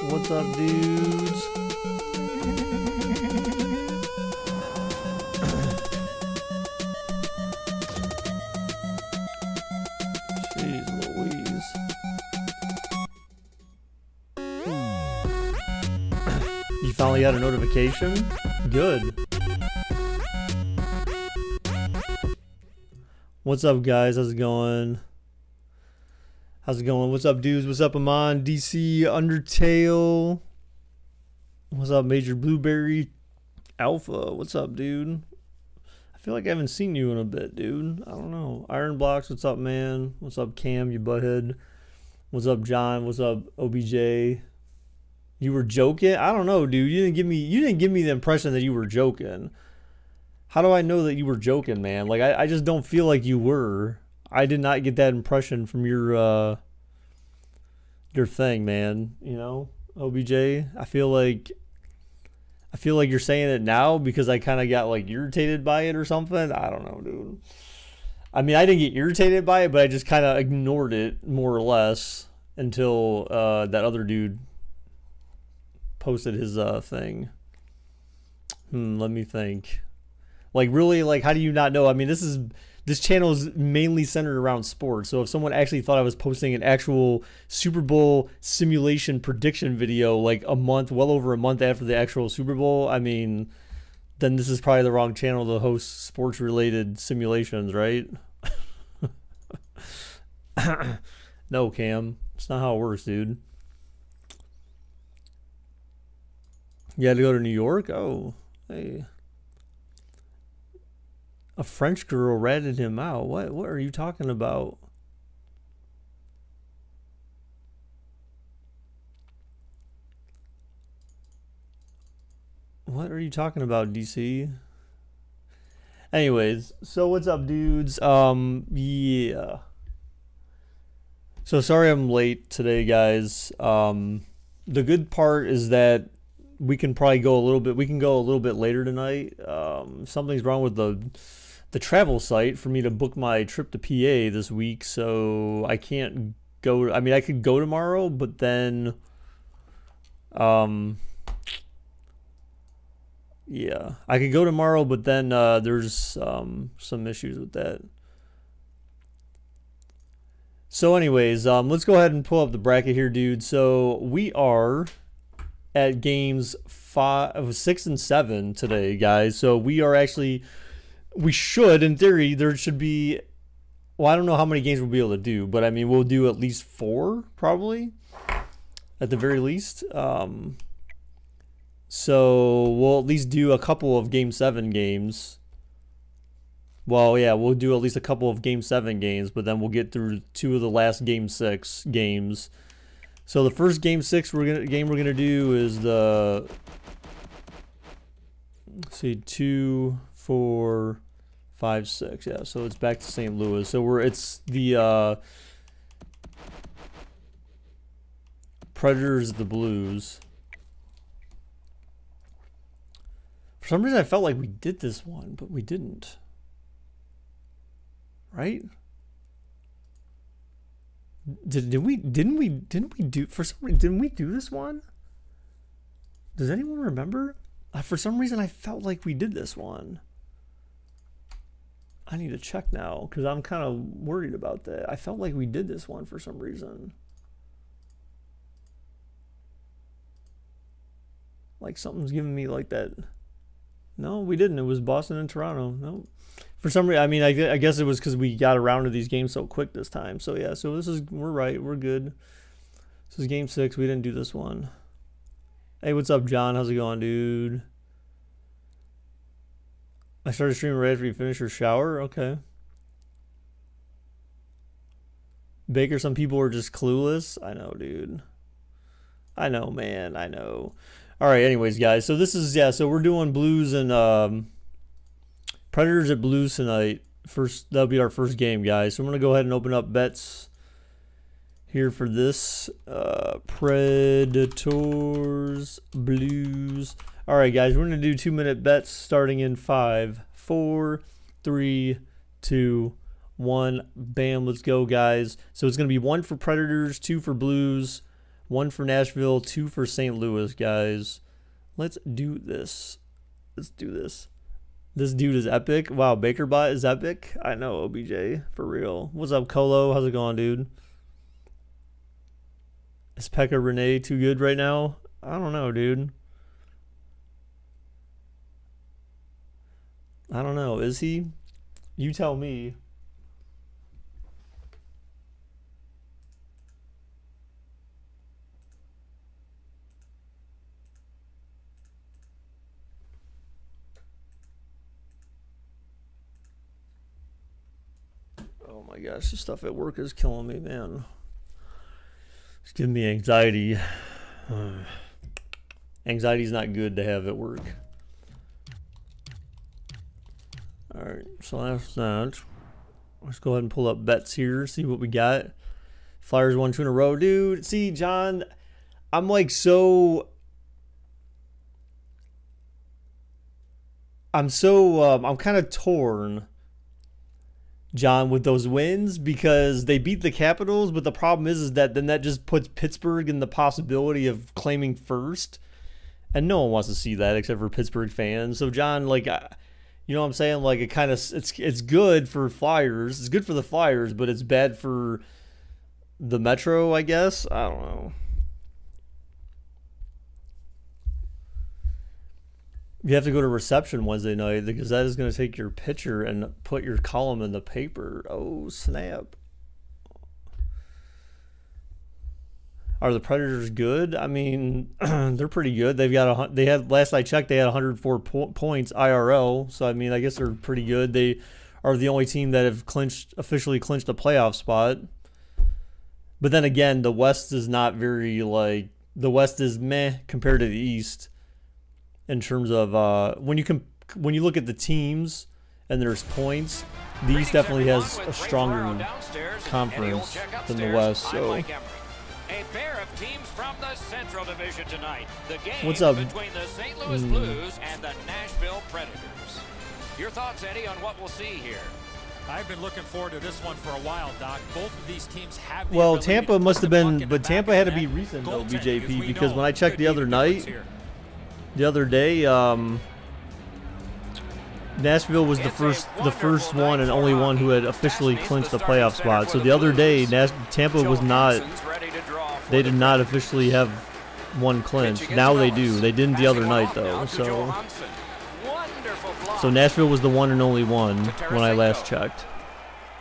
What's up, dudes? Jeez Louise. You finally got a notification? Good. What's up, guys? How's it going? How's it going? What's up, dudes? What's up, Amon? DC, Undertale. What's up, Major Blueberry? Alpha. What's up, dude? I feel like I haven't seen you in a bit, dude. I don't know. Iron Blocks, what's up, man? What's up, Cam, you butthead? What's up, John? What's up, OBJ? You were joking? I don't know, dude. You didn't give me the impression that you were joking. How do I know that you were joking, man? Like, I just don't feel like you were. I did not get that impression from your thing, man. You know, OBJ. I feel like you're saying it now because I kind of got like irritated by it or something. I don't know, dude. I mean, I didn't get irritated by it, but I just kind of ignored it more or less until that other dude posted his thing. Let me think. Like, really, like, how do you not know? I mean, this channel is mainly centered around sports. So if someone actually thought I was posting an actual Super Bowl simulation prediction video like well over a month after the actual Super Bowl, I mean, then this is probably the wrong channel to host sports related simulations, right? No, Cam. It's not how it works, dude. You had to go to New York? Oh, hey. A French girl ratted him out. What are you talking about? What are you talking about, DC? Anyways, so what's up, dudes? Yeah. So sorry I'm late today, guys. The good part is that we can probably go a little bit later tonight. Something's wrong with the travel site for me to book my trip to PA this week, so I can't go. I mean, I could go tomorrow, but then yeah, I could go tomorrow, but then there's some issues with that. So anyways, let's go ahead and pull up the bracket here, dude. So we are at games 5, 6, and 7 today, guys. So we should, in theory, there should be, well, I don't know how many games we'll be able to do, but I mean, we'll do at least 4, probably, at the very least. So we'll at least do a couple of Game 7 games. Well, yeah, we'll do at least a couple of Game 7 games, but then we'll get through 2 of the last Game 6 games. So the first Game 6 game we're gonna do is the, let's see, 2, 4, 5, 6. Yeah, so it's back to St. Louis. So it's the Predators, the Blues. For some reason, I felt like we did this one, but we didn't. Right? Didn't we do, for some reason, didn't we do this one? Does anyone remember? For some reason, I felt like we did this one. I need to check now because I'm kind of worried about that. I felt like we did this one for some reason. Like something's giving me like that. No, we didn't. It was Boston and Toronto. No, for some reason. I mean, I guess it was because we got around to these games so quick this time. So yeah, so we're right. We're good. This is Game 6. We didn't do this one. Hey, what's up, John? How's it going, dude? I started streaming right after you finish your shower. Okay. Baker, some people are just clueless. I know, dude. I know, man. I know. All right, anyways, guys. So this is, yeah, so we're doing Blues and Predators at Blues tonight. That'll be our first game, guys. So I'm going to go ahead and open up bets here for this. Predators, Blues. All right, guys, we're going to do 2-minute bets starting in 5, 4, 3, 2, 1. Bam, let's go, guys. So it's going to be 1 for Predators, 2 for Blues, 1 for Nashville, 2 for St. Louis, guys. Let's do this. Let's do this. This dude is epic. Wow, BakerBot is epic. I know, OBJ, for real. What's up, Colo? How's it going, dude? Is Pekka Renee too good right now? I don't know, dude. I don't know. Is he? You tell me. Oh my gosh, this stuff at work is killing me, man. It's giving me anxiety. Anxiety's not good to have at work. Alright, so that's that. Let's go ahead and pull up bets here, see what we got. Flyers won 2 in a row. Dude, see, John, I'm like so... I'm kind of torn, John, with those wins because they beat the Capitals, but the problem is that then that just puts Pittsburgh in the possibility of claiming first, and no one wants to see that except for Pittsburgh fans. So, John, like... You know what I'm saying? Like it kind of it's good for Flyers. It's good for the Flyers, but it's bad for the Metro, I guess. I don't know. You have to go to reception Wednesday night because that is going to take your picture and put your column in the paper. Oh, snap. Are the Predators good? I mean, they're pretty good. Last I checked, they had 104 points IRL. So I mean, I guess they're pretty good. They are the only team that have officially clinched a playoff spot. But then again, the West is not very the West is meh compared to the East in terms of when you look at the teams and there's points, the East definitely has a stronger conference than the West. So. A pair of teams from the Central Division tonight. The game What's up? Between the St. Louis Blues and the Nashville Predators. Your thoughts, Eddie, on what we'll see here? I've been looking forward to this one for a while, Doc. Both of these teams have the Well, Tampa must have been, but Tampa had to be recent though, BJP, because when I checked the other night, the other day, Nashville was the first one and only one who had officially clinched the playoff spot. So the other day, Tampa was not. They did not officially have one clinch. Now they do. They didn't the other night though. So Nashville was the one and only one when I last checked.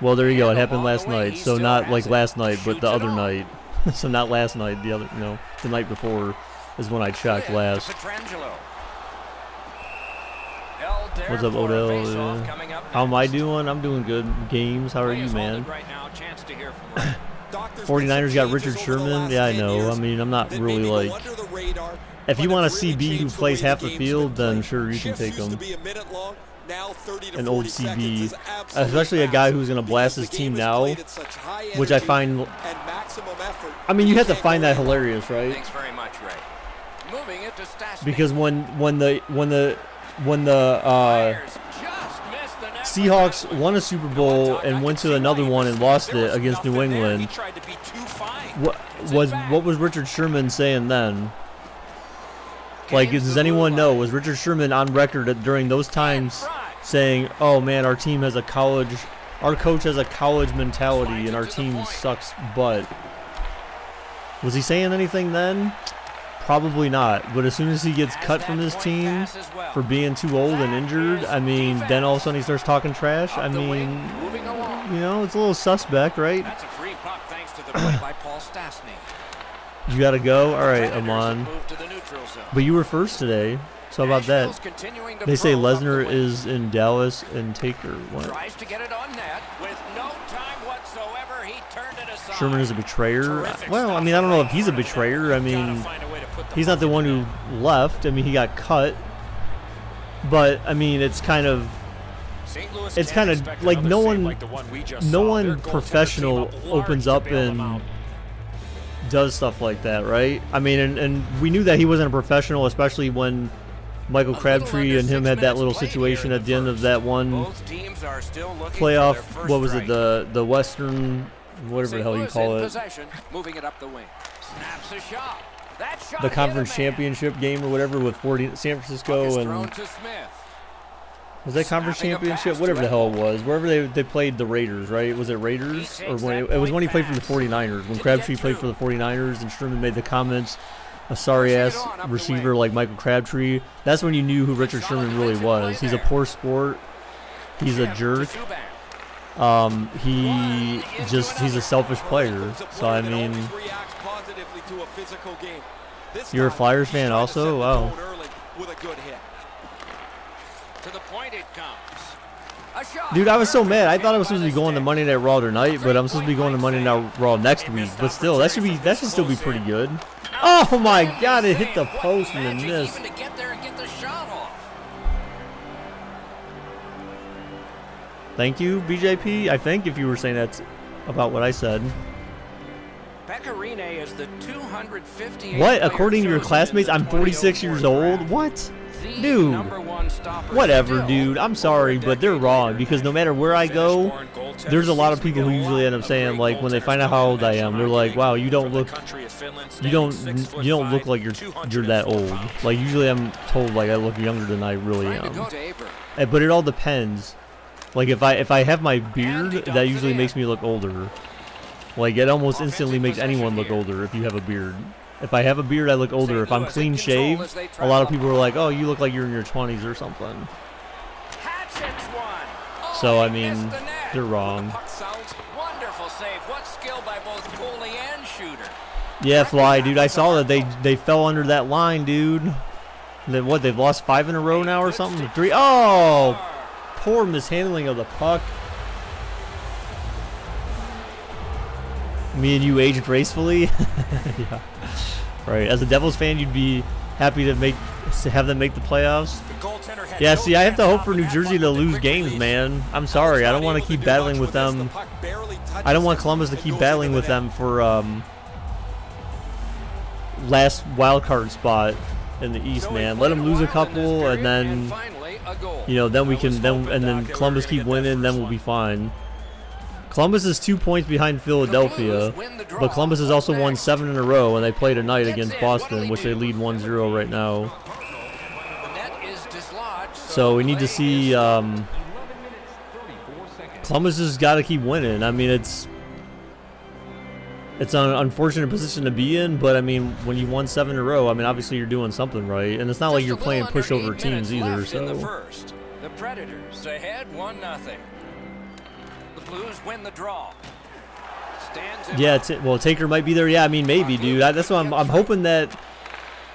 Well, there you go. It happened last night. So not like last night, but the other night. So not last night. The night before. is when I checked last. What's up, Odell? How am I doing? I'm doing good. Games, how are you, man? 49ers got Richard Sherman. Yeah, I know. I mean, I'm not really like... If you want a CB who plays half the field, then sure, you can take him. An old CB. Especially a guy who's going to blast his team now, which I find... I mean, you have to find that hilarious, right? Thanks very much, Ray. Moving it to Stastny. Because when the Seahawks won a Super Bowl and went to another one and lost it against New England, what was Richard Sherman saying then? Like, does anyone know? Was Richard Sherman on record during those times saying, "Oh man, our team has a college, our coach has a college mentality, and our team sucks butt"? Was he saying anything then? Probably not. But as soon as he gets cut from his team for being too old and injured, I mean, then all of a sudden he starts talking trash. I mean, you know, it's a little suspect, right? That's a free puck thanks to the play by Paul Stastny. You gotta go? Alright, Amon. But you were first today, so how about that? They say Lesnar is in Dallas and Taker. What? Tries to get it on net with no time whatsoever. He turned it aside. Sherman is a betrayer? Well, I mean, I don't know if he's a betrayer. I mean, he's not the one who left. I mean, he got cut. But, I mean, it's kind of like no one professional opens up and does stuff like that, right? I mean, and we knew that he wasn't a professional, especially when Michael Crabtree and him had that little situation at the end of that one playoff. What was it? The Western, whatever the hell you call it. The conference championship game or whatever with San Francisco and... Was that conference championship? Whatever the hell it was. Wherever they played the Raiders, right? Was it Raiders? Or when it was when he played for the 49ers. When Crabtree played for the 49ers and Sherman made the comments, a sorry-ass receiver like Michael Crabtree. That's when you knew who Richard Sherman really was. He's a poor sport. He's a jerk. He's a selfish player. So, I mean... You're a Flyers fan also? Wow. To the point it comes. Dude, I was so mad. I thought I was supposed to be going to Monday Night Raw tonight, but I'm supposed to be going to Monday Night Raw next week. But still, that should still be pretty good. Oh my God! It hit the post and then missed. Thank you, BJP. I think if you were saying that's about what I said. What? According to your classmates, I'm 46 years old? What? Dude, whatever, dude. I'm sorry, but they're wrong because no matter where I go, there's a lot of people who usually end up saying, like, when they find out how old I am, they're like, "Wow, you don't look like you're that old." Like, usually I'm told like I look younger than I really am. But it all depends. Like if I have my beard, that usually makes me look older. Like it almost instantly makes anyone look older if you have a beard. If I have a beard, I look older. If I'm clean shaved, a lot of people are like, "Oh, you look like you're in your 20s or something." So I mean, they're wrong. Wonderful save. What skill by both goalie and shooter. Yeah, Fly, dude. I saw that they fell under that line, dude. What? They've lost 5 in a row now or something? 3. Oh, poor mishandling of the puck. Me and you aged gracefully. Yeah. Right. As a Devils fan, you'd be happy to have them make the playoffs. Yeah. See, I have to hope for New Jersey to lose games, man. I'm sorry. I don't want to keep battling with them. I don't want Columbus to keep battling with them for last wild card spot in the East, man. Let them lose a couple, and then then we can and then Columbus keep winning, then we'll be fine. Columbus is 2 points behind Philadelphia, but Columbus has also won 7 in a row, and they play tonight against Boston, which they lead 1-0 right now. So we need to see Columbus has got to keep winning. I mean, it's an unfortunate position to be in, but I mean, when you won 7 in a row, I mean, obviously you're doing something right, and it's not like you're playing pushover teams either. So the Predators ahead 1-0. Blues win the draw. Yeah, well, Taker might be there. Yeah, I mean, maybe, dude. That's what I'm hoping that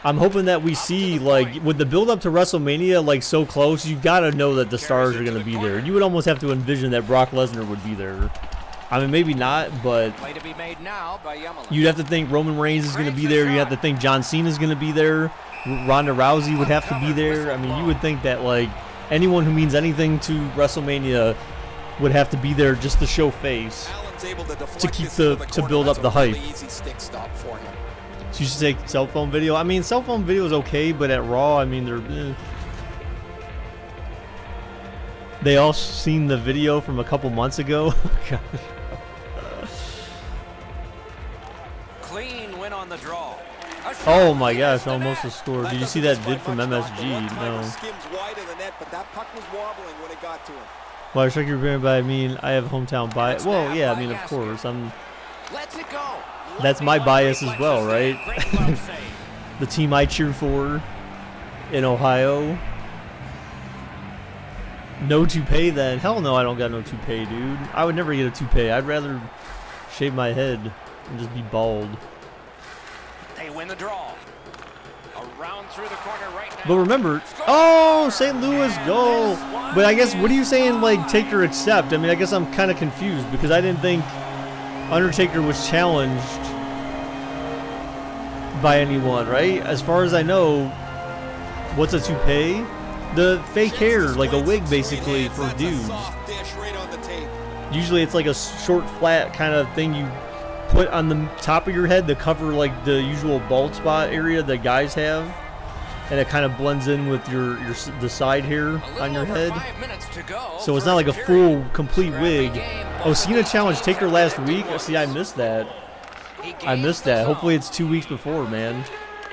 I'm hoping that we see, like, with the build-up to WrestleMania, like, so close, you got to know that the stars are going to be there. You would almost have to envision that Brock Lesnar would be there. I mean, maybe not, but you'd have to think Roman Reigns is going to be there. You have to think John Cena is going to be there. Ronda Rousey would have to be there. I mean, you would think that, like, anyone who means anything to WrestleMania would have to be there just to show face, to build up the hype. So you should take cell phone video. I mean, cell phone video is okay, but at Raw, I mean, they're... They all seen the video from a couple months ago. Clean win on the draw. Oh my gosh, almost a score. Did you see that vid from MSG? No. Well, I you're being by. I mean, I have hometown bias. Well, yeah, I mean, of course. That's my bias as well, right? The team I cheer for in Ohio. No toupee then? Hell no, I don't got no toupee, dude. I would never get a toupee. I'd rather shave my head and just be bald. They win the draw. Around through the corner right now. But remember, oh, St. Louis goal. But I guess, what are you saying, like, take or accept? I mean, I guess I'm kind of confused because I didn't think Undertaker was challenged by anyone, right? As far as I know, what's a toupee? The fake hair, like a wig basically for dudes. Usually it's like a short, flat kind of thing you put on the top of your head to cover like the usual bald spot area that guys have, and it kind of blends in with the side hair on your head. So it's not like a full, complete wig. Oh, Cena challenged Taker last week? See, I missed that. I missed that. Hopefully it's 2 weeks before, man.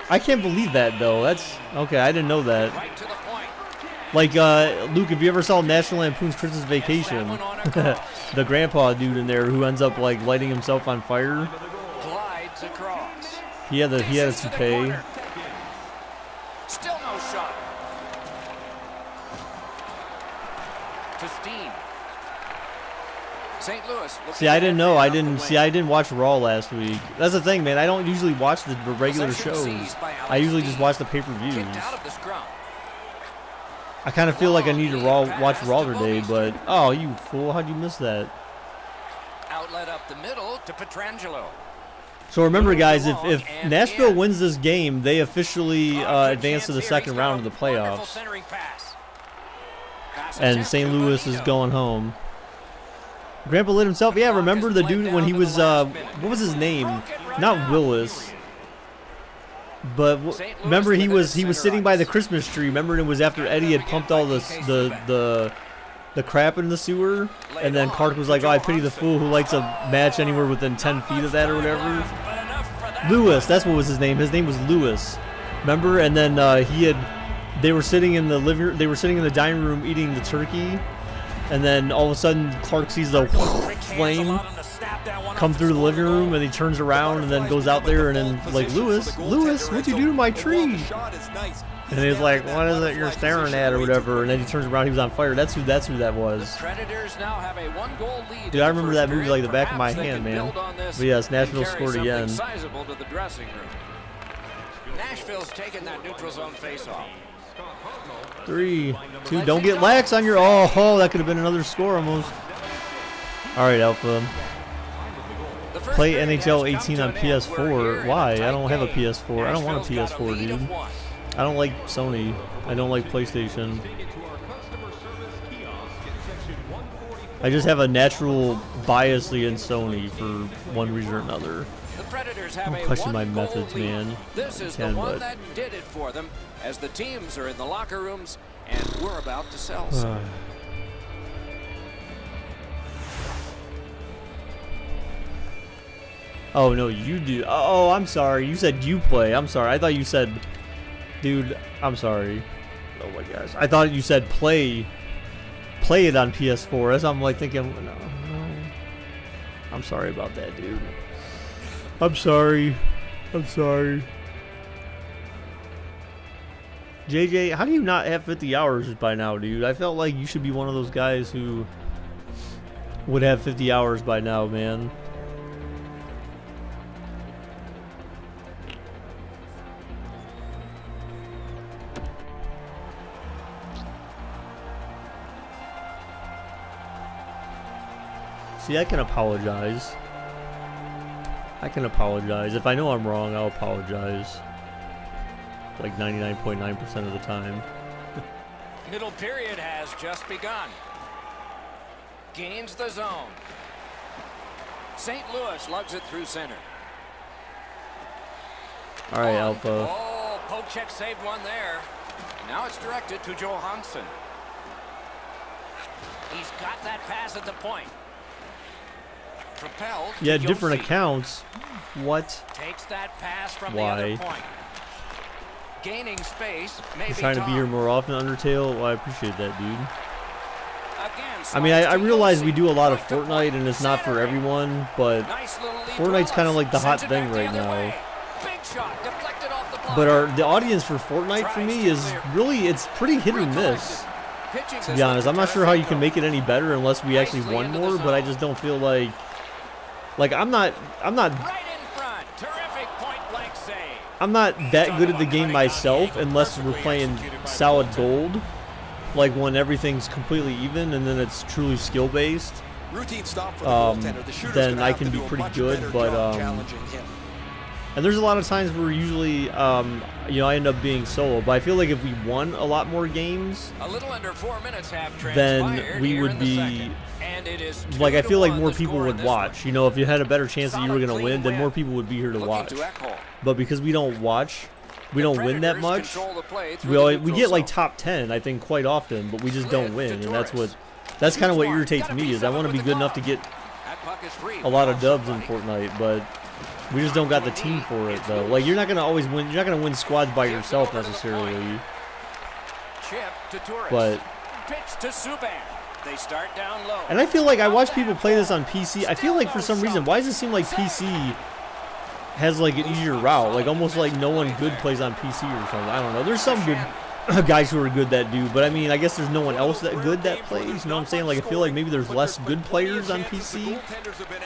I can't believe that, though. That's... Okay, I didn't know that. Like, Luke, if you ever saw National Lampoon's Christmas Vacation, the grandpa dude in there who ends up, like, lighting himself on fire, he had a toupee. Still no shot. To Steen. St. Louis. See, I didn't know. I didn't watch Raw last week. That's the thing, man. I don't usually watch the regular shows. I usually just watch the pay-per-views. I kind of feel like I need to watch Raw today, but oh, you fool! How'd you miss that? Outlet up the middle to Pietrangelo. So remember, guys, if Nashville wins this game, they officially advance to the second round of the playoffs. And St. Louis is going home. Grandpa lit himself. Yeah, remember the dude when he was what was his name? Not Willis. But remember he was sitting by the Christmas tree. Remember it was after Eddie had pumped all the crap in the sewer, and then Clark was like, "Oh, I pity the fool who likes a match anywhere within 10 feet of that or whatever." Lewis, that's what was his name. His name was Lewis. Remember? And then they were sitting in the dining room eating the turkey, and then all of a sudden Clark sees the flame come through the living room, and he turns around and then goes out there, and then like, Lewis, what'd you do to my tree? And he's like, what is it you're staring at or whatever? And then he turns around, he was on fire. That's who that was. Dude, I remember that movie like the back of my hand, man. But yes, Nashville scored again. Nashville's taking that neutral zone face-off. 3, 2, don't get lax on your... Oh, that could have been another score almost. All right, Alpha. Play NHL 18 on PS4. Why? I don't have a PS4. I don't want a PS4, dude. I don't like Sony. I don't like PlayStation. I just have a natural bias against Sony for one reason or another. Don't question my methods, man. This is the one that did it for them, as the teams are in the locker rooms and we're about to sell some. Oh no, you do. Oh, I'm sorry. You said you play. I'm sorry. I thought you said, dude. I'm sorry. Oh my gosh. I thought you said play it on PS4. As I'm like thinking, no. I'm sorry about that, dude. I'm sorry. JJ, how do you not have 50 hours by now, dude? I felt like you should be one of those guys who would have 50 hours by now, man. See, I can apologize. I can apologize. If I know I'm wrong, I'll apologize. Like 99.9% of the time. Middle period has just begun. Gains the zone. St. Louis lugs it through center. All right, Alpha. Oh, poke check saved one there. Now it's directed to Johansson. He's got that pass at the point. Propelled. Yeah, different accounts. What? Takes that pass from Why? the other point. Gaining space. Maybe You're trying to be here more often, Undertale. Well, I appreciate that, dude. Again, I mean, I realize we do a lot of Fortnite, and it's not for everyone, but Fortnite's kind of like the hot thing right now. Big shot, deflected off the block. But the audience for Fortnite for me is really, it's pretty hit or miss. To be honest, I'm not sure how you can make it any better unless we actually won more, but I just don't feel like I'm not Right in front. Terrific point blank save. I'm not that good at the game myself unless we're playing solid gold, like when everything's completely even and then it's truly skill based. Then I can be pretty good, but and there's a lot of times where usually you know, I end up being solo, but I feel like if we won a lot more games, A little under 4 minutes have then we would be like, I feel like more people would watch. You know, if you had a better chance that you were going to win, then more people would be here to watch. But because we don't watch, we don't win that much. We get like top 10, I think, quite often, but we just don't win, and that's kind of what irritates me. Is I want to be good enough to get a lot of dubs in Fortnite, but we just don't got the team for it, though. Like, you're not gonna always win. You're not gonna win squads by yourself necessarily. But they start down low. and I feel like I watch people play this on PC. I feel like for some reason, why does it seem like PC has like an easier route? Like almost like no one good plays on PC or something. I don't know. There's some good guys who are good that do, but I mean, I guess there's no one else that good that plays. You know what I'm saying? Like, I feel like maybe there's less good players on PC.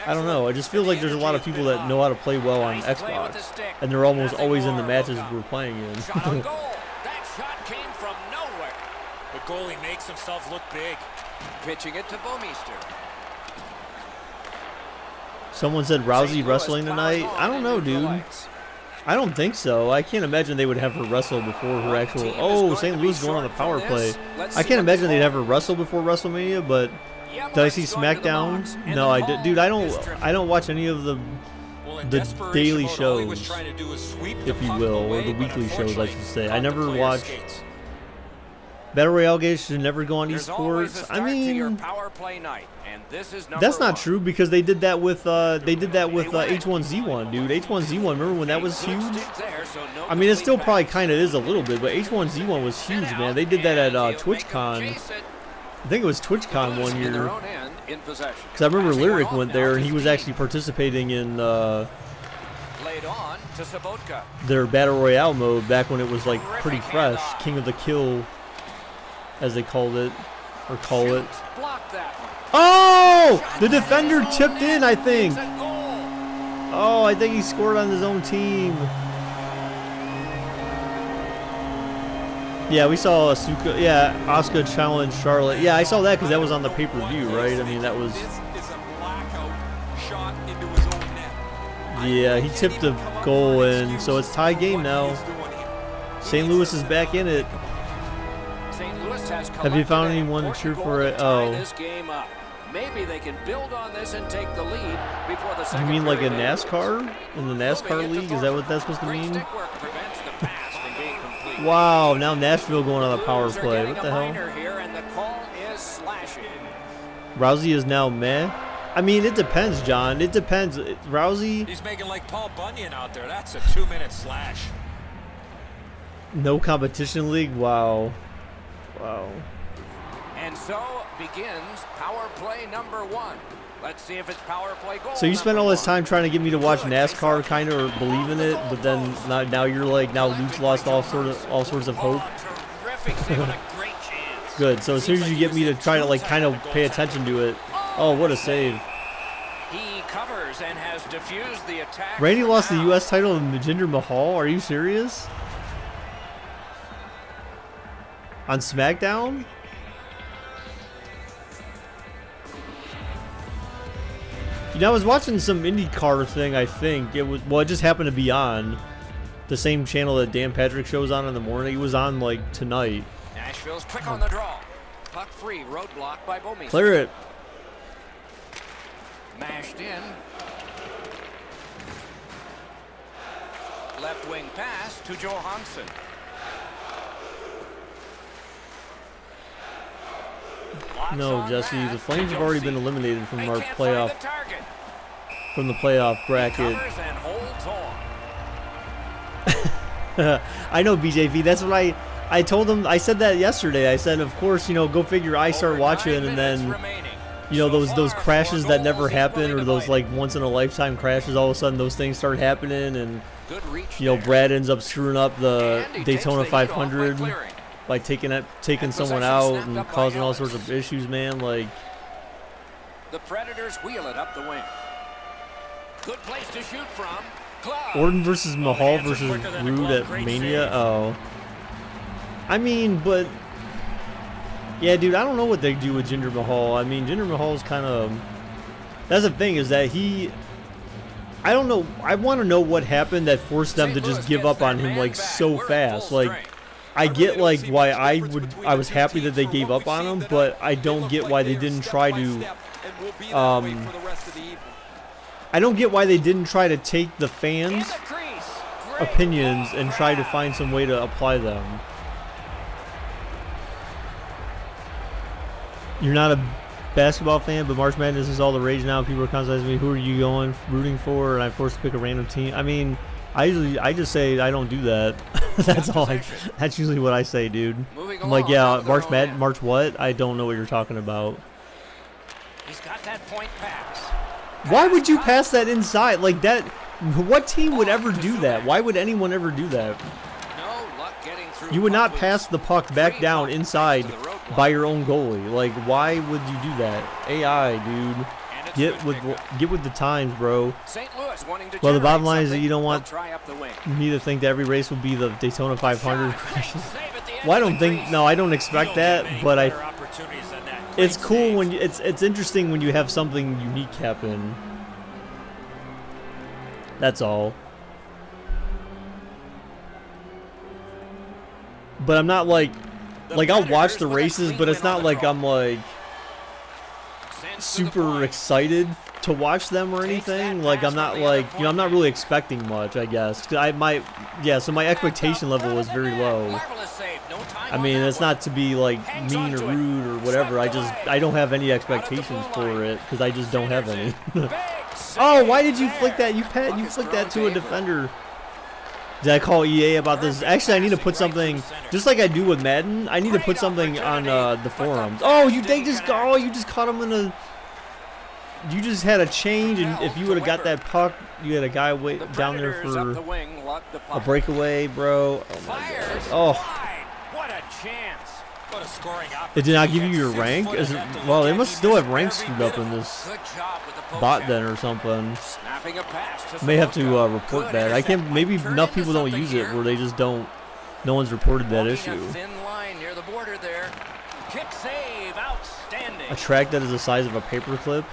I don't know. I just feel like there's a lot of people that know how to play well on Xbox, and they're almost always in the matches we're playing in. That shot came from nowhere. The goalie makes himself look big. Pitching it to Bomeister. Someone said Rousey wrestling tonight. I don't know, dude. I don't think so. I can't imagine they would have her wrestle before her actual... Oh, St. Louis going on the power play. I can't imagine they'd have her wrestle before WrestleMania, but did I see SmackDown? No, I did. Dude, I don't watch any of the daily shows, if you will, or the weekly shows, I should say. I never watch... Battle Royale games should never go on esports. I mean, that's not true because they did that with H1Z1, dude. H1Z1, remember when that was huge? I mean, it still probably kind of is a little bit, but H1Z1 was huge, man. They did that at TwitchCon. I think it was TwitchCon one year. Because I remember Lyric went there and he was actually participating in their Battle Royale mode back when it was like pretty fresh, King of the Kill, as they called it, or call it. Oh! The defender chipped in, I think. Oh, I think he scored on his own team. Yeah, we saw Asuka. Yeah, Asuka challenge Charlotte. Yeah, I saw that because that was on the pay-per-view, right? I mean, that was... Yeah, he tipped the goal in, so it's tie game now. St. Louis is back in it. Have you found anyone to cheer for it? Oh. Maybe they can build on this and take the lead before the second. You mean like a NASCAR? In the NASCAR league? Is that what that's supposed to mean? Wow, now Nashville going on the power play. What the hell? Rousey is now meh. I mean, it depends, John. It depends. Rousey... He's making like Paul Bunyan out there. That's a 2-minute slash. No competition league? Wow. Wow. And so begins power play number 1. Let's see if it's power play goal. So you spent all this time trying to get me to watch NASCAR, kind of, or believe in it, but then now you're like, now Luke's lost all sorts of hope. Good. So as soon as you get me to try to like kind of pay attention to it, oh, what a save! He covers and has diffused the attack. Randy lost the U.S. title to Jinder Mahal. Are you serious? On SmackDown? You know, I was watching some IndyCar thing, I think. It was, well, it just happened to be on the same channel that Dan Patrick shows on in the morning. It was on, like, tonight. Nashville's quick on the draw. Puck free, roadblock by Bowman. Clear it. Mashed in. Left wing pass to Johansson. No, Jesse, the Flames have already been eliminated from our playoff, from the playoff bracket. I know, BJV. That's what I told him. I said that yesterday. I said, of course, you know, go figure. I start watching, and then, you know, those crashes that never happen, or those like once in a lifetime crashes. All of a sudden, those things start happening, and you know, Brad ends up screwing up the Daytona 500 by taking someone out and causing all sorts of issues, man. Like, the Predators wheel it up the wing. Good place to shoot from. Orton versus Mahal versus Rude at Mania. Oh, I mean, but yeah, dude, I don't know what they do with Jinder Mahal. I mean, Jinder Mahal's kind of, that's the thing, is that I don't know. I want to know what happened that forced them to just give up on him like so fast. Like, I get like why I was happy that they gave up on him, but I don't get why they didn't try to I don't get why they didn't try to take the fans' opinions and try to find some way to apply them. You're not a basketball fan, but March Madness is all the rage now. People are constantly asking me, who are you rooting for? And I'm forced to pick a random team. I mean, I just say I don't do that. That's usually what I say, dude. I'm like, yeah, March what? I don't know what you're talking about. He's got that point pass. Why would you pass that inside like that? What team would ever do that? Why would anyone ever do that? No luck getting through. You would not pass the puck back down inside by your own goalie. Like, why would you do that? AI, dude. Get with the times, bro. Well, the bottom line is that you don't want me to think that every race will be the Daytona 500 crashes. Well, I don't think. No, I don't expect that. But it's cool when it's interesting when you have something unique happen. That's all. But I'm not like I'll watch the races, but it's not like I'm like super excited to watch them or anything. Like, I'm not like, you know, I'm not really expecting much, I guess. 'Cause so my expectation level is very low. I mean, it's not to be like mean or rude or whatever. I don't have any expectations for it because I just don't have any. Oh, why did you flick that? You flicked that to a defender. Did I call EA about this? Actually, I need to put something, just like I do with Madden. I need to put something on the forums. Oh, you just caught him in a. You just had a change, and if you would have got that puck, you had a guy down there for a breakaway, bro. Oh my God. Oh. What a chance. What a scoring opportunity. It did not give you your rank? Well, they must still have ranks screwed up in this bot then or something. May have to report that. I can't. Maybe enough people don't use it where they just don't. No one's reported that issue. A track that is the size of a paperclip.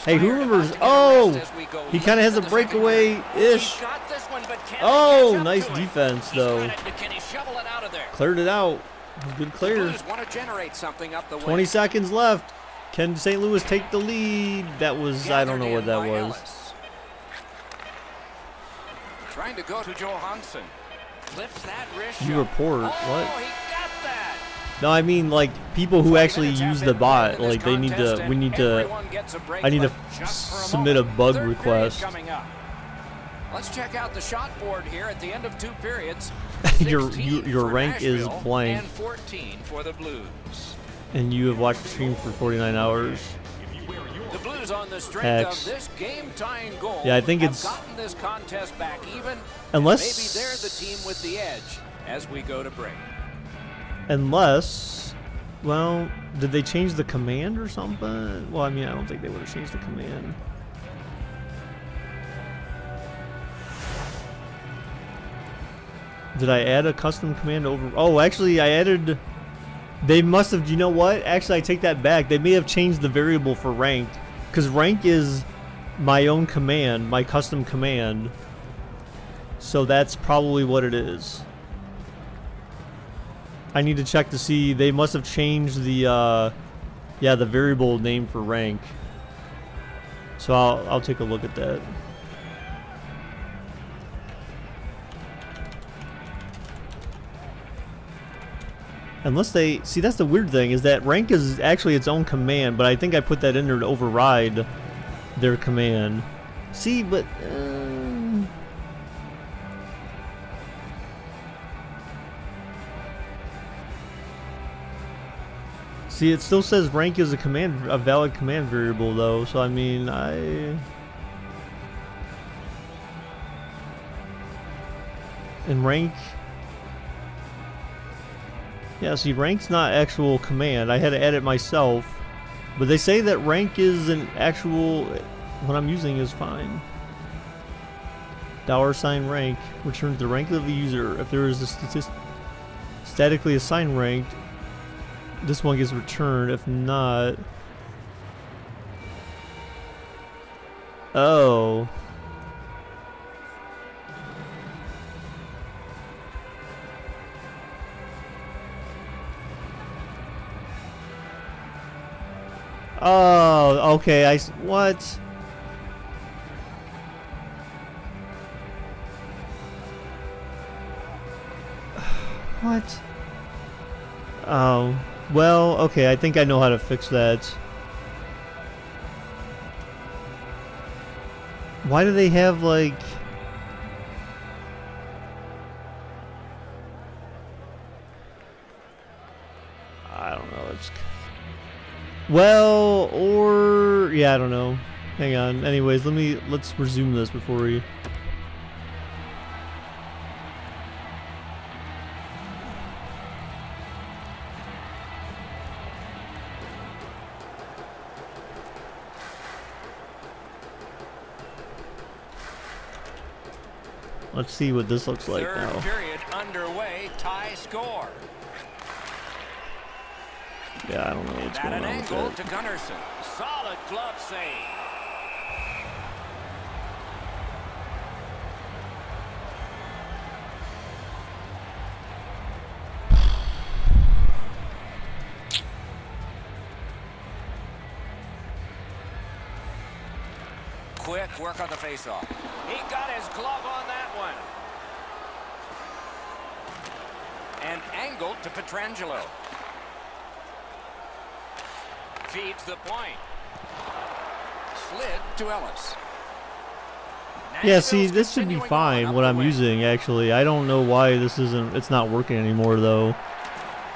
Hey, who remembers? Oh, he kind of has a breakaway-ish. Oh, nice defense though. Cleared it out. Good clear. 20 seconds left. Can St. Louis take the lead? That was, I don't know what that was. Trying to go to Johansson. Clips that wrist. You report what? Oh, he got that. No, I mean like people who actually use the bot. Like I need to submit a bug request. Let's check out the shot board here at the end of 2 periods. your rank is blank. And 14 for the Blues. And you have watched the stream for 49 hours. The Blues on the strength of this game-tying goal. Yeah, I think it's gotten this contest back even. Unless maybe they're the team with the edge as we go to break. Unless, well, did they change the command or something? Well, I mean, I don't think they would have changed the command. Did I add a custom command over? Oh, actually, I added. They must have. You know what? Actually, I take that back. They may have changed the variable for rank, because rank is my own command, my custom command. So that's probably what it is. I need to check to see. They must have changed the yeah, the variable name for rank. So I'll take a look at that. Unless they see, that's the weird thing, is that rank is actually its own command, but I think I put that in there to override their command. See, but see, it still says rank is a valid command variable though. So I mean, and rank. Yeah, see, rank's not actual command. I had to add it myself. But they say that rank is an actual, what I'm using is fine. $rank returns the rank of the user. If there is a statically assigned rank, this one gets returned. If not... Oh. Oh, okay. What? What? Oh, well, okay. I think I know how to fix that. Why do they have like? I don't know. It's. Well, or yeah, I don't know. Hang on. Anyways, let's resume this before we. Let's see what this looks like now. Third period underway, tie score. Yeah, I don't know what's going on with Angle that. to Gunnarsson. Solid glove save. Quick work on the faceoff. He got his glove on that one. And angled to Pietrangelo. Feeds the point. Slid to Ellis. Yeah, see, this should be fine, what I'm using, actually. I don't know why it's not working anymore, though.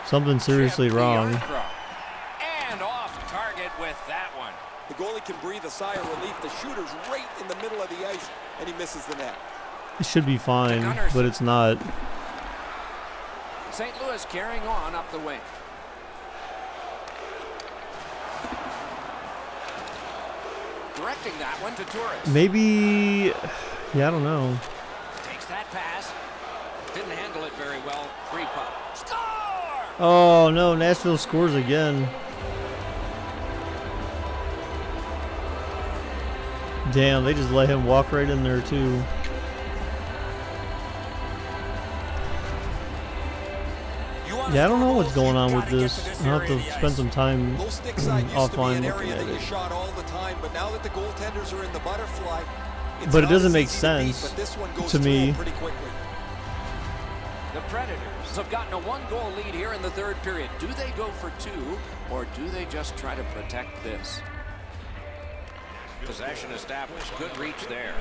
Something's seriously wrong. And off target with that one. The goalie can breathe a sigh of relief. The shooter's right in the middle of the ice, and he misses the net. It should be fine, but it's not. St. Louis carrying on up the wing. Directing that one to Torres. Maybe, yeah, I don't know. Takes that pass. Didn't handle it very well. Free puck. Score! Oh no, Nashville scores again. Damn, they just let him walk right in there too. Yeah, I don't know what's going on with this. I'll have to spend some time offline looking at it. But it doesn't make sense to me. The Predators have gotten a one-goal lead here in the third period. Do they go for two, or do they just try to protect this? Possession established. Good reach there.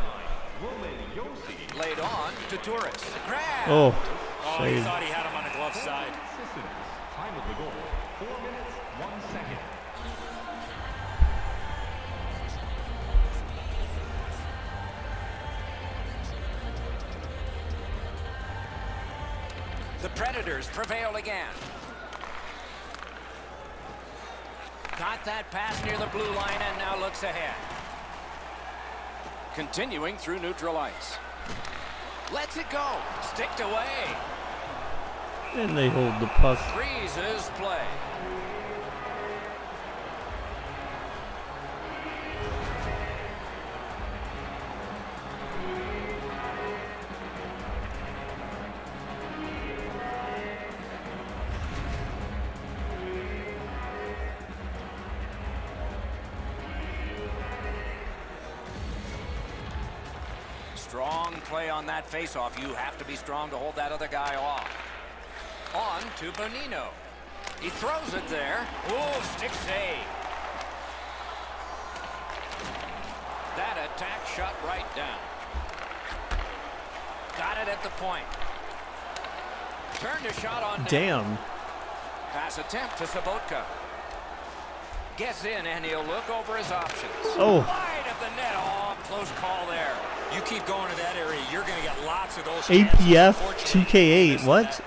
Laid on to Torres. Grab. Oh, he thought he had him on the glove side. Time of the goal, 4 minutes, 1 second. The Predators prevail again. Got that pass near the blue line and now looks ahead. Continuing through neutral ice. Lets it go. Sticked away. And they hold the puck. Freezes play. Strong play on that faceoff. You have to be strong to hold that other guy off. On to Bonino. He throws it there. Ooh, stick save. That attack shot right down. Got it at the point. Turned a shot on net. Damn. Pass attempt to Sobotka. Gets in and he'll look over his options. Oh. Wide of the net. Oh, close call there. You keep going to that area, you're going to get lots of those. APF 2K8. What?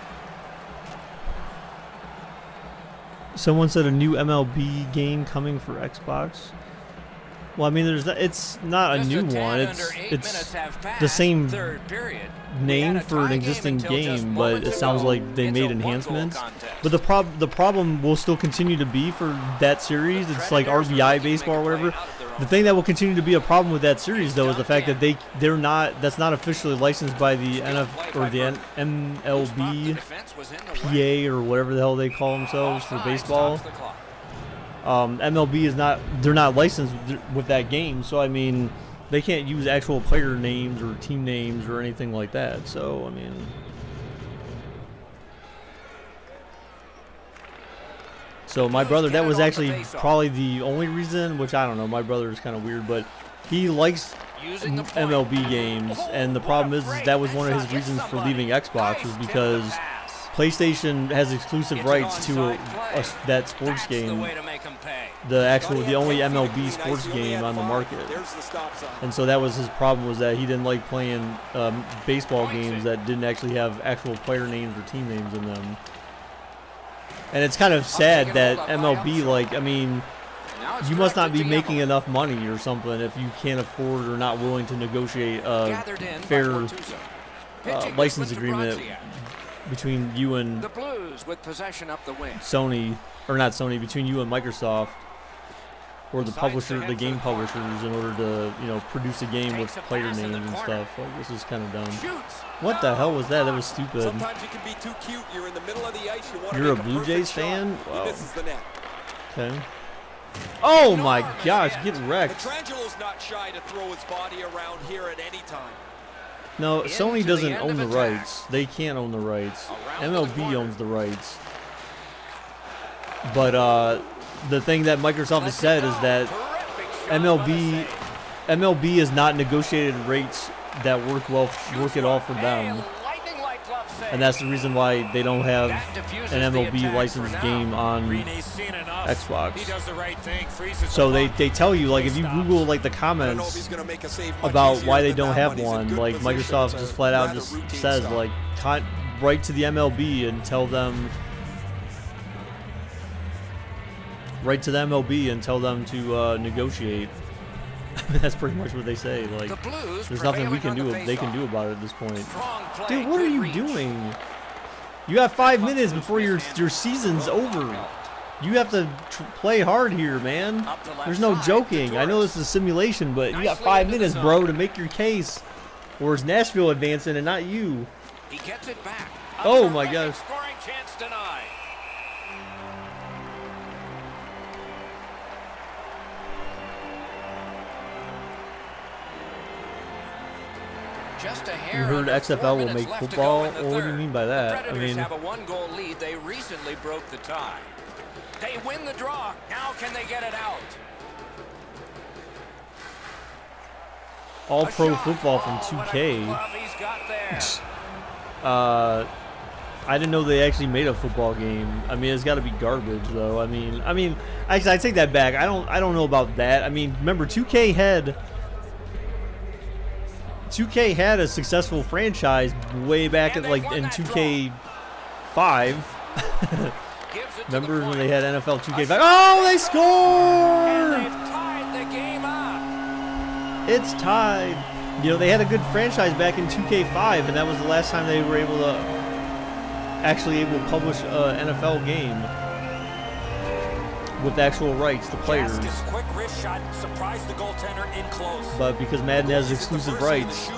Someone said a new MLB game coming for Xbox. Well, I mean, it's not a new one. It's the same name for an existing game, but it sounds like they made enhancements. But the problem will still continue to be for that series. It's like RBI baseball or whatever. The thing that will continue to be a problem with that series, though, is the fact that they're not. That's not officially licensed by the or the MLB PA or whatever the hell they call themselves for baseball. MLB is not. They're not licensed with that game, so I mean, they can't use actual player names or team names or anything like that. So I mean. So my brother, that was actually probably the only reason, which I don't know, my brother is kind of weird, but he likes MLB games, and the problem is that was one of his reasons for leaving Xbox, was because PlayStation has exclusive rights to that sports game, the only MLB sports game on the market. And so that was his problem, was that he didn't like playing baseball games that didn't actually have actual player names or team names in them. And it's kind of sad that MLB, like, I mean, you must not be making enough money or something if you can't afford or not willing to negotiate a fair license agreement between you and Sony, or not Sony, between you and Microsoft, or the publisher, the game publishers, in order to, you know, produce a game with player names and stuff. Like, this is kind of dumb. What the hell was that? That was stupid. Sometimes you can be too cute. You're in the middle of the ice. You're a Blue Jays fan? Wow. Okay. Oh my gosh, get wrecked. Petrangelo's not shy to throw his body around here at any time. No, Sony doesn't own the rights. They can't own the rights. MLB owns the rights. But the thing that Microsoft has said is that MLB is not negotiated rates that work at all for them. And that's the reason why they don't have an MLB licensed game on Xbox. So they tell you, like, if you Google, like, the comments about why they don't have one, like, Microsoft just flat out just says, like, write to the MLB and tell them, to negotiate. That's pretty much what they say. Like, there's nothing we can do. They can do about it at this point. Dude, what are you doing? You got 5 minutes before your season's over. You have to play hard here, man. There's no joking. I know this is a simulation, but you got 5 minutes, bro, to make your case. Or is Nashville advancing and not you? He gets it back. Oh my gosh. Scoring chance denied. You heard XFL will make football? Well, what do you mean by that? The Predators have a one-goal lead. They recently broke the tie. They win the draw. Now can they get it out? All pro football from 2K. I didn't know they actually made a football game. I mean, it's got to be garbage, though. I mean, actually, I take that back. I don't know about that. I mean, remember 2K had a successful franchise way back in 2K5. Remember when they had NFL 2K5? Oh, they scored! And they've tied the game up. It's tied. You know, they had a good franchise back in 2K5, and that was the last time they were able to publish an NFL game with actual rights to players. Quick wrist shot surprised the goaltender in close. But because Madden has exclusive rights.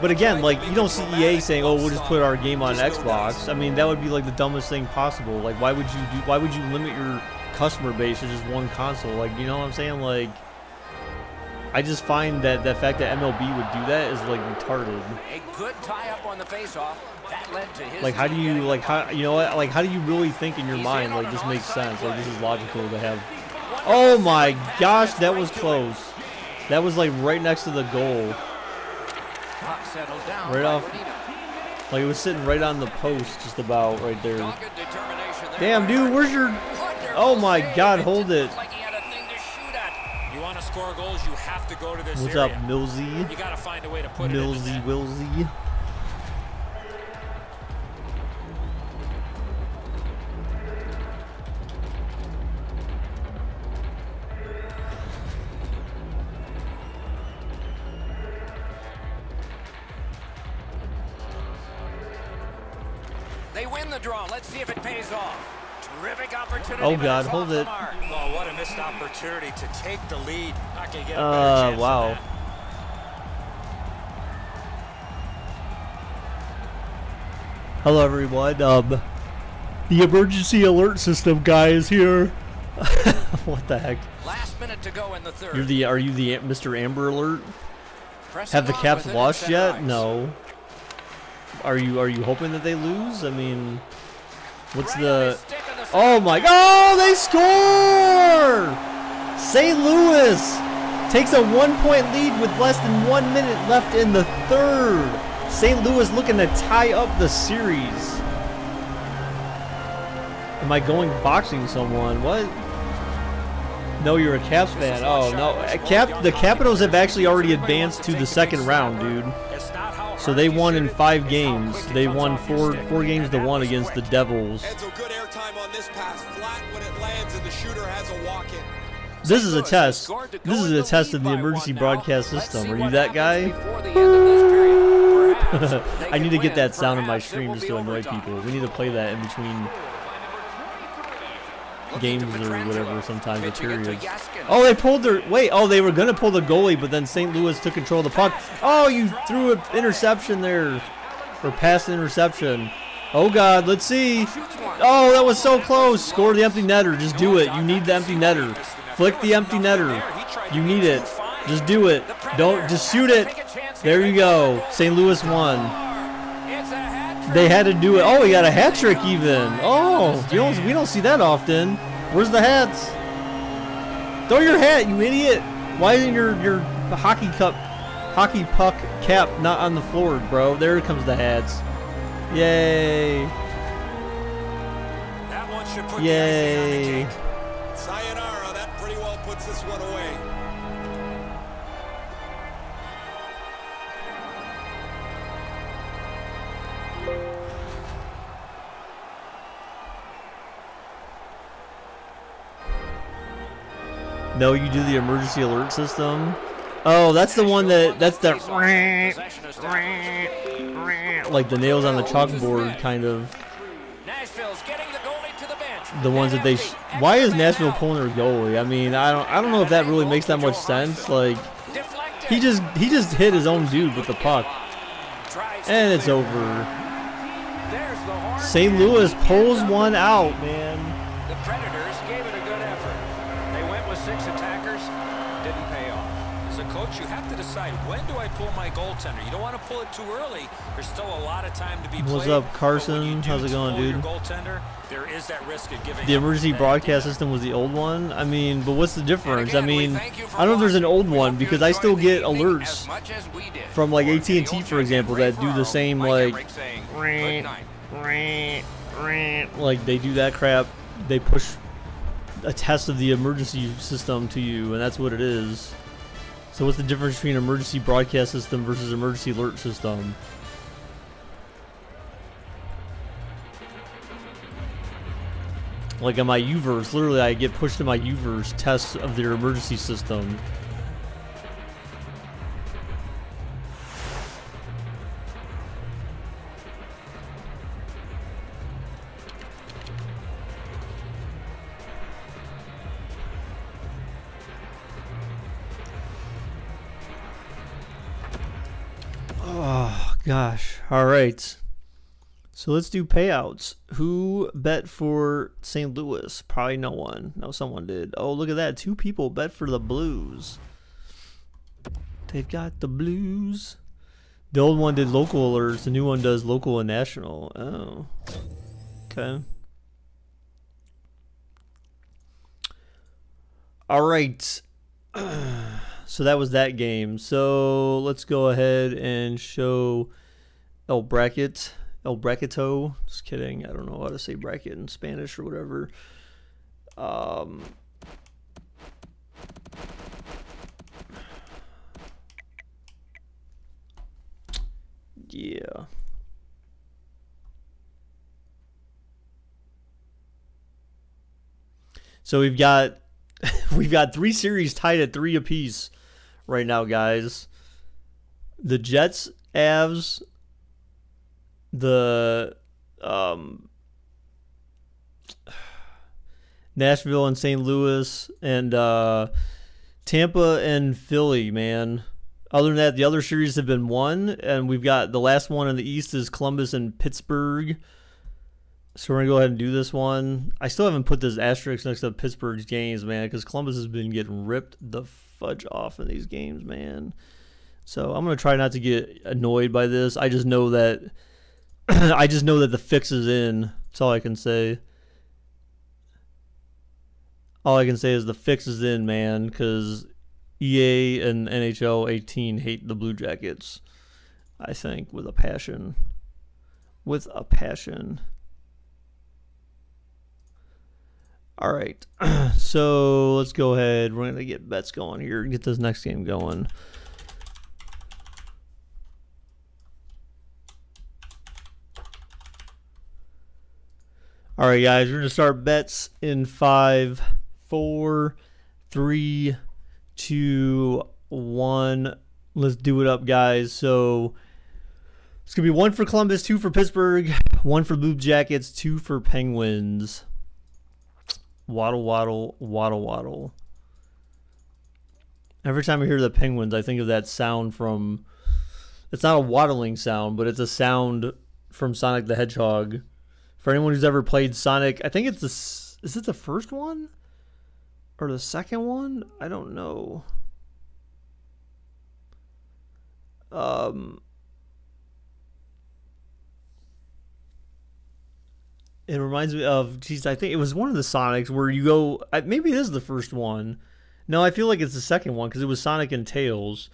But again, like, you don't see EA saying, "Oh, we'll just put our game on Xbox." I mean, that would be like the dumbest thing possible. Like, why would you limit your customer base to just one console? Like, you know what I'm saying? Like, I just find that the fact that MLB would do that is like retarded. A good tie-up on the face-off. That led to his Like, how do you, getting like, how, you know what, like, how do you really think in your mind, like, this makes sense, like, this is logical to have. Oh my gosh, that was close. That was like right next to the goal. puck settled down Right by off. Bonino. Like, it was sitting right on the post, just about right there. Dogged determination there Damn, by dude, where's your? Wonderful Oh my save. God, It hold didn't it. look like he had a thing to shoot at. You want to score goals, you have to go to this What's area. up, Millsy? You got to find a way to put it in the Millsy net. Willsy. They win the draw. Let's see if it pays off. Terrific opportunity. Oh but God, it's hold off the it. mark. Oh, what a missed opportunity to take the lead. Not going to get a better chance Wow. than that. Hello, everyone. The emergency alert system guy is here. What the heck? Last minute to go in the third. Are you the Mr. Amber Alert? Pressing Have the on Caps with it at lost center yet? ice. No. Are you hoping that they lose? I mean, what's Right on the? his stick in the Oh my! Oh, they score! St. Louis takes a 1-point lead with less than 1 minute left in the third. St. Louis looking to tie up the series. Am I going boxing someone? What? No, you're a Caps fan. Oh no, the Capitals have actually already advanced to the second round, dude. It's not how So hard they you won shoot in it, 5 it's how games. quick it They comes won off your four stick. games to And that 1 was against the quick. Devils. Enzo, good airtime on this pass. Flat when it lands, and the shooter has a walk-in. This is a test. This is a test of the emergency broadcast system. Are you that guy? I need to get that sound in my stream just to annoy people. We need to play that in between games or whatever sometimes, or periods. Oh, they pulled their... Wait, oh, they were going to pull the goalie, but then St. Louis took control of the puck. Oh, you threw an interception there. Or passed an interception. Oh, God, let's see. Oh, that was so close. Score the empty netter. Just do it. You need the empty netter. Flick the empty netter. You need it. Just do it. Don't... Just shoot it. There you go. St. Louis won. They had to do it. Oh, we got a hat trick even. Oh, we don't see that often. Where's the hats? Throw your hat, you idiot. Why isn't your hockey puck cap not on the floor, bro? There comes the hats. Yay. That one should put Yay. the icing on the cake. Sayonara, that pretty well puts this one away. No, you do the emergency alert system. Oh, that's the one that's the like the nails on the chalkboard kind of. Nashville's getting the goalie to the bench. The ones that they. Why is Nashville pulling their goalie? I mean, I don't know if that really makes that much sense. Like, he just hit his own dude with the puck, and it's over. St. Louis pulls one out, man. The Predators gave it a good effort. They went with 6 attackers. Didn't pay off. As a coach, you have to decide, when do I pull my goaltender? You don't want to pull it too early. There's still a lot of time to be played. What's up, But when Carson? you do How's it going, pull your dude? goaltender, there is that risk of giving The up emergency that broadcast idea. system was the old one. I mean, but what's the difference? I And again, we mean, thank you for I don't know if there's an old watching. We one hope you because I enjoyed still the get evening alerts as much as we did. from like For AT&T, the old for example, champion, that do the Ray same Ferraro, like Mike Emmerich saying good night. like they do that crap. They push a test of the emergency system to you, and that's what it is. So what's the difference between emergency broadcast system versus emergency alert system? Like on my Uverse, literally I get pushed to my Uverse tests of their emergency system. Oh gosh. All right. So let's do payouts. Who bet for St. Louis? Probably no one. No, someone did. Oh, look at that. 2 people bet for the Blues. They've got the blues. The old one did local alerts. The new one does local and national. Oh. Okay. All right. So that was that game. So let's go ahead and show El Bracket. El Bracketto. Just kidding. I don't know how to say bracket in Spanish or whatever. Yeah. So we've got 3 series tied at 3 apiece right now, guys. The Jets, Avs, the Nashville and St. Louis, and Tampa and Philly, man. Other than that, the other series have been won, and we've got the last one in the East is Columbus and Pittsburgh. So we're going to go ahead and do this one. I still haven't put this asterisk next to Pittsburgh's games, man, because Columbus has been getting ripped the fudge off in these games, man. So I'm going to try not to get annoyed by this. I just know that the fix is in. That's all I can say. All I can say is the fix is in, man, because EA and NHL 18 hate the Blue Jackets, I think, with a passion. With a passion. All right, so let's go ahead. We're going to get bets going here and get this next game going. All right, guys, we're going to start bets in 5, 4, 3, 2, 1. Let's do it up, guys. So it's going to be 1 for Columbus, 2 for Pittsburgh, 1 for Blue Jackets, 2 for Penguins. Waddle, waddle, waddle, waddle. Every time I hear the Penguins, I think of that sound from... It's not a waddling sound, but it's a sound from Sonic the Hedgehog. For anyone who's ever played Sonic, I think it's the... Is it the first one? Or the second one? I don't know. It reminds me of, geez, I think it was one of the Sonics where you go, maybe it is the first one. No, I feel like it's the second one because it was Sonic and Tails.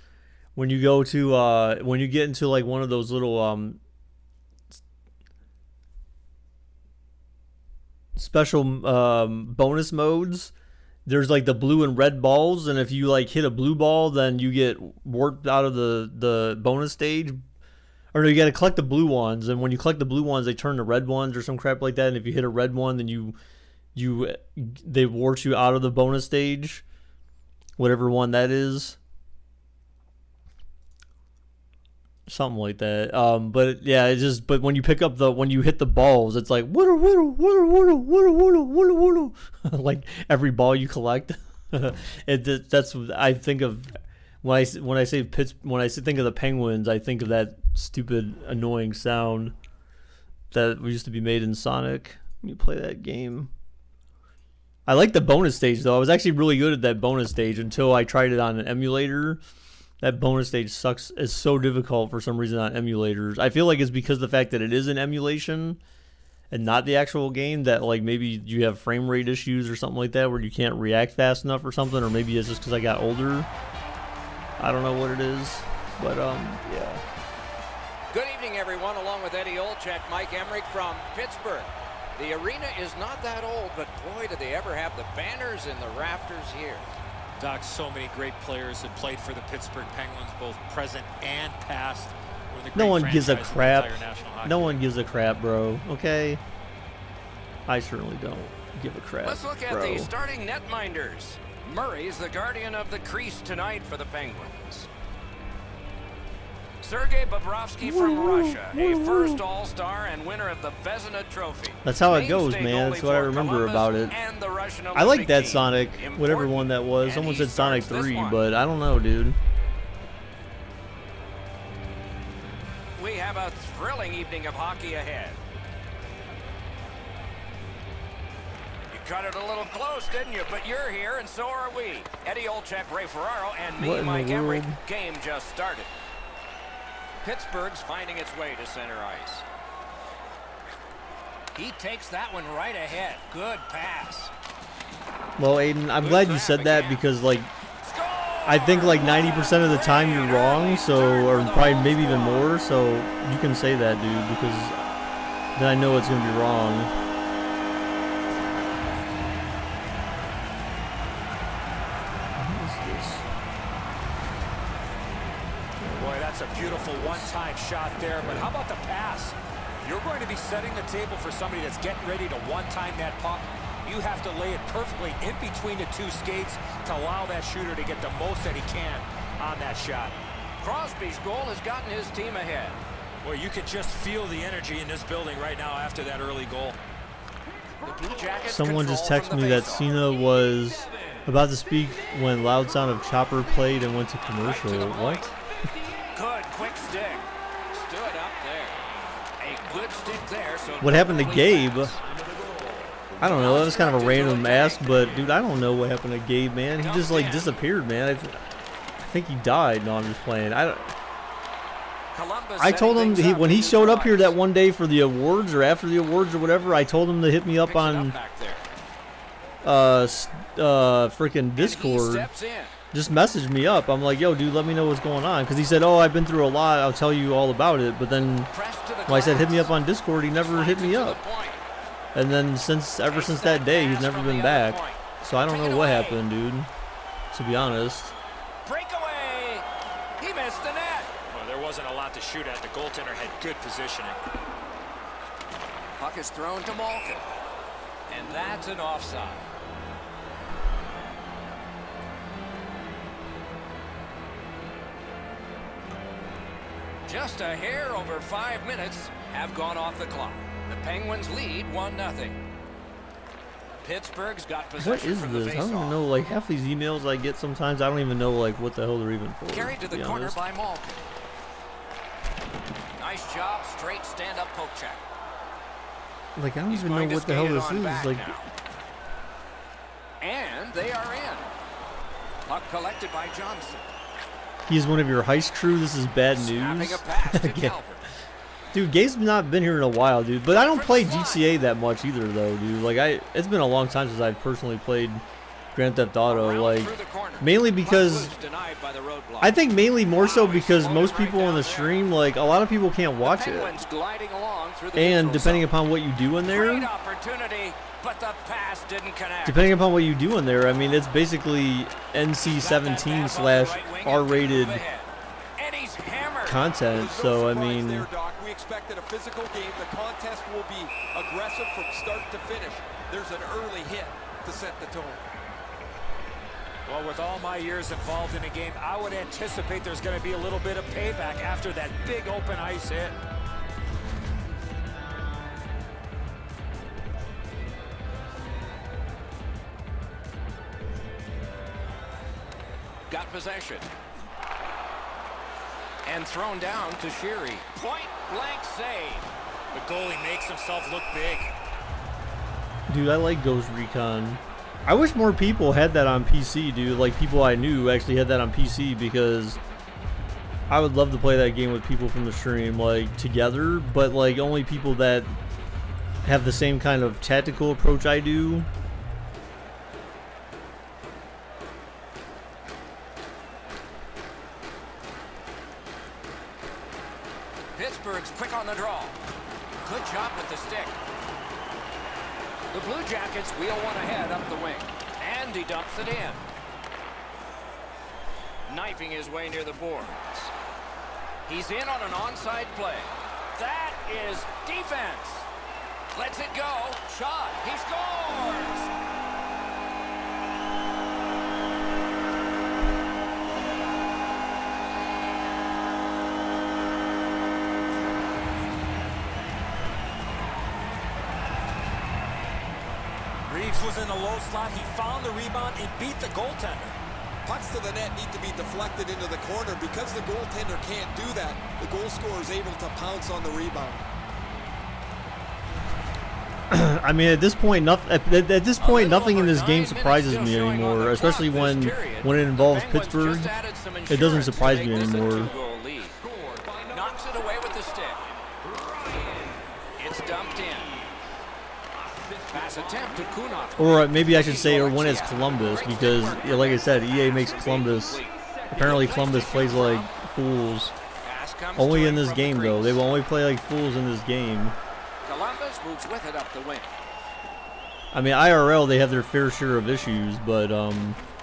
When you go to, when you get into like one of those little special bonus modes, there's like the blue and red balls, and if you like hit a blue ball, then you get warped out of the bonus stage. Or no, you got to collect the blue ones, and when you collect the blue ones, they turn to red ones or some crap like that. And if you hit a red one, then they warp you out of the bonus stage, whatever one that is, something like that. But yeah, it's just when you pick up when you hit the balls, it's like like every ball you collect. That's what I think of. When I think of the Penguins, I think of that stupid, annoying sound that used to be made in Sonic. Let me play that game. I like the bonus stage, though. I was actually really good at that bonus stage until I tried it on an emulator. That bonus stage sucks. It's so difficult for some reason on emulators. I feel like it's because of the fact that it is an emulation and not the actual game, that like maybe you have frame rate issues or something like that where you can't react fast enough or something, or maybe it's just because I got older. I don't know what it is, but yeah. Good evening, everyone. Along with Eddie Olczyk, Mike Emmerich from Pittsburgh. The arena is not that old, but boy, did they ever have the banners in the rafters here. Doc, so many great players have played for the Pittsburgh Penguins, both present and past. No one gives a crap. No one gives a crap, bro. Okay? I certainly don't give a crap. Let's look at the starting netminders. Murray's the guardian of the crease tonight for the Penguins. Sergei Bobrovsky from Russia, a first All-Star and winner of the Vezina Trophy. That's how it goes, man. That's what I remember about it. I like that Sonic, whatever one that was. Someone said Sonic 3, but I don't know, dude. We have a thrilling evening of hockey ahead. You cut it a little close, didn't you? But you're here, and so are we. Eddie Olczyk, Ray Ferraro, and me, Mike Emery. Game just started. Pittsburgh's finding its way to center ice. He takes that one right ahead. Good pass. Well, Aiden, I'm glad you said that because, like, I think like 90% of the time you're wrong, so, or probably maybe even more, so you can say that, dude, because then I know it's going to be wrong. What is this? Boy, that's a beautiful one-time shot there, but how about the pass? You're going to be setting the table for somebody that's getting ready to one-time that puck. You have to lay it perfectly in between the two skates to allow that shooter to get the most that he can on that shot. Crosby's goal has gotten his team ahead. Well, you could just feel the energy in this building right now after that early goal. The Blue Jackets Someone just control texted from me the that faceoff. Cena was about to speak when Loud Sound of Chopper played and went to commercial. Right to the What? point. Good, quick stick. Stood up there. A good stick there. So What happened to complete Gabe? pass. I don't know. That was kind of a random ask, but dude, I don't know what happened to Gabe, man. He just like disappeared, man. I think he died. No, I'm just playing. Columbus I told him setting things when he up showed up here that twice. one day for the awards or after the awards or whatever, I told him to hit me up Picks it on back there. freaking And he Discord. steps in. Just message me up. I'm like, yo, dude, let me know what's going on. Because he said, oh, I've been through a lot. I'll tell you all about it. But then Press to the when I said hit me glass. up on Discord, he never hit me Slides it to up. the point. And then ever since that day, he's never been back. So I don't Take it know what away. happened, dude. To be honest. Breakaway. He missed the net. Well, there wasn't a lot to shoot at. The goaltender had good positioning. Puck is thrown to Malkin. And that's an offside. Just a hair over 5 minutes have gone off the clock. The Penguins lead 1-0. Pittsburgh's got What possession is from the this? I don't even faceoff. know. Like half these emails I get sometimes, I don't even know like what the hell they're even for. Carried to the be corner honest. by Malkin. Nice job, straight stand-up poke check. Like I don't He's even know going to what the hell skate it this on is. back Like now. And they are in. Puck collected by Johnson. he's one of your heist crew. This is bad Snapping news. a pass to Okay. Calvert. Dude, Gabe's not been here in a while, dude. But I don't play GTA that much either, though, dude. Like it's been a long time since I've personally played Grand Theft Auto. Around Like through the corner. mainly Puck because loose, denied by the roadblock. I think mainly more so Wow, he's because slowed most it right people on down the there. stream, like a lot of people can't watch it. Penguins gliding along through the And neutral depending zone. upon what you do in Great there, opportunity, but the pass didn't connect. depending upon what you do in there, I mean, it's basically NC-17/R-rated And he's hammered. content. There's no So I surprise mean, there, Doc. We expected a physical game. The contest will be aggressive from start to finish. There's an early hit to set the tone. Well, with all my years involved in the game, I would anticipate there's going to be a little bit of payback after that big open ice hit. Got possession. And thrown down to Sheary. Point blank save. The goalie makes himself look big. dude, I like Ghost Recon. I wish more people had that on PC, dude. Like people I knew actually had that on PC because I would love to play that game with people from the stream, like together, but like only people that have the same kind of tactical approach I do. Pittsburgh's quick on the draw. Good job with the stick. The Blue Jackets wheel one ahead up the wing. And he dumps it in. Knifing his way near the boards. He's in on an onside play. That is defense. Lets it go. Shot. He scores. Reeves was in the low slot. He found the rebound and beat the goaltender. Pucks to the net need to be deflected into the corner. Because the goaltender can't do that, the goal scorer is able to pounce on the rebound. I mean, at this point, nothing in this game surprises me anymore. Especially when it involves Pittsburgh, it doesn't surprise me anymore. Knocks it away with the stick. It's dumped in. Pass attempt to Kunov. Or maybe I should say, or when it's Columbus, because like I said, EA makes Columbus. Apparently, Columbus plays like fools. Only in this game, though. They will only play like fools in this game. Columbus moves with it up the wing. I mean, IRL, they have their fair share of issues, but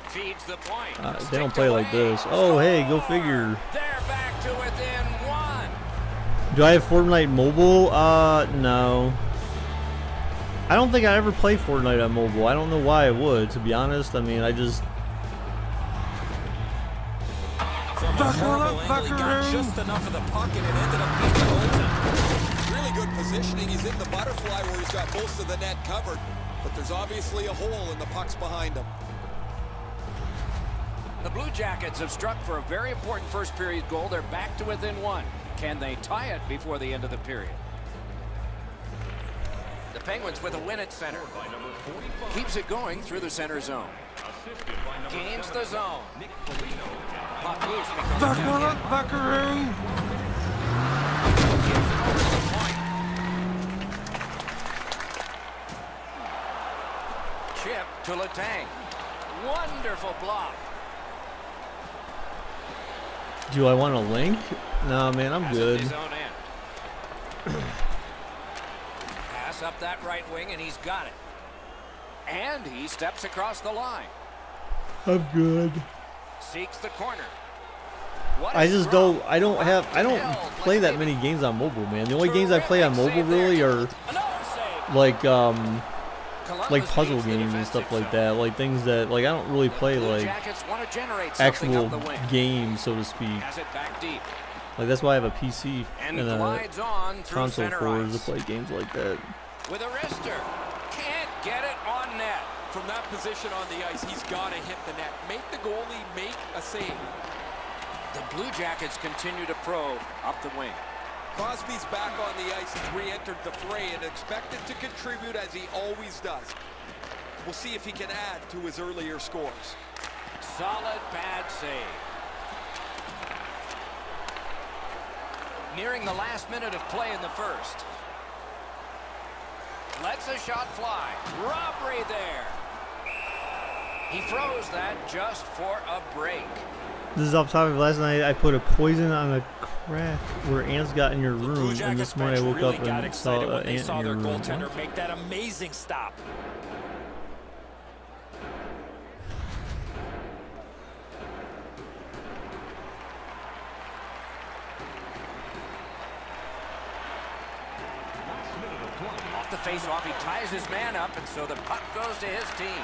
Feeds the point. they don't play like this. Oh, hey, go figure. They're back to within one. Do I have Fortnite mobile? No. I don't think I ever play Fortnite on mobile. I don't know why I would, to be honest. I mean, I just... From a horrible angle, he got just enough of the puck and it ended up being the goaltender. Really good positioning. He's in the butterfly where he's got most of the net covered, but there's obviously a hole and the puck's behind him. The Blue Jackets have struck for a very important first period goal. They're back to within one. Can they tie it before the end of the period? The Penguins with a win at center. Keeps it going through the center zone. Gains the zone. Puck loose because of Buckaroo! Gives it over to the point. Chip to Letang. Wonderful block. Do I want a link? No, man, I'm good. His own end. Pass up that right wing, and he's got it. And he steps across the line. I'm good. Seeks the corner. I don't play that many games on mobile, man. The only games I play on mobile really are like puzzle games and stuff like that. Like things that I don't really play like actual games, so to speak. Like that's why I have a PC and a console for to play games like that. With a wrister, can't get it on net. From that position on the ice, he's got to hit the net. Make the goalie make a save. The Blue Jackets continue to probe up the wing. Crosby's back on the ice. He's re-entered the fray and expected to contribute as he always does. We'll see if he can add to his earlier scores. Solid bad save. Nearing the last minute of play in the first. Lets a shot fly. Robbery there. He throws that just for a break. This is off topic. Last night I put a poison on a crack where ants got in your room, and this morning I woke up and saw an ant in your room. Goaltender make that amazing stop. Off the face-off, he ties his man up, and so the puck goes to his team.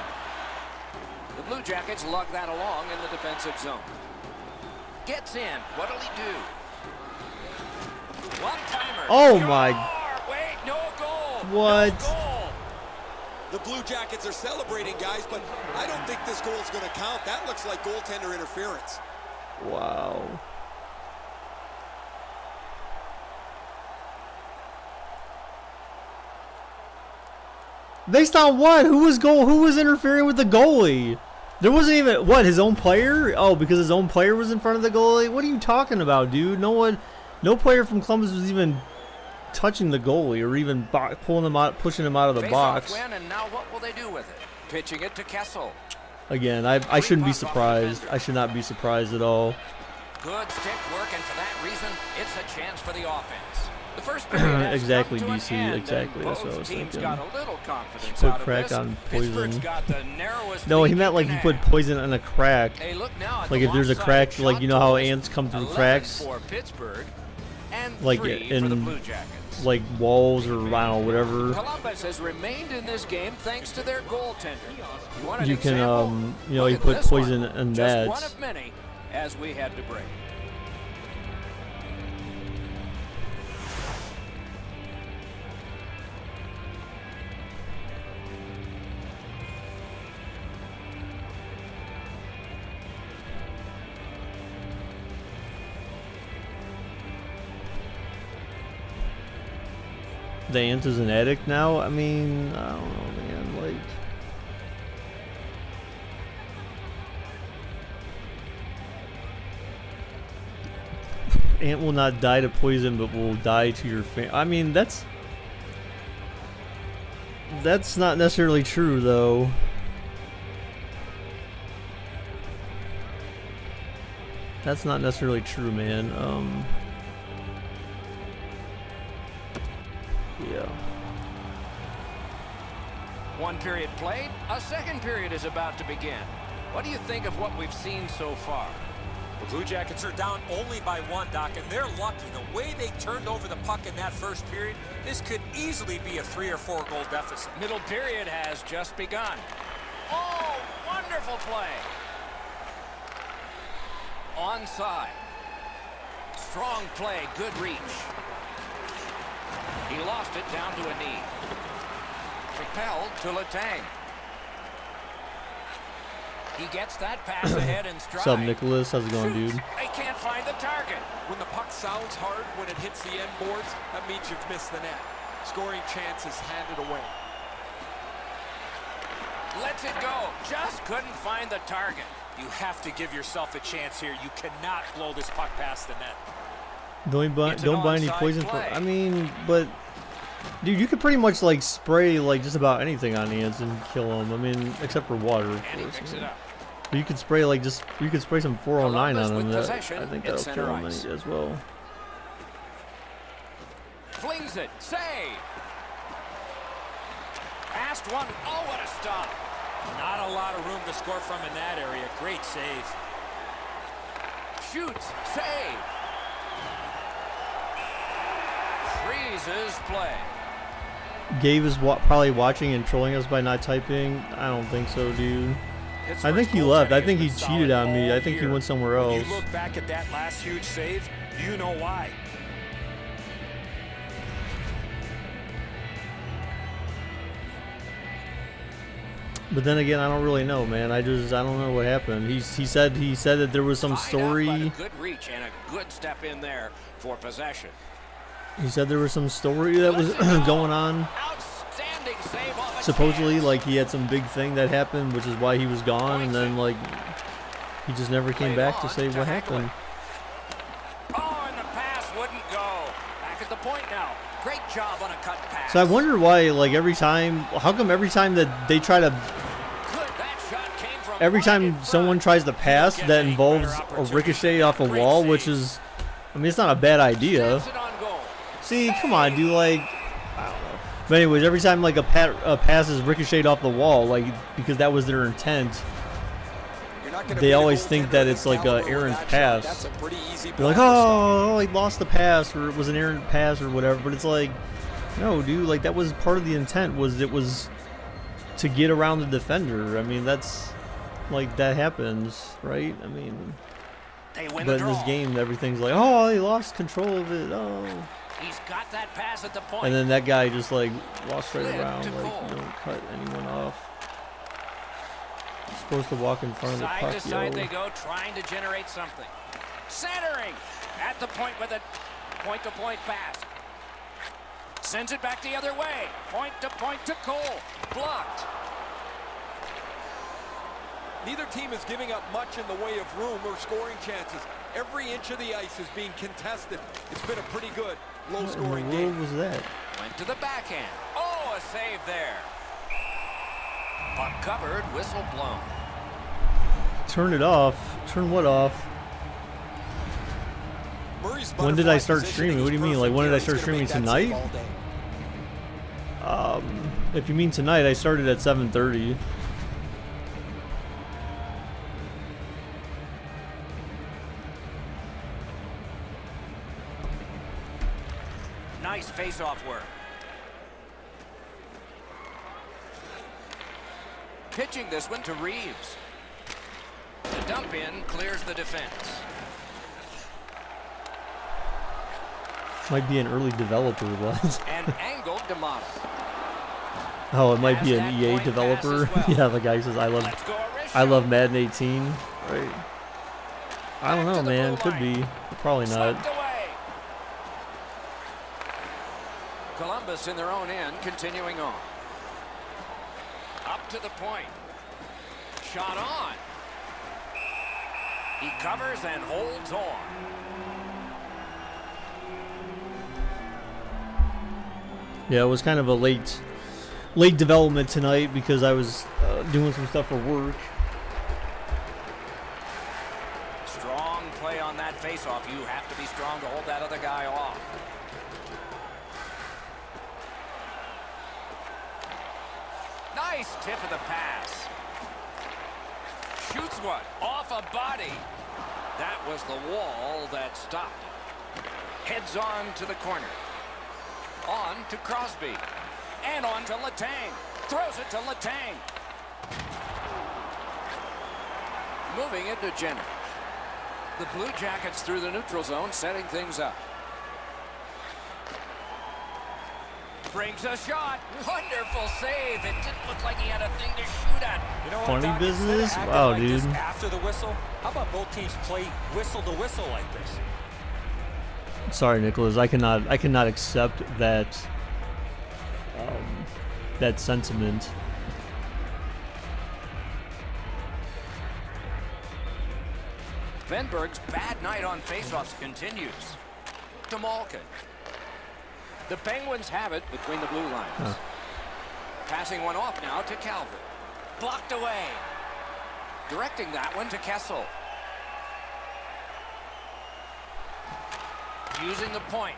The Blue Jackets lug that along in the defensive zone. Gets in. What'll he do? One-timer. Oh my! Wait, no goal. What? No goal. The Blue Jackets are celebrating, guys, but I don't think this goal is going to count. That looks like goaltender interference. Wow. Based on what? Who was interfering with the goalie? There wasn't even his own player? Oh, because his own player was in front of the goalie? What are you talking about, dude? No player from Columbus was even touching the goalie or even pulling him out, pushing him out of the box. Win, and now what will they do with it? Pitching it to Kessel. Again, I shouldn't be surprised. I should not be surprised at all. Good stick work, and for that reason, it's a chance for the offense. The first period has exactly, come to DC. an end, Exactly. That's what I both was teams thinking. got a little confidence Put out of crack this. on Pittsburgh's poison. got the narrowest No, he lead meant like you he can put have. poison on a crack. Hey, look now at Like the if there's a lopsided crack, like shot you know how totals. ants come through 11 cracks, for Pittsburgh and like 3 for the in Blue Jackets. like walls or I don't know whatever. Columbus has remained in this game thanks to their goaltender. You want an You can example? you know Look he at put this poison one. in Just that. one of many as we had to break. the Ant is an addict now. I mean, I don't know, man. Like, Ant will not die to poison, but will die to your family. I mean, that's not necessarily true, though. That's not necessarily true, man. Yeah. One period played, a second period is about to begin. What do you think of what we've seen so far? The Blue Jackets are down only by 1, Doc, and they're lucky. The way they turned over the puck in that first period, this could easily be a 3 or 4 goal deficit. Middle period has just begun. Oh, wonderful play. Onside. Strong play, good reach. He lost it down to a knee. Propelled to Letang. He gets that pass ahead and stride. What's up, Nicholas? How's it going, dude? They can't find the target. When the puck sounds hard, when it hits the end boards, that means you've missed the net. Scoring chances handed away. Lets it go. Just couldn't find the target. You have to give yourself a chance here. You cannot blow this puck past the net. Don't buy any poison for. I mean, but dude, you could pretty much like spray like just about anything on ants and kill them. I mean, except for water, of And he course. picks it up. But you could spray like you could spray some 409 Columbus on them. with That, possession I think at that'll center kill them ice. as well. Flings it. Save. Past one. Oh, what a stop. Not a lot of room to score from in that area. Great save. Shoots. Save. Freezes play. Gabe is probably watching and trolling us by not typing. I don't think so, dude. I think he left. I think he cheated on me. I think he went somewhere else. When you look back at that last huge save, you know why. But then again, I don't really know, man. I don't know what happened. He said that there was some story. Good reach and a good step in there for possession. He said there was some story that was going on. Outstanding save off a Supposedly, chance. like, he had some big thing that happened, which is why he was gone, and then, like, he just never came back to say what happened. Oh, and the pass wouldn't go. Back at the point now. Great job on a cut pass. So I wonder why, like, every time, how come every time that they try to, That shot came from every right in time front. someone tries to pass, Get that any involves better a opportunity. ricochet off a Great wall, save. which is, I mean, it's not a bad idea. Stabs it on goal. See, come on, dude, like, I don't know. But anyways, every time, like, a pass is ricocheted off the wall, like, because that was their intent, You're not gonna they beat a always think goaltender that of it's his like caliber a with errant that pass. shot. That's a pretty easy they're like, block to stop. oh, he lost the pass, or it was an errant pass, or whatever. But it's like, no, dude, like, that was part of the intent, was it was to get around the defender. I mean, that's, like, that happens, right? I mean, They win but the in draw. this game, everything's like, oh, he lost control of it, oh. He's got that pass at the point. And then that guy just, like, walks right Slid around, to like, goal. you don't cut anyone off. You're supposed to walk in front of the Side puck, to side yo. they go, trying to generate something. Centering at the point with a point-to-point pass. Sends it back the other way. Point to Cole. Blocked. Neither team is giving up much in the way of room or scoring chances. Every inch of the ice is being contested. It's been a pretty good What low-scoring in the world game. was that? Went to the backhand. Oh, a save there. Puck covered, whistle blown. Turn it off. Turn what off? Murray's When did I start butterfly streaming? What do you mean? positioning Like, when did I is start perfect streaming? here. He's gonna make that Tonight? save all day. If you mean tonight, I started at 7:30. Nice face-off work. Pitching this one to Reeves. The dump in clears the defense. Might be an early developer, what? And angled to Mata. Oh, it might be Has an that EA point developer. pass as well. Yeah, the guy says Let's go I Arisho. love Madden 18. Right. I don't Back know, to the man. blue Could line. be. Probably not. Swept away. Columbus in their own end, continuing on. Up to the point. Shot on. He covers and holds on. Yeah, it was kind of a late development tonight because I was doing some stuff for work. Strong play on that faceoff. You have to be strong to hold that other guy off. Nice tip of the pass. Shoots one off a body. That was the wall that stopped. Heads on to the corner. On to Crosby. And on to Letang. Throws it to Letang. Moving it to Jenner. The Blue Jackets through the neutral zone, setting things up. Brings a shot. Wonderful save. It didn't look like he had a thing to shoot at. You know what, Funny Doc, business? instead of acting Wow, like this dude. after the whistle, how about both teams play whistle to whistle like this? Sorry, Nicholas. I cannot accept that that sentiment. Venberg's bad night on faceoffs continues. To Malkin. The Penguins have it between the blue lines. Huh. Passing one off now to Calvert. Blocked away. Directing that one to Kessel. Using the point.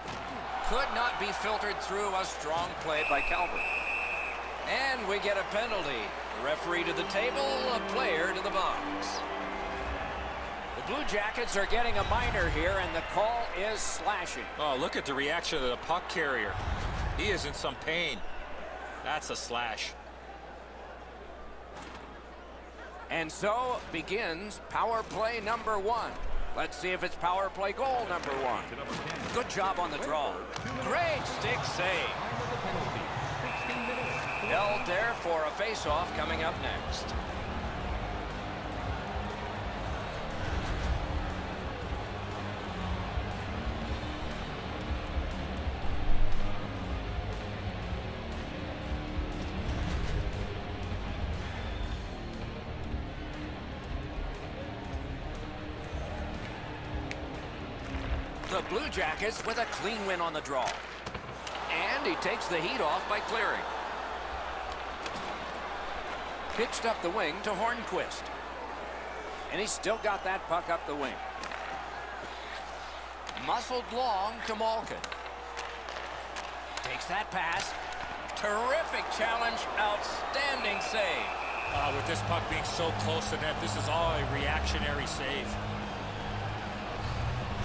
Could not be filtered through. A strong play by Calvert. And we get a penalty. The referee to the table, a player to the box. The Blue Jackets are getting a minor here, and the call is slashing. Oh, look at the reaction of the puck carrier. He is in some pain. That's a slash. And so begins power play number 1. Let's see if it's power play goal number 1. Good job on the draw. Great stick save. Held there for a face-off coming up next. The Blue Jackets with a clean win on the draw. And he takes the heat off by clearing. Pitched up the wing to Hornquist. And he's still got that puck up the wing. Muscled long to Malkin. Takes that pass. Terrific challenge. Outstanding save. With this puck being so close to net, this is all a reactionary save.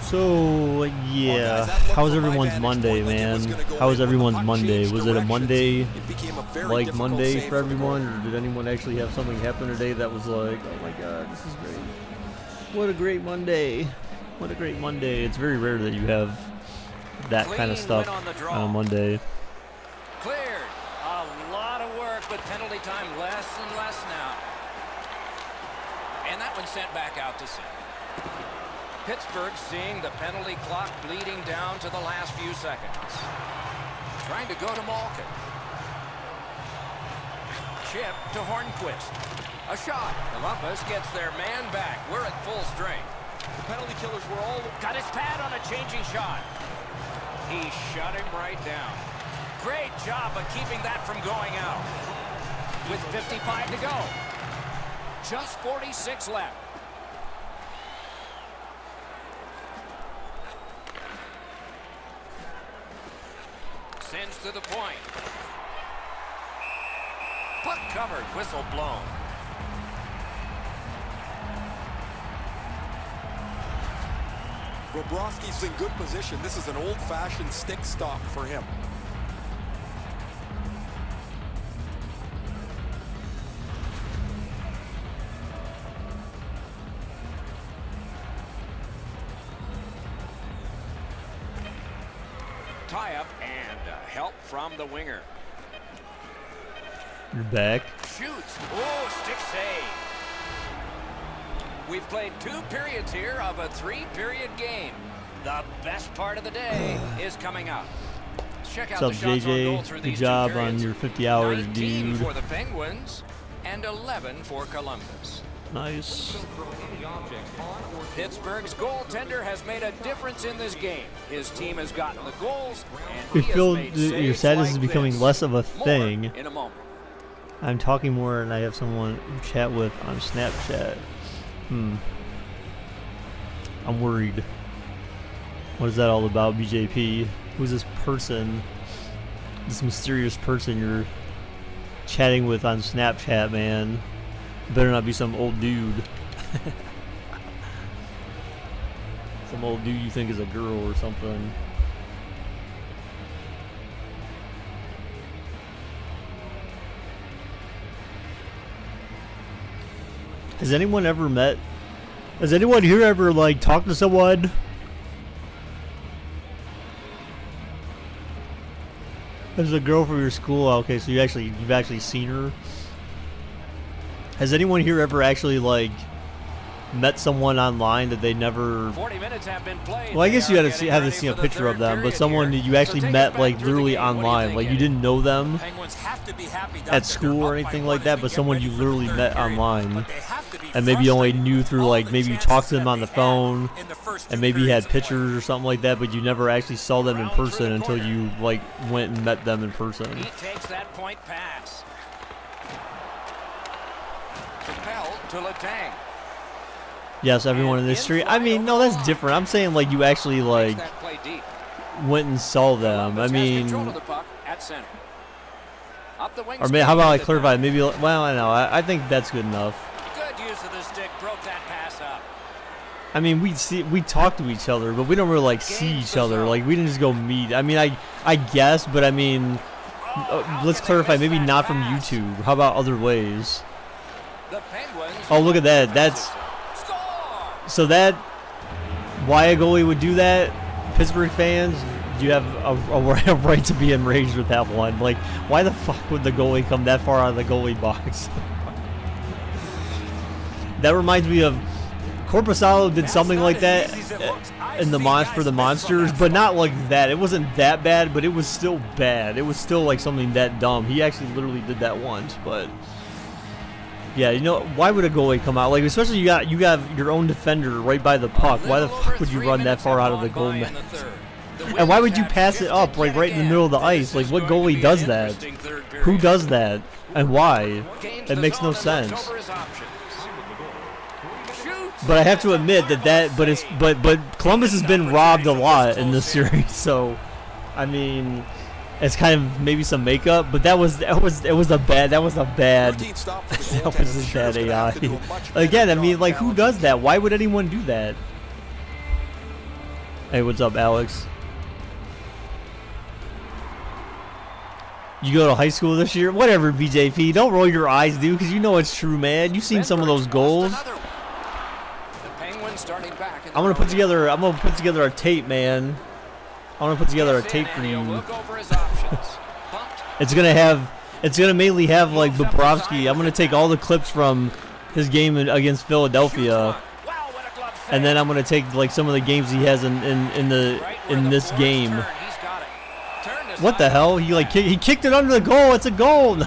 So, yeah, how was everyone's Monday, man? How was everyone's Monday? Was it a Monday, like Monday for everyone, or did anyone actually have something happen today that was like, oh my god, this is great. What a great Monday. What a great Monday. It's very rare that you have that kind of stuff on a Monday. Cleared. A lot of work, but penalty time less and less now. And that one sent back out to center. Pittsburgh seeing the penalty clock bleeding down to the last few seconds. Trying to go to Malkin. Chip to Hornquist. A shot. Columbus gets their man back. We're at full strength. The penalty killers were all... Got his pad on a changing shot. He shut him right down. Great job of keeping that from going out. With 55 to go. Just 46 left. Sends to the point. Puck covered, whistle blown. Bobrovsky's in good position. This is an old-fashioned stick stop for him. Tie-up and help from the winger. You're back. Shoots. Oh, stick save. We've played 2 periods here of a 3-period game. The best part of the day is coming up. check What's out up, the shots on goal JJ? through Good these job two on periods. your 50 hours, 19 dude. for the Penguins and 11 for Columbus. Nice. Pittsburgh's goaltender has made a difference in this game. His team has gotten the goals, and You he has feel made your saves sadness like is becoming this. less of a More thing. in a moment. I'm talking more, and I have someone to chat with on Snapchat. I'm worried. What is that all about, BJP? Who's this person? This mysterious person you're chatting with on Snapchat, man? Better not be some old dude. Some old dude you think is a girl or something. Has anyone here ever like talked to someone? There's a girl from your school. Okay, so you've actually seen her. Has anyone here ever actually like met someone online that they never? 40 minutes have been played. Well, I guess you They are haven't getting seen a ready for the picture of third them, but period someone here. that you actually So take met us back like through the literally game. What do you online, think, like you Eddie? didn't know them Penguins have to be happy at school or anything like that, but someone you literally met online, and maybe you only knew through like maybe you talked to them on the phone, and maybe you had pictures or something like that, but you never actually saw them in person until you like went and met them in person. He takes that point pass. Propelled to Letang. Yes, everyone in this street. I mean, no, that's different. I'm saying like you actually like That play deep. went and saw them. I Columbus has mean, control of the puck at center. Up the wing or maybe, how about I speed. clarify? Maybe, well, I know. I think that's good enough. Good use of the stick. Broke that pass up. I mean, we talk to each other, but we don't really like see each other. Like we didn't just go meet. I mean, I guess, but I mean, let's clarify. Maybe not from YouTube. How about other ways? The Penguins. Oh, look at that. That's Score! so that why a goalie would do that. Pittsburgh fans, you have a right to be enraged with that one. Like, why the fuck would the goalie come that far out of the goalie box? That reminds me of Corpusalo did something like that in the for the Monsters, but not like that. It wasn't that bad, but it was still bad. It was still like something that dumb. He actually literally did that once, but yeah, you know, why would a goalie come out? Like, especially you have your own defender right by the puck. Why the fuck would you run that far out of the goal net? And why would you pass it up like right in the middle of the ice? Like, what goalie does that? Who does that? And why? It makes no sense. But I have to admit but Columbus has been robbed a lot in this series, so I mean, it's kind of maybe some makeup, but that was a bad AI. Again, I mean, like, who does that? Why would anyone do that? Hey, what's up, Alex? You go to high school this year? Whatever, BJP. Don't roll your eyes, dude, because you know it's true, man. You've seen some of those goals. I'm gonna put together a tape, man. I want to put together a tape for you. It's gonna mainly have like Bobrovsky. I'm gonna take all the clips from his game against Philadelphia, and then I'm gonna take like some of the games he has in this game. What the hell? He kicked it under the goal. It's a goal.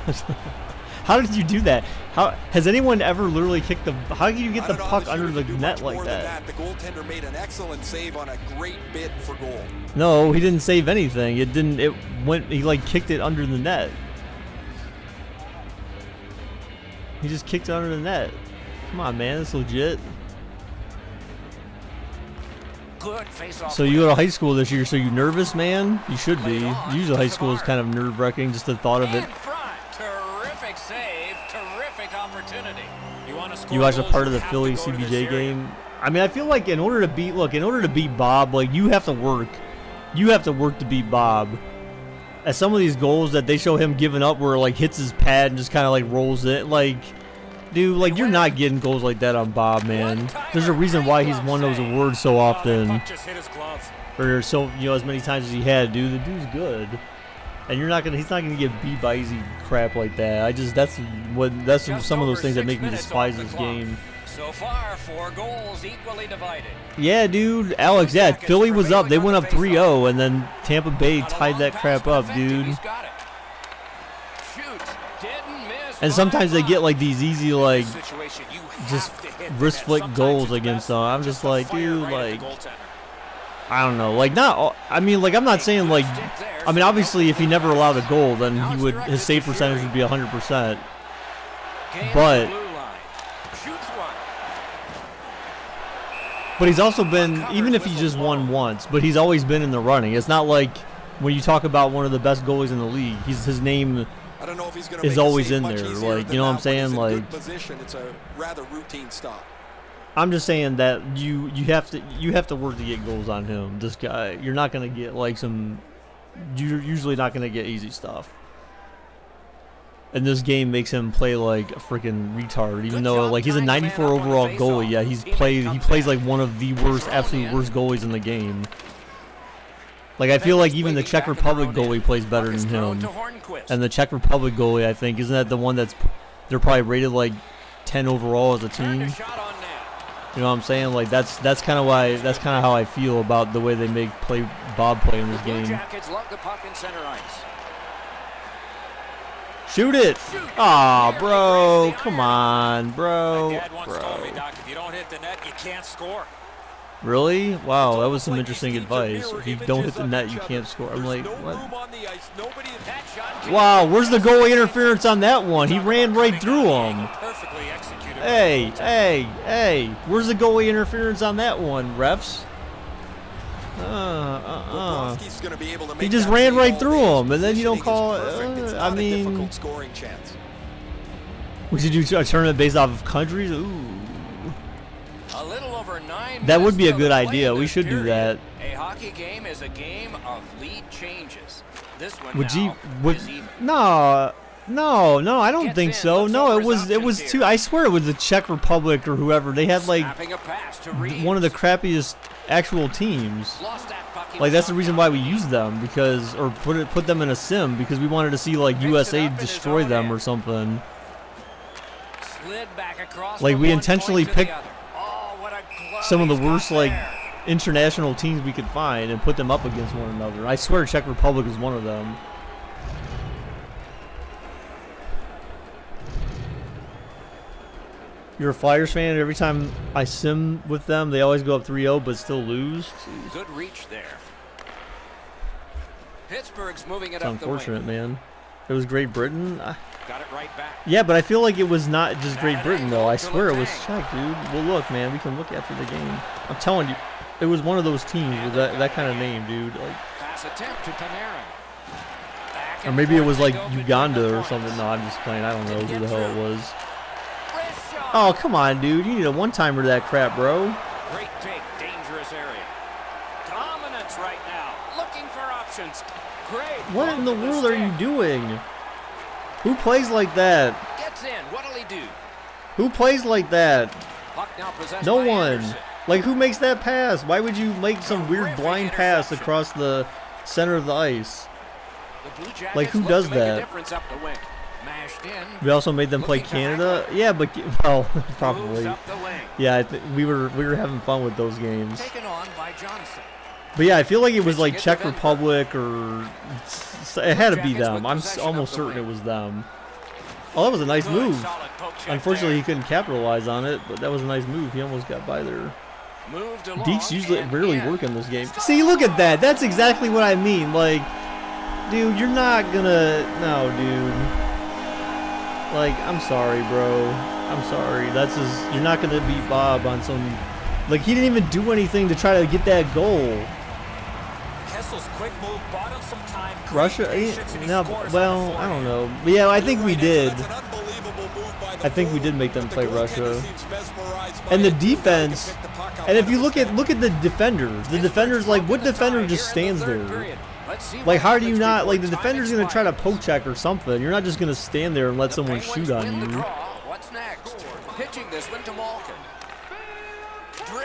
How did you do that? How has anyone ever literally kicked the? How can you get the puck under the net like that? The goaltender made an excellent save on a great bid for goal. No, he didn't save anything. It didn't. It went. He like kicked it under the net. He just kicked it under the net. Come on, man. It's legit. Good face-off. So you go to high school this year. So you nervous, man? You should be. Usually high school is kind of nerve-wracking. Just the thought of it. Terrific save. Terrific opportunity. You watched a part of the Philly CBJ game. I mean, I feel like in order to beat Bob, like you have to work. You have to work to beat Bob. As some of these goals that they show him giving up, where like hits his pad and just kind of like rolls it, like, dude, like you're not getting goals like that on Bob, man. There's a reason why he's won those awards so often, or so as many times as he had, dude. The dude's good. And he's not gonna get beat by easy crap like that. That's some of those things that make me despise this game. So far, 4 goals equally divided. Yeah, dude. Alex, yeah, Philly was up. They went up 3-0, and then Tampa Bay tied that crap up, dude. He's got it. Shoots, didn't miss. And sometimes they get like these easy, like, Situation, you just have to hit wrist that. flick Sometimes goals it's against best them. I'm just like, fire dude, right at like, the goaltender. I don't know. Like, not all, I mean, like, I'm not saying, like, I mean, obviously, if he never allowed a goal, then he would, his save percentage would be 100%. But he's also been, even if he just won once, but he's always been in the running. It's not like when you talk about one of the best goalies in the league, his name I don't know if he's gonna is make a always save in much there. easier Like, than you know what I'm that, but he's saying? in Like, good position. It's a rather routine stop. I'm just saying that you have to work to get goals on him. This guy, you're not gonna get like some. You're usually not gonna get easy stuff. And this game makes him play like a freaking retard, even though like he's a 94 overall goalie. Yeah, he plays like one of the worst, absolute worst goalies in the game. Like, I feel like even the Czech Republic goalie plays better than him. And the Czech Republic goalie, I think, isn't that the one they're probably rated like 10 overall as a team? You know what I'm saying? Like, that's kind of how I feel about the way they make Bob play in this game. Shoot it! Aw, bro, come on, bro. My dad once told me, Doc, if you don't hit the net, you can't score. Really? Wow, that was some interesting advice. If you don't hit the net, you can't score. I'm like, what? Wow, where's the goalie interference on that one? He ran right through him. Hey, where's the goalie interference on that one, refs? He just ran right through him, and then you don't call it. I mean, would you do a tournament based off of countries? Ooh. A little over 9 that would be a good idea. We should do that. A hockey game is a game of lead changes. This one would now you? Would no, I don't think so. No, it was two. I swear it was the Czech Republic or whoever. They had like one of the crappiest actual teams. Like, that's the reason why we used them, because, or put them in a sim, because we wanted to see like USA destroy them or something. Like, we intentionally picked some of the worst like international teams we could find and put them up against one another. I swear Czech Republic is one of them. You're a Flyers fan, and every time I sim with them, they always go up 3-0 but still lose. Jeez. Good reach there. Pittsburgh's moving it it's up unfortunate, man. It was Great Britain. Got it right back. Yeah, but I feel like it was not just Great Britain, though. I swear it was Czech, dude. Well, look, man, we can look after the game. I'm telling you, it was one of those teams with that kind of name, dude. Like, pass attempt to Panarin. Or maybe it was like Uganda or something. No, I'm just playing. I don't know who the hell it was. Oh, come on, dude. You need a one-timer to that crap, bro. Great take, dangerous area. Dominance right now. Looking for options. Great. What in the world are you doing? Who plays like that? Gets in. What'll he do? Who plays like that? No one. Like, who makes that pass? Why would you make some weird blind pass across the center of the ice? Like, who does that? We also made them play Canada. Yeah, but well, probably. Yeah, we were having fun with those games. But yeah, I feel like it was like Czech Republic, or it had to be them. I'm almost certain it was them. Oh, that was a nice move. Unfortunately, he couldn't capitalize on it, but that was a nice move. He almost got by there. Deeks usually rarely work in this game. See, look at that. That's exactly what I mean. Like, dude, you're not gonna. No, dude. Like, I'm sorry, bro. I'm sorry. That's just, you're not gonna beat Bob on some. Like, he didn't even do anything to try to get that goal. Kessel's quick move bought him some time. Russia? No, well, I don't know. But yeah, I think we did. I think we did make them play Russia. And the defense. And if you look at the defenders, like, what defender just stands there? Like, how do you not, like, the defender's going to try to poke check or something. You're not just going to stand there and let someone shoot on you. What's next? Pitching this one to Malkin. Drill.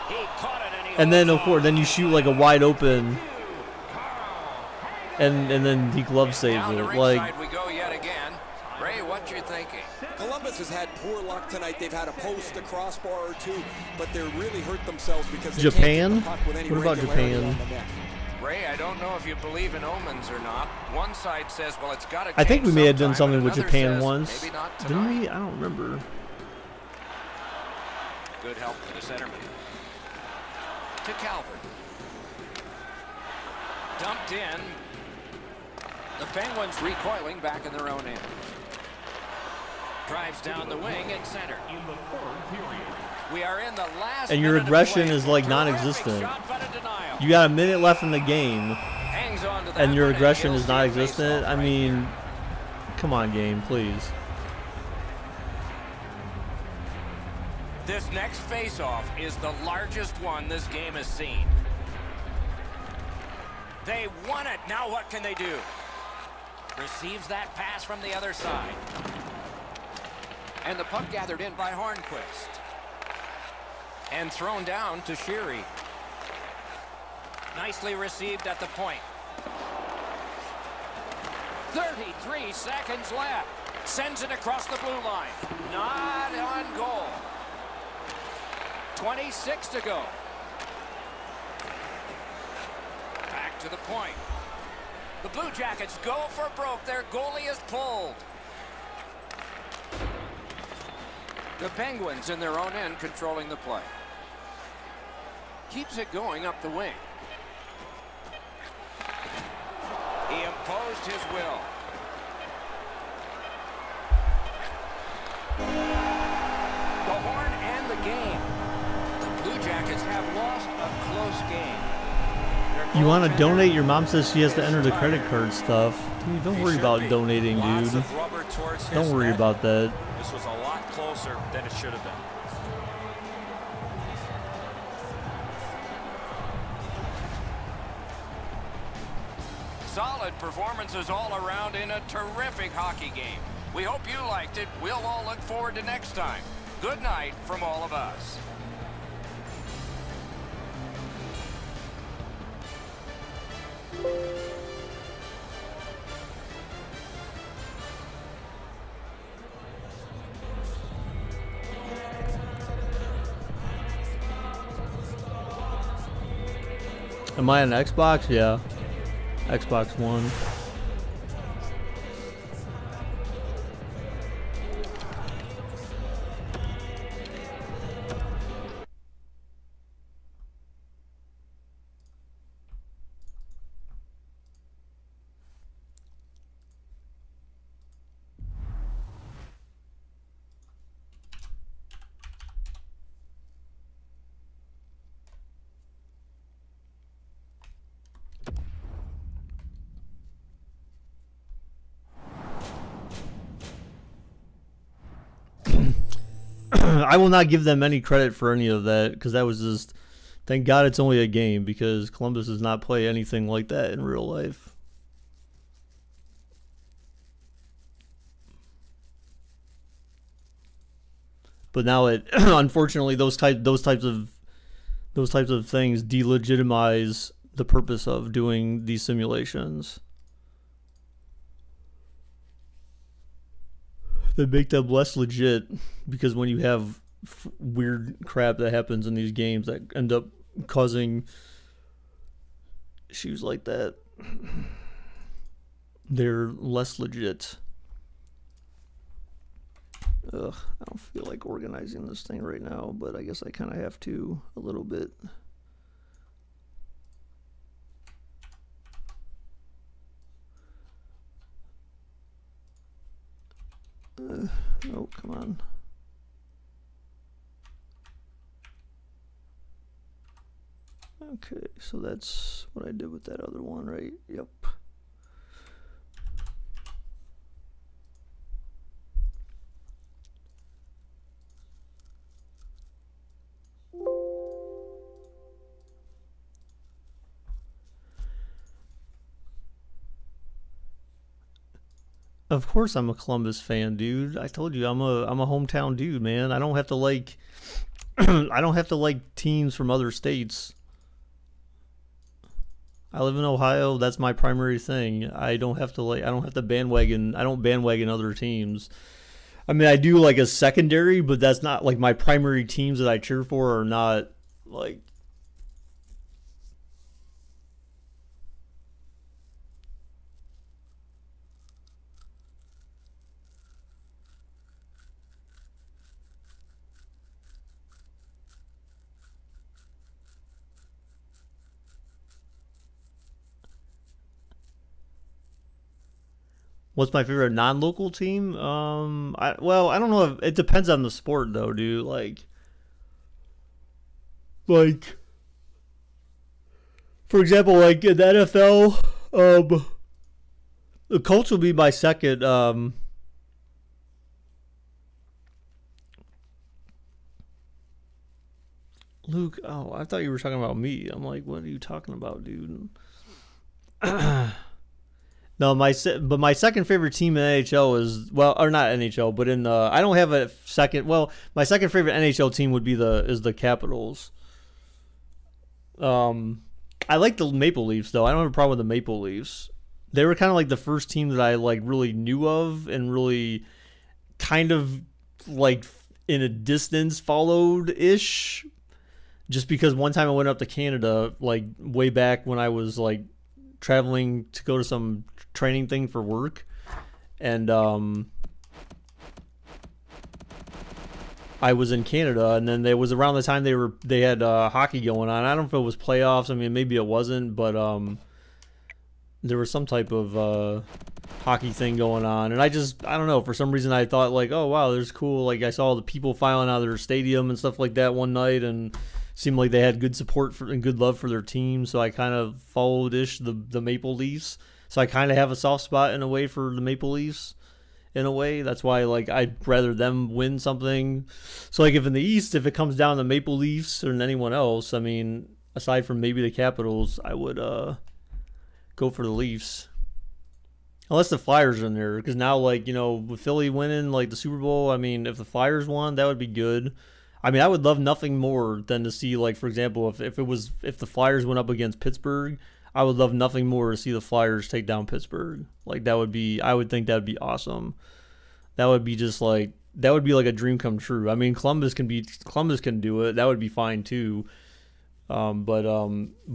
He caught it and then, of course, then you shoot, like, a wide open. And then he glove saves it. Like, we go yet again. Ray, what you thinking? defense has had poor luck tonight. They've had a post, a crossbar or two, but they're really hurt themselves because they Japan? can't get the puck with any What about regularity Japan? on the net. Ray, I don't know if you believe in omens or not. One side says, well, it's got to I think we may have done sometime, something with and Japan another once. says, maybe not Didn't tonight. we? I don't remember. Good help for the centerman. To Calvert. Dumped in. The Penguins recoiling back in their own end. Drives down the wing and center. In the third period. We are in the last And your minute of aggression play. is like Terrific non-existent. shot, but a denial. You got a minute left in the game, Hangs on to that and your one, aggression he'll is see a non-existent. faceoff I right mean, here. come on, game, please. This next faceoff is the largest one this game has seen. They won it. Now what can they do? Receives that pass from the other side. And the puck gathered in by Hornquist. And thrown down to Sheary. Nicely received at the point. 33 seconds left. Sends it across the blue line. Not on goal. 26 to go. Back to the point. The Blue Jackets go for broke. Their goalie is pulled. The Penguins in their own end controlling the play. Keeps it going up the wing. He imposed his will. The horn and the game. The Blue Jackets have lost a close game. You want to donate? Your mom says she has to enter the credit card stuff. Dude, don't worry about donating, Lots dude. of rubber towards his Don't worry net. about that. This was a lot closer than it should have been. Solid performances all around in a terrific hockey game. We hope you liked it. We'll all look forward to next time. Good night from all of us. Am I on Xbox? Yeah. Xbox One. I will not give them any credit for any of that because that was just, thank God it's only a game because Columbus does not play anything like that in real life. But now it, unfortunately, those types of things delegitimize the purpose of doing these simulations. They make them less legit because when you have weird crap that happens in these games that end up causing issues like that, they're less legit. Ugh, I don't feel like organizing this thing right now, but I guess I kind of have to a little bit. Oh, come on. Okay, so that's what I did with that other one, right? Yep. Of course I'm a Columbus fan, dude. I told you I'm a hometown dude, man. I don't have to like I don't have to like teams from other states. I live in Ohio. That's my primary thing. I don't have to bandwagon other teams. I mean, I do like a secondary, but that's not like my primary teams that I cheer for are not like. What's my favorite non-local team? Well, I don't know. It depends on the sport, though, dude. Like, for example, like in the NFL, the Colts will be my second. Luke, oh, I thought you were talking about me. I'm like, what are you talking about, dude? No, my second favorite team in NHL is, well, or not NHL, but in I don't have a second. Well, my second favorite NHL team would be the Capitals. I like the Maple Leafs though. I don't have a problem with the Maple Leafs. They were kind of like the first team that I like really knew of and really kind of like in a distance followed ish. Just because one time I went up to Canada, like way back when I was like traveling to go to some training thing for work, and I was in Canada, and then it was around the time they had hockey going on. I don't know if it was playoffs. I mean, maybe it wasn't, but there was some type of hockey thing going on, and I don't know, for some reason I thought like, oh wow, there's cool. Like I saw the people filing out of their stadium and stuff like that one night, and seemed like they had good support and good love for their team. So I kind of followed-ish the Maple Leafs. So I kind of have a soft spot in a way for the Maple Leafs. In a way, that's why like I'd rather them win something. So like if in the East, if it comes down to Maple Leafs or anyone else, I mean, aside from maybe the Capitals, I would go for the Leafs. Unless the Flyers are in there, because now like, you know, with Philly winning like the Super Bowl, I mean, if the Flyers won, that would be good. I mean, I would love nothing more than to see, like, for example, if the Flyers went up against Pittsburgh, I would love nothing more to see the Flyers take down Pittsburgh. Like I would think that would be awesome. That would be just like, that would be like a dream come true. I mean, Columbus can do it. That would be fine too. But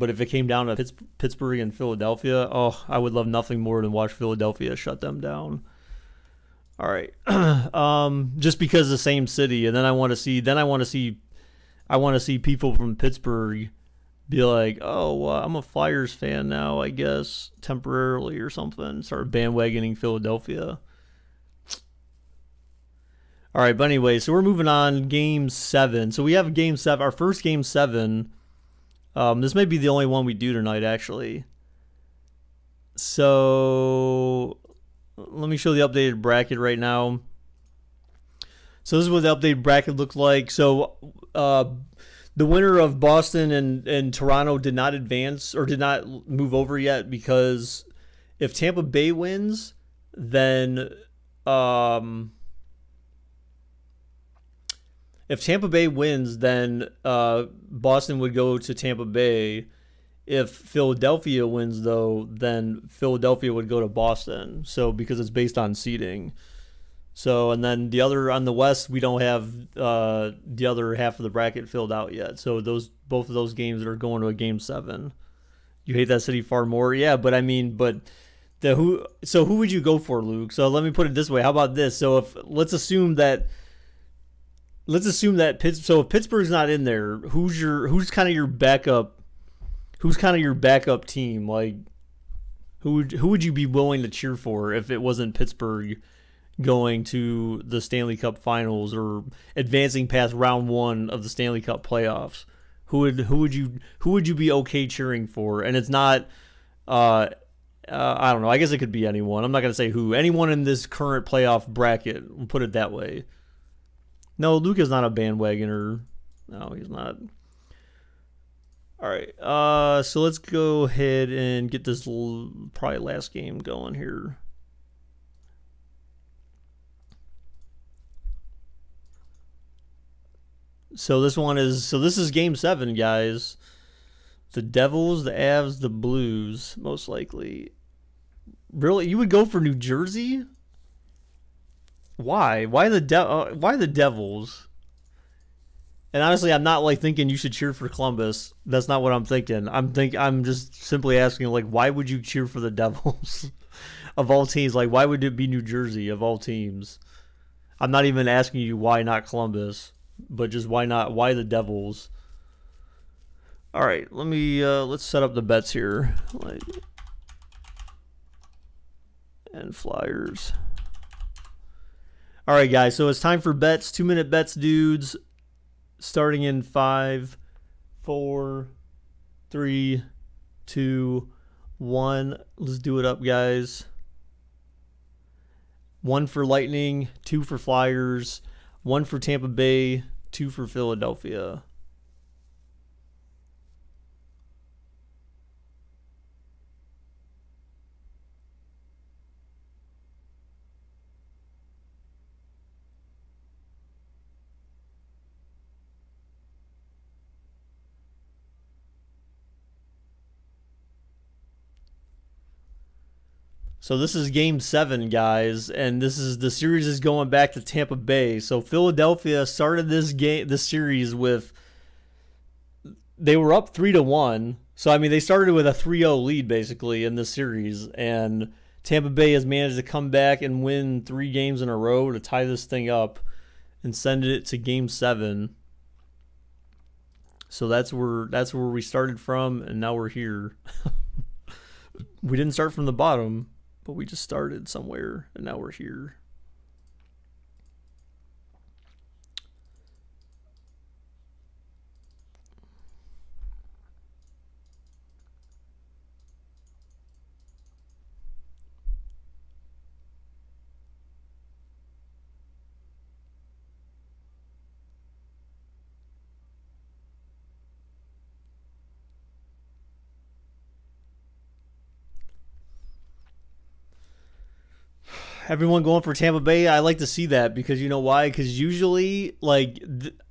if it came down to Pittsburgh and Philadelphia, oh, I would love nothing more than watch Philadelphia shut them down. All right, just because the same city, and then I want to see people from Pittsburgh be like, oh, well, I'm a Flyers fan now, I guess, temporarily or something. Start bandwagoning Philadelphia. All right, but anyway, so we're moving on. Game 7. So we have Game 7, our first Game 7. This may be the only one we do tonight, actually. So let me show the updated bracket right now. So this is what the updated bracket looked like. So the winner of Boston and Toronto did not advance or did not move over yet, because if Tampa Bay wins, then Boston would go to Tampa Bay. If Philadelphia wins, though, then Philadelphia would go to Boston. So because it's based on seeding. So, and then the other on the West, we don't have the other half of the bracket filled out yet. So both of those games are going to a Game 7. You hate that city far more, yeah. But I mean, who would you go for, Luke? So let me put it this way. How about this? So let's assume that if Pittsburgh's not in there, who's kind of your backup? Who's kind of your backup team? Like, who would you be willing to cheer for if it wasn't Pittsburgh going to the Stanley Cup Finals or advancing past round 1 of the Stanley Cup playoffs? Who would you be okay cheering for? And it's not I don't know. I guess it could be anyone. I'm not gonna say who. Anyone in this current playoff bracket. We'll put it that way. No, Luke is not a bandwagoner. No, he's not. All right, so let's go ahead and get this probably last game going here. So this is Game 7, guys. The Devils, the Avs, the Blues, most likely. Really, you would go for New Jersey? Why? Why the Devils? And honestly, I'm not like thinking you should cheer for Columbus. That's not what I'm thinking. I'm just simply asking, like, why would you cheer for the Devils of all teams? Like, why would it be New Jersey of all teams? I'm not even asking you why not Columbus, but just why the Devils? All right, let's set up the bets here. And Flyers. All right, guys, so it's time for bets. 2-minute bets, dudes. Starting in 5, 4, 3, 2, 1. Let's do it up, guys. 1 for Lightning, 2 for Flyers, 1 for Tampa Bay, 2 for Philadelphia. So this is Game 7, guys, and the series is going back to Tampa Bay. So Philadelphia started this series with, they were up 3-1. So I mean, they started with a 3-0 lead basically in this series, and Tampa Bay has managed to come back and win 3 games in a row to tie this thing up and send it to Game 7. So that's where we started from, and now we're here. We didn't start from the bottom, but we just started somewhere, and now we're here. Everyone going for Tampa Bay. I like to see that because you know why? Because usually, like,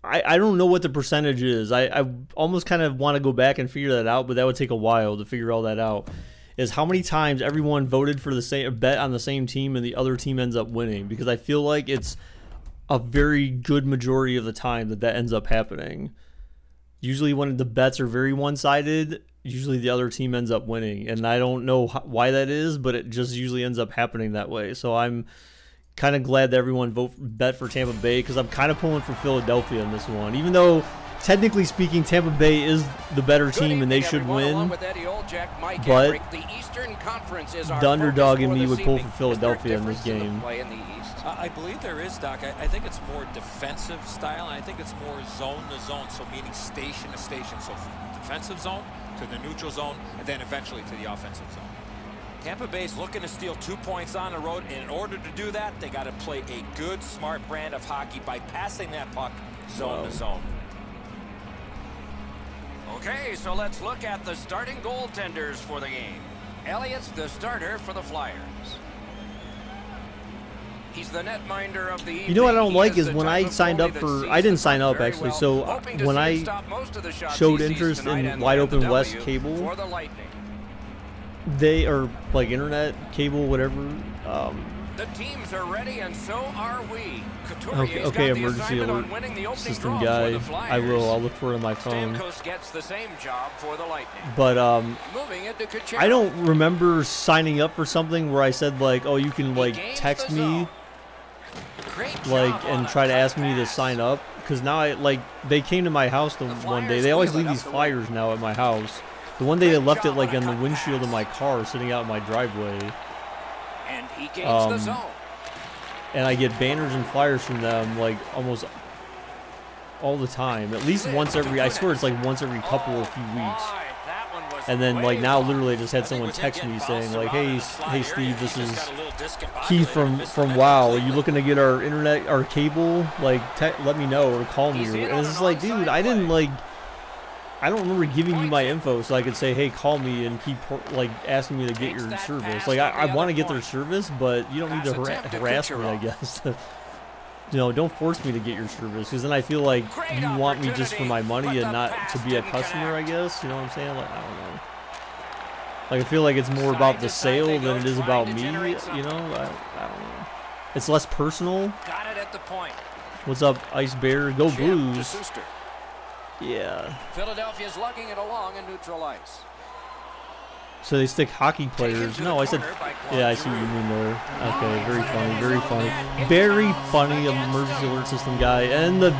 I don't know what the percentage is. I almost kind of want to go back and figure that out, but that would take a while to figure all that out. Is how many times everyone voted for the same bet on the same team and the other team ends up winning? Because I feel like it's a very good majority of the time that ends up happening. Usually when the bets are very one-sided, usually the other team ends up winning, and I don't know why that is, but it just usually ends up happening that way. So I'm kind of glad that everyone bet for Tampa Bay, because I'm kind of pulling for Philadelphia in this one, even though technically speaking Tampa Bay is the better team and they should win. But the underdog in me would pull for Philadelphia in this game. I believe there is, Doc. I think it's more defensive style, and I think it's more zone to zone, so meaning station to station. So defensive zone to the neutral zone, and then eventually to the offensive zone. Tampa Bay's looking to steal 2 points on the road, and in order to do that, they got to play a good, smart brand of hockey by passing that puck zone to zone. Okay, so let's look at the starting goaltenders for the game. Elliott's the starter for the Flyers. He's the netminder of the evening. You know what I don't like is when I signed up for, I didn't sign up actually, so when I showed interest in Wide Open West cable, they are like internet, cable, whatever. The teams are ready, and so are we. Okay, emergency alert system guy. I'll look for it on my phone. Gets the same job for the Lightning. But I don't remember signing up for something where I said like, oh, you can like text me, like, and try to ask me to sign up. Because now they came to my house one day. They always leave these flyers now at my house. The one day they left it like in the windshield of my car, sitting out in my driveway. And he gains the zone. And I get banners and flyers from them like almost all the time. At least once every, I swear it's like once every couple or few weeks. And then like now literally I just had someone text me saying like, hey Steve, this is Keith from WoW. Are you looking to get our internet, our cable? Like let me know or call me. And it's just like, dude, I don't remember giving you my info so I could say, hey, call me and keep like asking me to get your service. Like I want to get their service, but you don't need to harass me, I guess. You know, don't force me to get your service, because then I feel like you want me just for my money and not to be a customer, I guess. You know what I'm saying? Like, I don't know. Like I feel like it's more about the sale than it is about me. You know, I don't know. It's less personal. Got it at the point. What's up, Ice Bear? Go Chip Blues. to Suster. Yeah. Philadelphia's lugging it along in neutral ice. So they stick hockey players. No, I said. Yeah, I see what you mean there. Okay, very funny, very funny, very funny. Emergency alert system guy, and the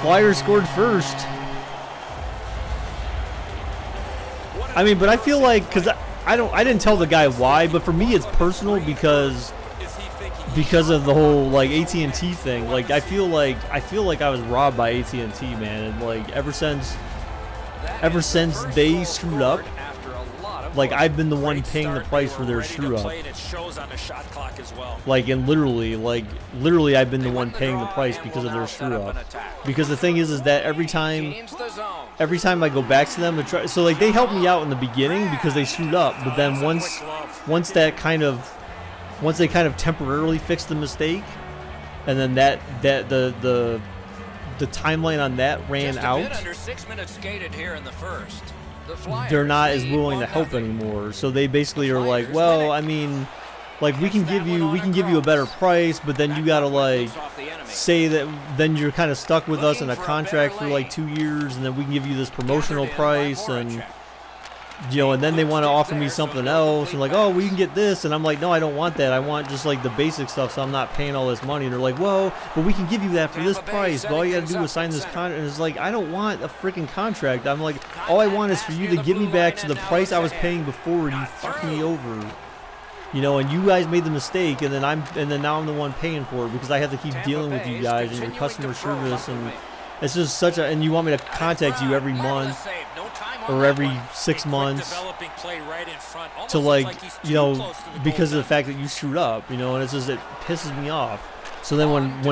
Flyers scored first. I mean, but I feel like because I didn't tell the guy why, but for me it's personal because of the whole like AT&T thing. Like I feel like I was robbed by AT&T, man, and like ever since they screwed up, like I've been the one paying the price for their screw up. Like and literally I've been the one paying the price because of their screw up. Because the thing is that every time I go back to them to try, so like they helped me out in the beginning because they screwed up, but then once they kind of temporarily fixed the mistake, and then the timeline on that ran out, under 6 minutes skated here in the first. They're not as willing to help anymore. So they basically are like, well, I mean, like we can give you a better price, but then you gotta like say that then you're kind of stuck with us in a contract for like 2 years, and then we can give you this promotional price, and and then they want to offer me something else, and like, oh, we can get this, and I'm like, no, I don't want that. I want just like the basic stuff, so I'm not paying all this money. And they're like, well, but we can give you that for this price. But all you gotta do is sign this contract. And it's like, I don't want a freaking contract. I'm like, all I want is for you to give me back to the price I was paying before you fucked me over. And you guys made the mistake, and then now I'm the one paying for it because I have to keep dealing with you guys and your customer service, and it's just such a. And you want me to contact you every month or every 6 months to like, because of the fact that you screwed up, and it's just, it pisses me off. So then when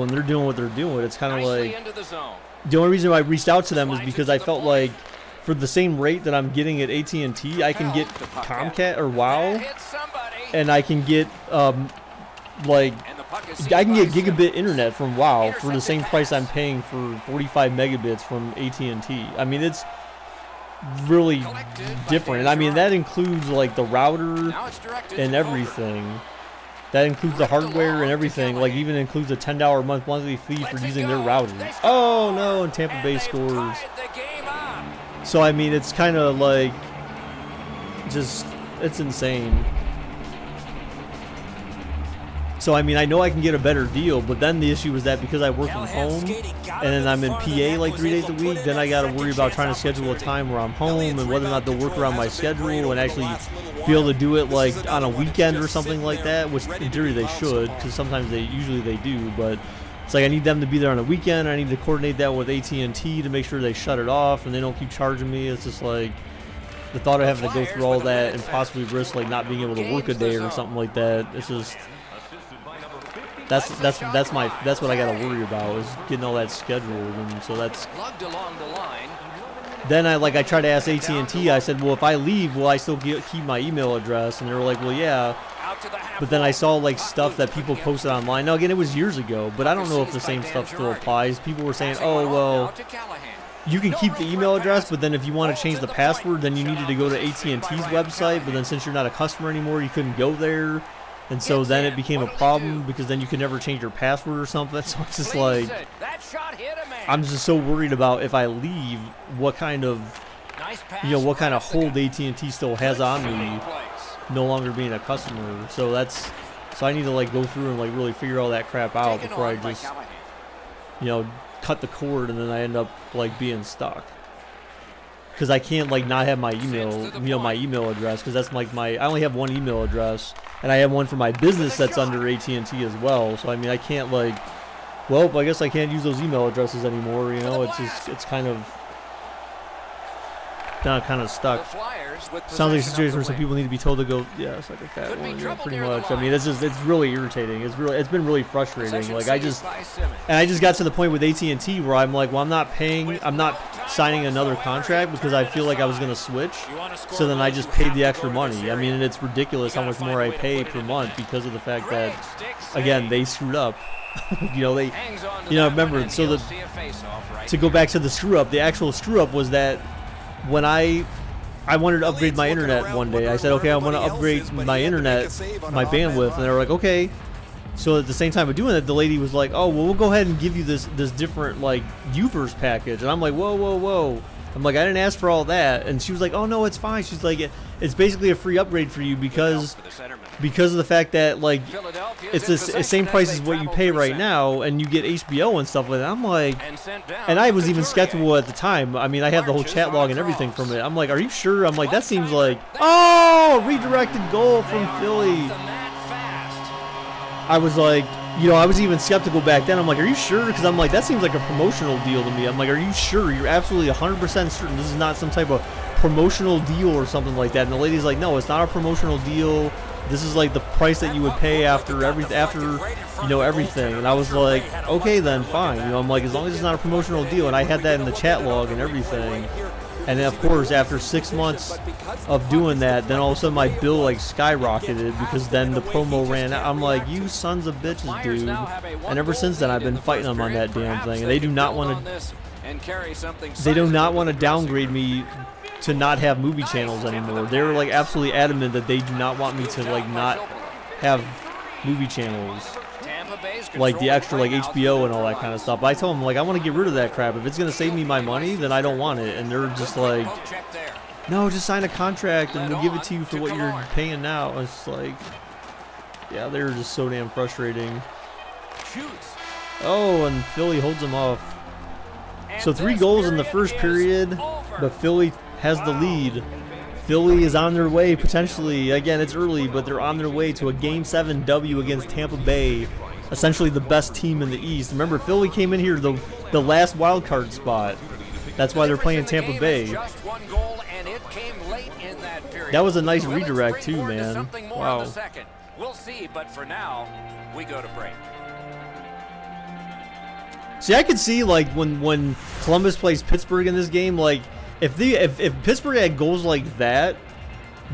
they're doing what they're doing, it's kind of like, the only reason I reached out to them is because I felt like for the same rate that I'm getting at AT&T, I can get Comcast or WoW, and I can get I can get gigabit internet from WoW for the same price I'm paying for 45 megabits from AT&T. I mean, it's really different, and I mean that includes like the router and everything. That includes the hardware and everything. Like even includes a $10 a month monthly fee for using their routers. Oh no! And Tampa Bay scores. So I mean, it's kind of like just it's insane. So I mean, I know I can get a better deal, but then the issue was that because I work from home and then I'm in PA like 3 days a week, then I got to worry about trying to schedule a time where I'm home and whether or not they'll work around my schedule and actually be able to do it like on a weekend or something like that, which in theory they should, because sometimes usually they do, but it's like I need them to be there on a weekend. I need to coordinate that with AT&T to make sure they shut it off and they don't keep charging me. It's just like the thought of having to go through all that and possibly risk like not being able to work a day or something like that. It's just. That's what I gotta worry about is getting all that scheduled, and so that's. Then I tried to ask AT&T. I said, well, if I leave, will I still keep my email address? And they were like, well, yeah. But then I saw like stuff that people posted online. Now again, it was years ago, but I don't know if the same stuff still applies. People were saying, oh well, you can keep the email address, but then if you want to change the password, then you needed to go to AT&T's website. But then since you're not a customer anymore, you couldn't go there. And so then it became a problem because then you could never change your password or something. So it's just like, I'm just so worried about if I leave, what kind of hold AT&T still has on me, no longer being a customer. So I need to like go through and like really figure all that crap out before I just, cut the cord and then I end up like being stuck. Because I can't like not have my email, my email address, because that's like I only have one email address, and I have one for my business that's under AT&T as well. So I mean, I can't like, well, I guess I can't use those email addresses anymore. It's kind of stuck. Sounds like a situation where some people need to be told to go. Yeah, it's like a fat one. Yeah, pretty much. I mean, it's really irritating. It's been really frustrating. Like I just got to the point with AT&T where I'm like, well, I'm not signing another contract because I feel like I was gonna switch. So then I just paid the extra money. I mean, and it's ridiculous how much more I pay per month because of the fact that, again, they screwed up. Remember. So to go back to the screw up, the actual screw up was that when I I wanted to upgrade my internet one day. I said, okay, I want to upgrade my internet, my bandwidth, and they were like, okay. So at the same time of doing it, the lady was like, oh, well, we'll go ahead and give you this different, like, UVerse package. And I'm like, whoa, whoa, whoa. I'm like, I didn't ask for all that. And she was like, oh, no, it's fine. She's like, it's basically a free upgrade for you because of the fact that, like, it's the same price as what you pay right now, and you get HBO and stuff like that. I'm like, and I was even skeptical at the time. I mean, I have the whole chat log and everything from it. I'm like, are you sure? I'm like, that seems like, oh, redirected goal from Philly. I was like, you know, I was even skeptical back then. I'm like, are you sure? Because I'm like, that seems like a promotional deal to me. I'm like, are you sure? You're absolutely 100% certain this is not some type of promotional deal or something like that? And the lady's like, no, it's not a promotional deal. This is like the price that you would pay after you know, everything. And I was like, okay, then fine. You know, I'm like, as long as it's not a promotional deal. And I had that in the chat log and everything. And then, of course, after 6 months of doing that, then all of a sudden my bill, like, skyrocketed because then the promo ran out. I'm like, you sons of bitches, dude. And ever since then, I've been fighting them on that damn thing. And they do not want to downgrade me to not have movie channels anymore. They were, like, absolutely adamant that they do not want me to, like, not have movie channels. Like the extra, like, HBO and all that kind of stuff. But I told them, like, I want to get rid of that crap. If it's going to save me my money, then I don't want it. And they're just like, no, just sign a contract and we'll give it to you for what you're paying now. It's like, yeah, they were just so damn frustrating. Oh, and Philly holds them off. So 3 goals in the first period, but Philly has the lead. Philly is on their way, potentially. Again, it's early, but they're on their way to a Game 7 W against Tampa Bay. Essentially the best team in the East. Remember, Philly came in here the last wild card spot. That's why they're playing Tampa Bay. That was a nice redirect too, man. Wow. We'll see, but for now, we go to break. See, I could see, like, when Columbus plays Pittsburgh in this game, like, if Pittsburgh had goals like that,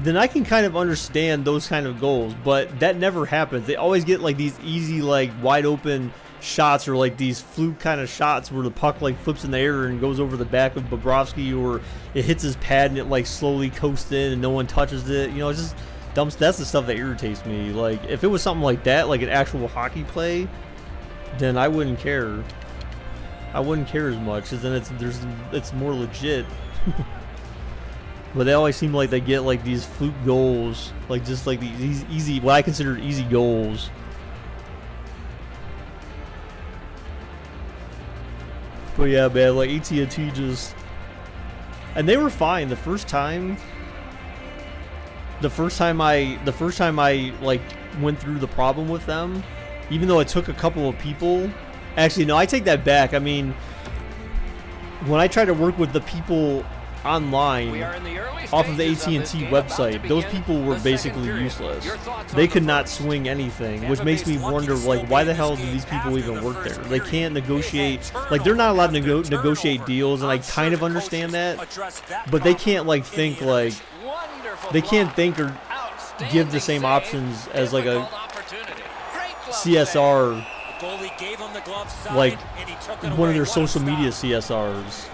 then I can kind of understand those kind of goals, but that never happens. They always get, like, these easy, like, wide open shots, or like these fluke kind of shots where the puck, like, flips in the air and goes over the back of Bobrovsky, or it hits his pad and it, like, slowly coasts in and no one touches it. You know, it's just dumb. That's the stuff that irritates me. Like, if it was something like that, like an actual hockey play, then I wouldn't care. I wouldn't care as much, because then it's more legit. But they always seem like they get, like, these fluke goals, like, just like these easy, what I consider easy goals. But yeah, man, like, AT&T just, and they were fine the first time. The first time I like went through the problem with them, even though it took a couple of people. Actually, no, I take that back. I mean, when I tried to work with the people online off of the AT&T website, those people were basically useless. They could not swing anything, which makes me wonder, like, why the hell do these people even work there? They can't negotiate, like, they're not allowed to negotiate deals, and I kind of understand that, but they can't, like, think, like, they can't think or give the same options as, like, a CSR, like one of their social media CSRs.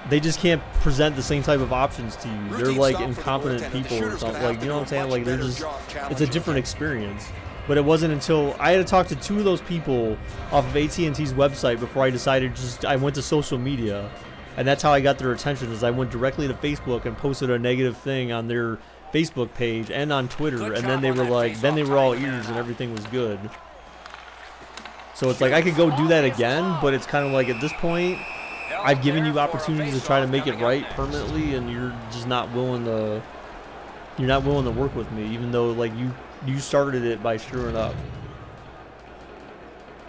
They just can't present the same type of options to you. They're like incompetent people or something. Like, you know what I'm saying? Like, they're just, it's a different experience. But it wasn't until I had to talk to 2 of those people off of AT&T's website before I decided I went to social media. And that's how I got their attention, is I went directly to Facebook and posted a negative thing on their Facebook page and on Twitter. And then they were like, then they were all ears and everything was good. So it's like, I could go do that again, but it's kind of like, at this point, I've given you opportunities to try to make it right permanently, and you're just not willing to. You're not willing to work with me, even though, like, you started it by screwing up.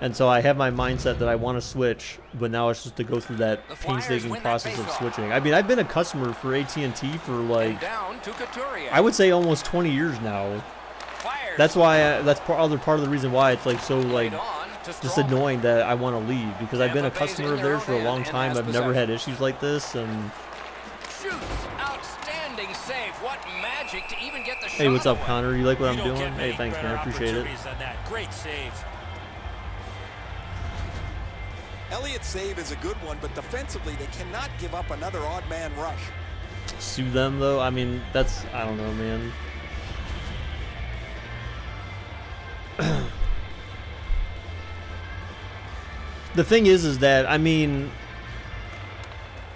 And so I have my mindset that I want to switch, but now it's just to go through that painstaking process of switching. I mean, I've been a customer for AT&T for, like, I would say almost 20 years now. That's why that's other part of the reason why it's, like, so, like, just annoying that I want to leave, because I've been a customer of theirs for a long time. I've never had issues like this, and outstanding save. What magic to even get the shot. Hey, what's up, Connor? You like what I'm doing? Hey, thanks, man. I appreciate it. Great save. Elliott's save is a good one, but defensively they cannot give up another odd man rush. sue them though. I mean, that's, I don't know, man. The thing is that, I mean,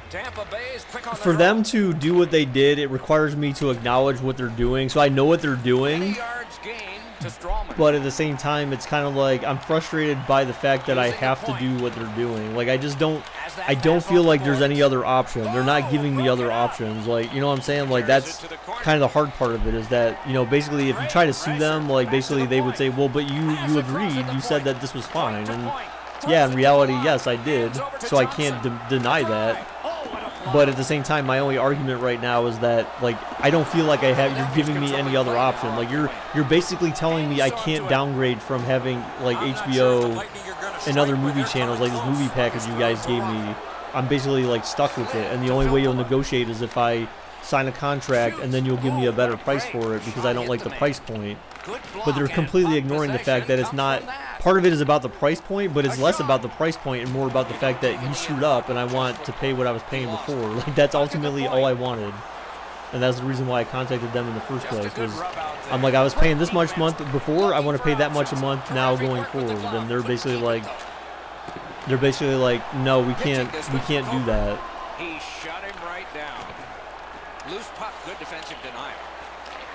Tampa Bay is quick on for them to do what they did, it requires me to acknowledge what they're doing, so I know what they're doing. yards gain to Strawman. But at the same time, it's kind of like I'm frustrated by the fact that I have to do what they're doing. Like, I don't feel like there's any other option. They're not giving me other options. Like, you know what I'm saying? Like, that's kind of the hard part of it, is that, you know, basically if you try to sue them, like, basically they would say, well, but you agreed, you said that this was fine. And yeah, in reality, yes, I did. So I can't deny that. But at the same time, my only argument right now is that, like, I don't feel like you're giving me any other option. Like, you're basically telling me I can't downgrade from having, like, HBO and other movie channels, like this movie package you guys gave me. I'm basically, like, stuck with it. And the only way you'll negotiate is if I sign a contract and then you'll give me a better price for it because I don't like the price point. But they're completely ignoring the fact that it's not, part of it is about the price point, but it's less about the price point and more about the fact that you screwed up and I want to pay what I was paying before. Like, that's ultimately all I wanted. And that's the reason why I contacted them in the first place, was I'm like, I was paying this much month before, I want to pay that much a month now going forward. And they're basically like, no, we can't do that. He shut him right down. Loose puck, good defensive denial.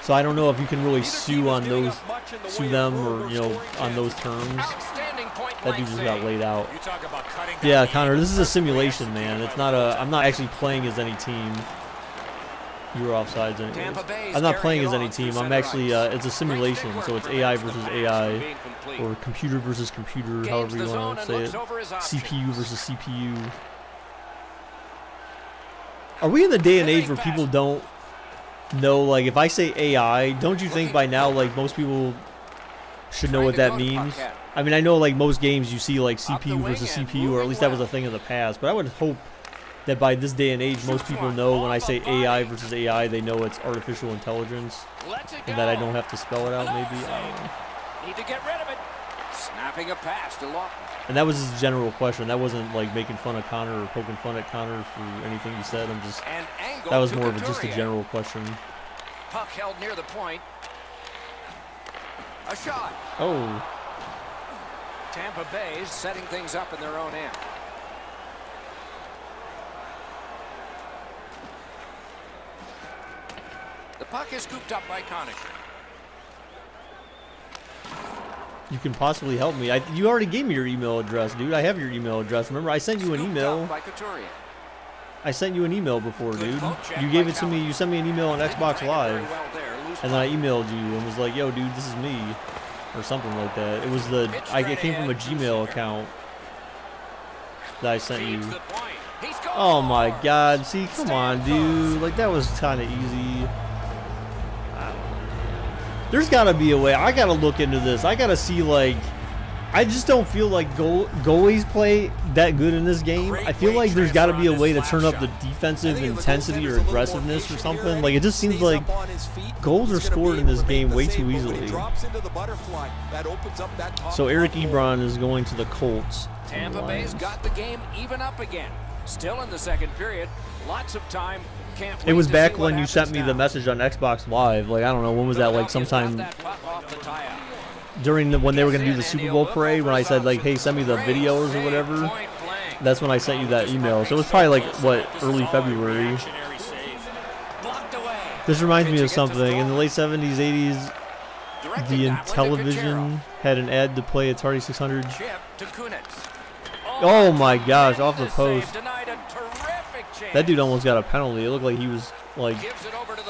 So I don't know if you can really sue them, or, you know, on those terms. That dude just got laid out. Yeah, Connor, this is a simulation, man. It's not I'm not actually playing as any team. You were offsides anyways. I'm not playing as any team. I'm actually, it's a simulation, so it's AI versus AI, or computer versus computer, however you want to say it. CPU versus CPU. Are we in the day and age where people don't know, like, if I say AI, don't you think by now, like, most people should know what that means? I mean, I know, like, most games you see, like, CPU versus CPU, or at least that was a thing in the past, but I would hope that by this day and age, most people know when I say AI versus AI, they know it's artificial intelligence, and that I don't have to spell it out, maybe. I don't know. Need to get rid of it. Snapping a pass to Lawton. And that was his general question. That wasn't like making fun of Connor or poking fun at Connor for anything he said. I'm just, that was more of just a general question. Puck held near the point. A shot. Oh. Tampa Bay is setting things up in their own end. The puck is scooped up by Connacher. You can possibly help me. You already gave me your email address, dude. I have your email address. Remember, I sent you an email. I sent you an email before, dude. You gave it to me. You sent me an email on Xbox Live, and then I emailed you and was like, "Yo, dude, this is me," or something like that. It was it came from a Gmail account that I sent you. Oh my God! See, come on, dude. Like, that was kind of easy. There's got to be a way. I got to look into this. I got to see, like, I just don't feel like goalies play that good in this game. I feel like there's got to be a way to turn up the defensive intensity or aggressiveness or something. Like, it just seems like goals are scored in this game way too easily. So Eric Ebron is going to the Colts. Tampa Bay's got the game even up again. Still in the second period. Lots of time. It was back when you sent me the message on Xbox Live. Like, I don't know, when was that? Like, sometime during when they were going to do the Super Bowl parade, when I said, like, hey, send me the videos or whatever. That's when I sent you that email. So it was probably, like, what, early February. This reminds me of something. In the late 70s, 80s, the Intellivision had an ad to play Atari 600. Oh, my gosh, off the post. That dude almost got a penalty. It looked like he was, like,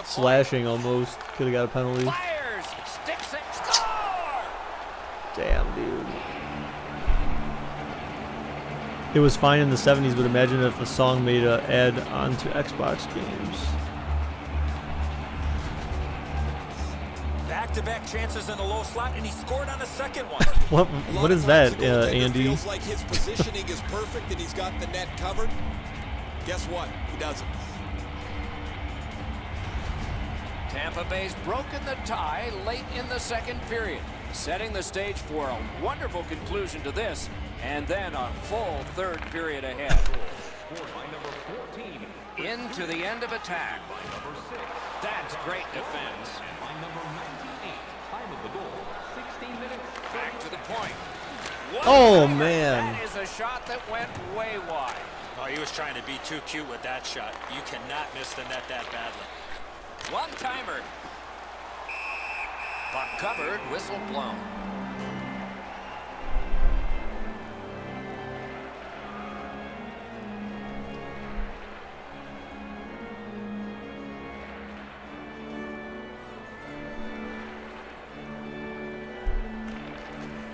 slashing almost. Could have got a penalty. Damn, dude. It was fine in the 70s, but imagine if a song made an ad onto Xbox games. Back-to-back chances in the low slot, and he scored on the second one. What is that, Andy? Feels like his positioning is perfect and he's got the net covered. Guess what? He doesn't. Tampa Bay's broken the tie late in the second period, setting the stage for a wonderful conclusion to this, and then a full third period ahead. Scored by number 14. Into the end of attack. By number 6. That's great defense. And by number 98. Time of the goal, 16 minutes. Back to the point. Oh, man. That is a shot that went way wide. Oh, he was trying to be too cute with that shot. You cannot miss the net that badly. One-timer. Puck covered, whistle blown.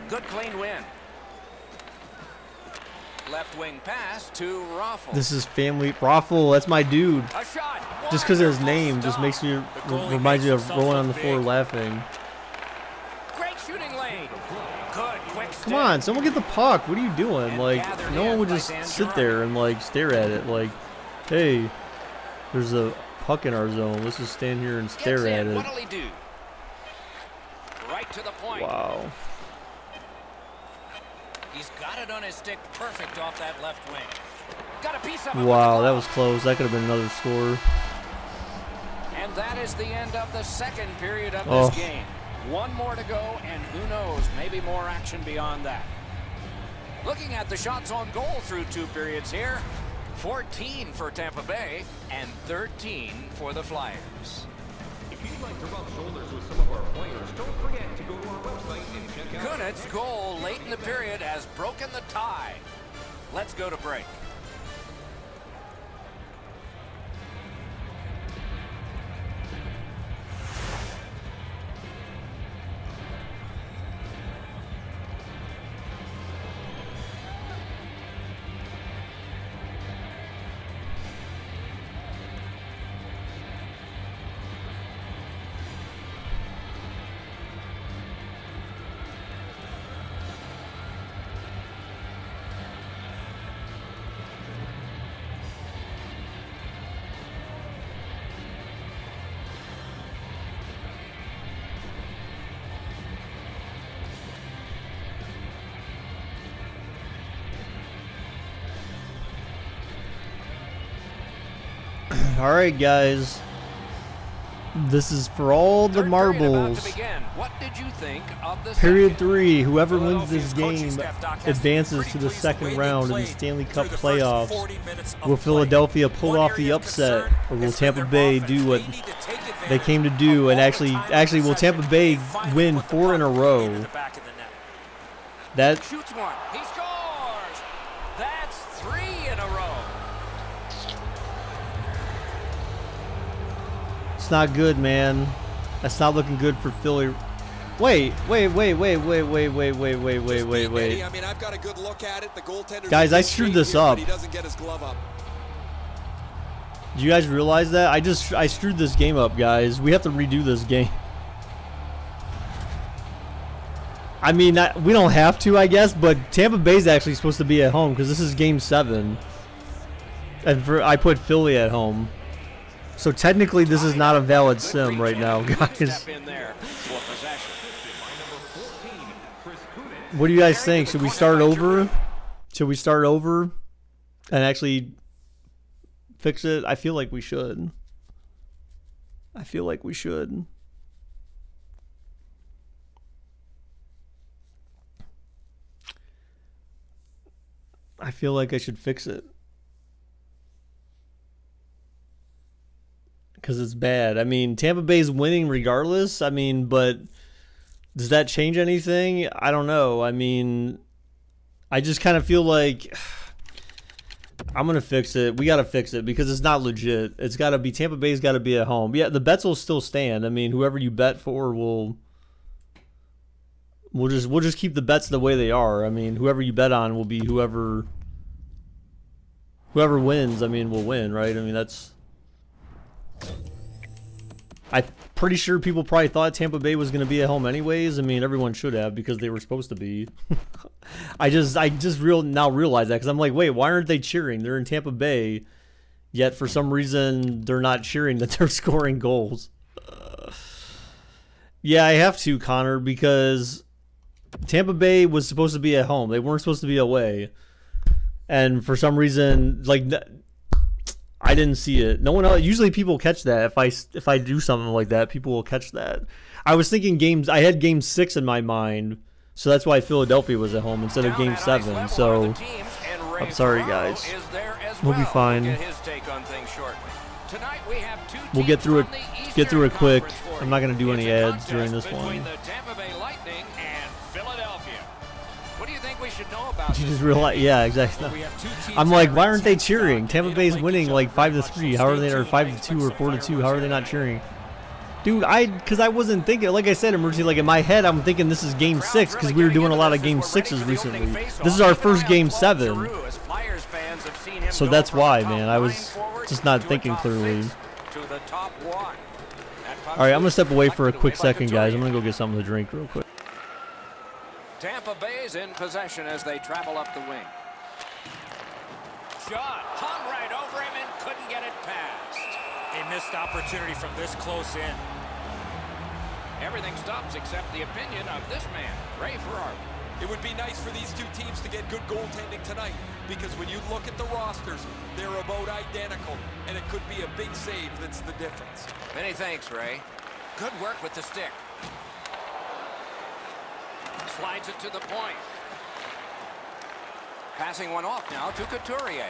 Good clean win. Left wing pass to Raffle. This is family. Raffle, that's my dude. A shot. Just because of his Wonderful name just stop. makes you, goalie reminds you makes of himself rolling on look the floor big. laughing. Great shooting lane. Good quick stick. Come on, someone get the puck. What are you doing? And Like, gathered no one in would by just Dan sit Girardi. there and, like, stare at it. Like, hey, there's a puck in our zone. Let's just stand here and Gets stare at in. it. What'll he do? Right to the point. Wow. He's got it on his stick perfect off that left wing. Got a piece of it. Wow, with that the was glove. close. That could have been another score. And that is the end of the second period of Oh. this game. One more to go, and who knows, maybe more action beyond that. Looking at the shots on goal through 2 periods here, 14 for Tampa Bay and 13 for the Flyers. If you'd like to rub shoulders with some of our players, don't forget to go to our website and check out... Kunit's goal late in the period has broken the tie. Let's go to break. All right, guys. This is for all the Third period about marbles. to begin. What did you think of the Period second? 3. Whoever wins this Philadelphia's coaching game staff, Doc, has to be advances pretty to the pleased with the way second they round of the played Stanley Cup through the first playoffs. 40 minutes of Will play. Philadelphia pull One off the area of upset, concern or will is Tampa their Bay offense. do what They need to take they advantage came to of do? all And the actually, time in will possession Tampa Bay and finally win put the 4 in a puck row? into the back of the net. That Shoots one. He scores. That's 3 in a row. it's not good, man. That's not looking good for Philly. Wait. Eddie, I mean, I've got a good look at it. The goaltender. Guys, I screwed this up. He doesn't get his glove up. Do you guys realize that? I screwed this game up, guys. We have to redo this game. I mean, we don't have to, I guess, but Tampa Bay's actually supposed to be at home because this is Game 7. And I put Philly at home. So technically, this is not a valid Good sim right reach now, in. Good guys. Step in there for possession. By number 14, Chris Kunitz. What do you guys think? Should we start over? Should we start over and actually fix it? I feel like we should. I feel like we should. I feel like I should fix it. Because it's bad. I mean, Tampa Bay's winning regardless. I mean, but does that change anything? I don't know. I mean, I just kind of feel like I'm going to fix it. We got to fix it because it's not legit. It's got to be, Tampa Bay's got to be at home. Yeah, the bets will still stand. I mean, whoever you bet for we'll just keep the bets the way they are. I mean, whoever you bet on will be whoever wins, I mean, will win, right? I mean, I'm pretty sure people probably thought Tampa Bay was going to be at home anyways. I mean, everyone should have because they were supposed to be. I just now realize that because I'm like, wait, why aren't they cheering? They're in Tampa Bay, yet for some reason they're not cheering that they're scoring goals. Yeah, I have to, Connor, because Tampa Bay was supposed to be at home. They weren't supposed to be away. and for some reason, like, I didn't see it. No one else. Usually people catch that. If I do something like that, people will catch that. I was thinking I had game 6 in my mind, so that's why Philadelphia was at home instead of game 7. So I'm sorry, guys. We'll be fine. We'll get through it quick. I'm not gonna do any ads during this one. You just realize, yeah, exactly. I'm like, why aren't they cheering? Tampa Bay's winning like 5-3. How are they, or 5-2 or 4-2? How are they not cheering? Dude, because I wasn't thinking, like I said, emergency, like in my head, I'm thinking this is game 6 because we were doing a lot of game 6s recently. This is our first game 7. So that's why, man. I was just not thinking clearly. All right, I'm going to step away for a quick second, guys. I'm going to go get something to drink real quick. Tampa Bay's in possession as they travel up the wing. Shot hung right over him and couldn't get it past. A missed opportunity from this close in. Everything stops except the opinion of this man, Ray Ferrari. It would be nice for these two teams to get good goaltending tonight, because when you look at the rosters, they're about identical, and it could be a big save that's the difference. Many thanks, Ray. Good work with the stick. Slides it to the point. Passing one off now to Couturier.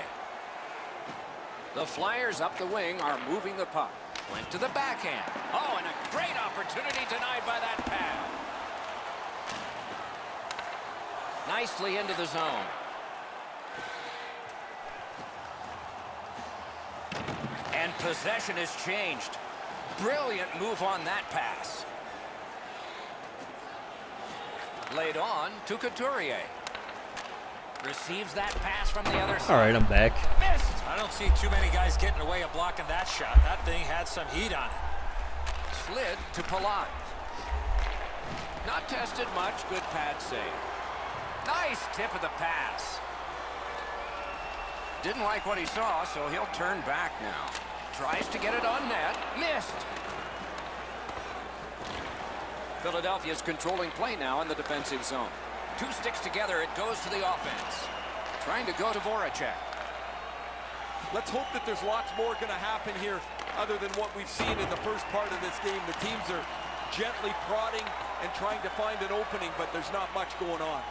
The Flyers up the wing are moving the puck. Went to the backhand. Oh, and a great opportunity denied by that pad. Nicely into the zone. And possession is changed. Brilliant move on that pass. Laid on to Couturier. Receives that pass from the other side. All right, I'm back. Missed. I don't see too many guys getting away of blocking that shot. That thing had some heat on it. Slid to Palat. Not tested much. Good pad save. Nice tip of the pass. Didn't like what he saw, so he'll turn back now. Tries to get it on net. Missed. Philadelphia's controlling play now in the defensive zone. Two sticks together, it goes to the offense. Trying to go to Voracek. Let's hope that there's lots more going to happen here other than what we've seen in the first part of this game. The teams are gently prodding and trying to find an opening, but there's not much going on.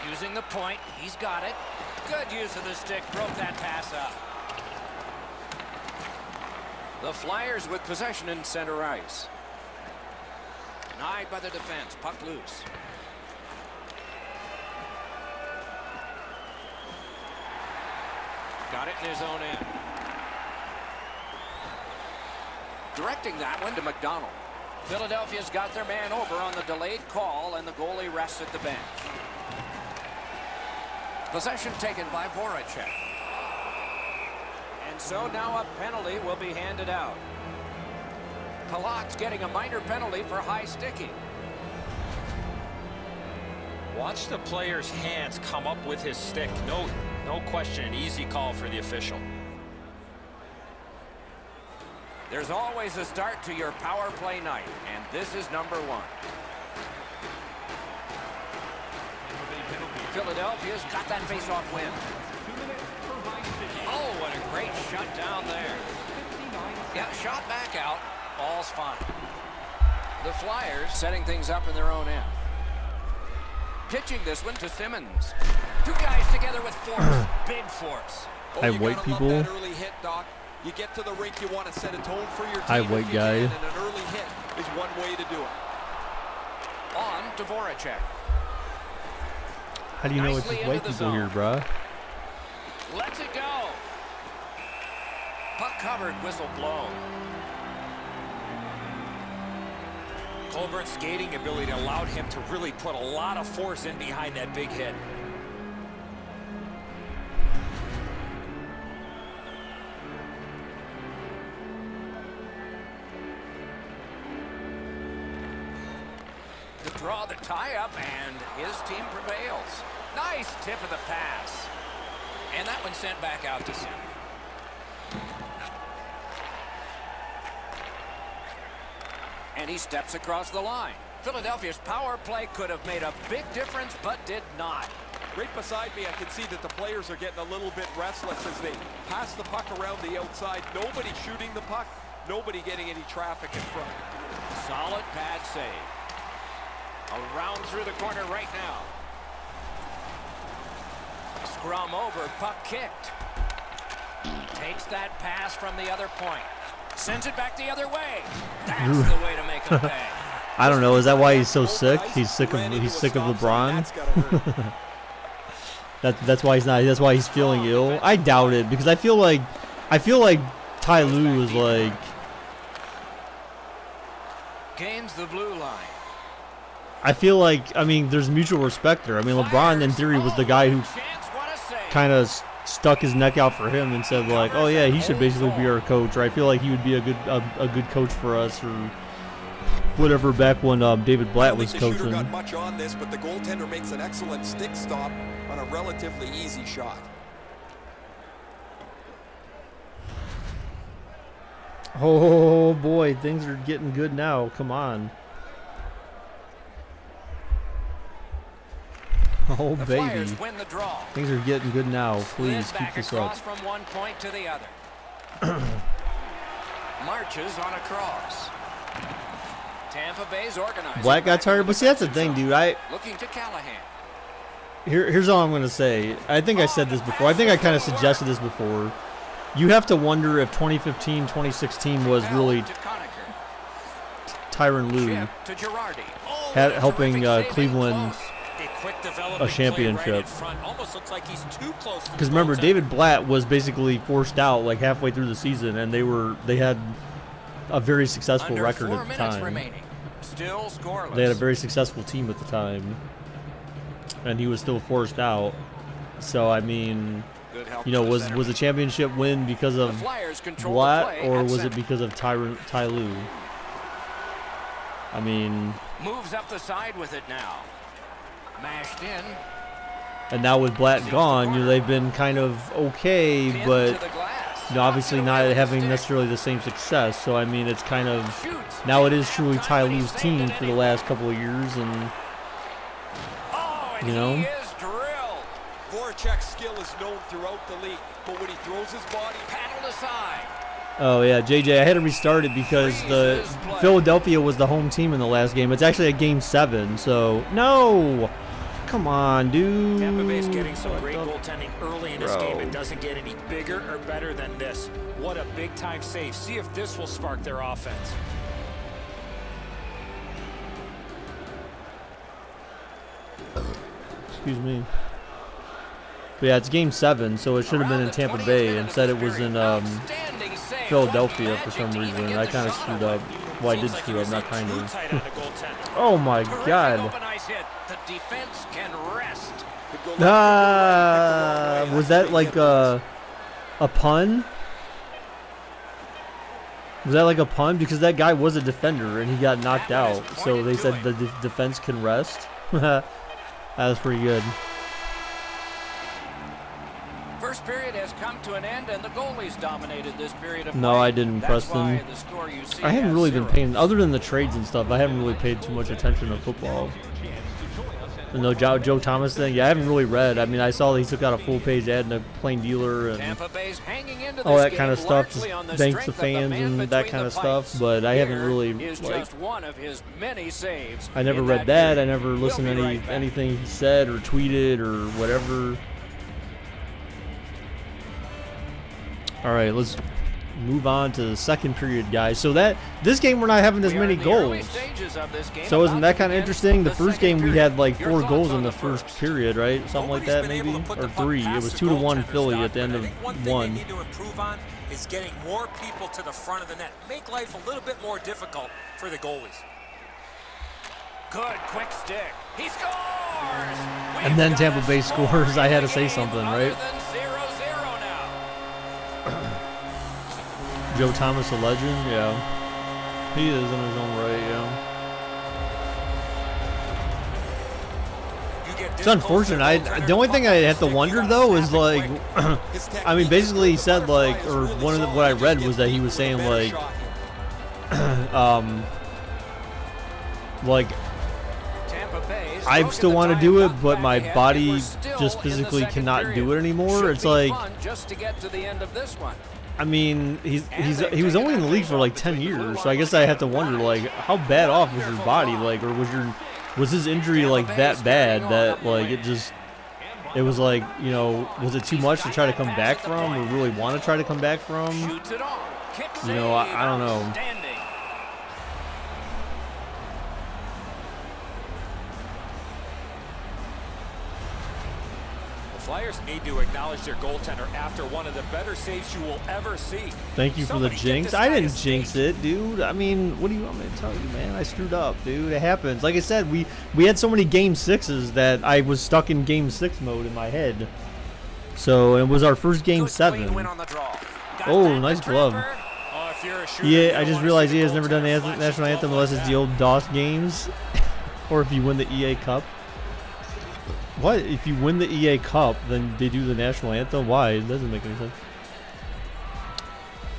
Using the point, he's got it. Good use of the stick, broke that pass up. The Flyers with possession in center ice. Denied by the defense. Puck loose. Got it in his own end. Directing that one to McDonald. Philadelphia's got their man over on the delayed call, and the goalie rests at the bench. Possession taken by Voracek. And so now a penalty will be handed out. Palat's getting a minor penalty for high sticking. Watch the player's hands come up with his stick. No question, an easy call for the official. There's always a start to your power play night, and this is number 1. Philadelphia's got that face-off win. Oh, what a great shut down there. Yeah, shot back out. Ball's fine. The Flyers setting things up in their own end. Pitching this one to Simmons. Two guys together with force. Big force. Hi, white people. That early hit, Doc. You get to the rink, you want to set a tone for your team. Hi, white guy. And an early hit is one way to do it. On to Voracek. How do you know it's just white people here, bruh? Lets it go. Puck covered, whistle blown. Colburn's skating ability allowed him to really put a lot of force in behind that big hit. To draw the tie-up, and his team prevails. Nice tip of the pass. And that one sent back out to center. And he steps across the line. Philadelphia's power play could have made a big difference, but did not. Right beside me, I can see that the players are getting a little bit restless as they pass the puck around the outside. Nobody shooting the puck, nobody getting any traffic in front. Solid pad save. Around through the corner right now. Scrum over, puck kicked. Takes that pass from the other point. Sends it back the other way. That's the way to make a pay. I don't know. Is that why he's so sick? He's sick of LeBron. That's why he's not. That's why he's feeling ill. I doubt it because I feel like Ty Lue is like Gains the blue line. I feel like there's mutual respect there. I mean LeBron in theory was the guy who kind of stuck his neck out for him and said like, oh yeah, he should basically be our coach. Or I feel like he would be a good coach for us or whatever back when David Blatt was coaching. The shooter got much on this, but the goaltender makes an excellent stick stop on a relatively easy shot. Oh boy, things are getting good now. Come on. Oh the baby. Flyers win the draw. Things are getting good now. Please keep this up. From one point to the other. Marches on a cross. Tampa Bay's organized. Black got tired, but see that's the thing, dude. Looking to Callahan. Here's all I'm gonna say. I think I said this before. I think I kind of suggested this before. You have to wonder if 2015, 2016 was really Tyronn Lue helping Cleveland a championship. Because remember, David Blatt was basically forced out like halfway through the season, and they had a very successful record at the time. Still scoreless. They had a very successful team at the time, and he was still forced out. So I mean, you know, was the championship win because of Blatt or was it because of Ty Lue? I mean, moves up the side with it now. Mashed in. And now with Blatt gone, you know, they've been kind of okay, but you know, obviously not having necessarily the same success. So I mean, it's kind of now it is truly Ty Lue's team for the last couple of years, and you know. Voracek's skill is known throughout the league, but when he throws his body, paddled aside. Oh yeah, JJ, I had to restart it because the Philadelphia was the home team in the last game. It's actually a game 7, so no. Come on, dude. Tampa Bay's getting some great goaltending early in this game. It doesn't get any bigger or better than this. What a big-time save. See if this will spark their offense. Excuse me. But yeah, it's game 7, so it should have been in Tampa Bay. Instead, it was in Philadelphia for some reason. I kind of screwed up. Well, I did screw up, not kind of. Oh my God. Was that like a pun? Was that like a pun? Because that guy was a defender and he got knocked out. So they said the defense can rest. That was pretty good. First period has come to an end, and the goalies dominated this period of play. No, I didn't, Preston. I haven't really been paying, other than the trades and stuff, I haven't really paid too much attention to football. And the Joe Thomas thing, yeah, I haven't really read. I mean, I saw he took out a full-page ad in a Plain Dealer and all that kind of stuff, just thanks to fans and that kind of stuff, but I haven't really, like, I never read that. I never listened to anything he said or tweeted or whatever. All right, let's move on to the second period, guys. So this game we're not having as many goals. So isn't that kind of interesting? The first game we had like 4 goals in the first period, right? Something like that, maybe, or 3. It was 2-1 Philly at the end of 1. Need to improve on is getting more people to the front of the net. Make life a little bit more difficult for the goalies. Good quick stick. He scores. And then Tampa Bay scores. I had to say something, right? Joe Thomas, a legend, yeah. He is in his own right, yeah. It's unfortunate. The only thing I have to wonder though is like, I mean, basically he said like, or what I read was that he was saying like, I still want to do it, but my body just physically cannot do it anymore. It's like, just to get to the end of this one. I mean, he was only in the league for like 10 years, so I guess I have to wonder, like, how bad off was your body, like, or was his injury like that bad that like it was like, you know, was it too much to try to come back from, or really want to try to come back from? You know, I don't know. Flyers need to acknowledge their goaltender after one of the better saves you will ever see. Thank you for the jinx. I didn't jinx it, dude. I mean, what do you want me to tell you, man? I screwed up, dude. It happens. Like I said, we had so many game sixes that I was stuck in game 6 mode in my head. So it was our first game 7. Oh, nice glove. Yeah, I just realized he has never done the national anthem unless it's the old DOS games, or if you win the EA Cup. What? If you win the EA Cup, then they do the national anthem? Why? It doesn't make any sense.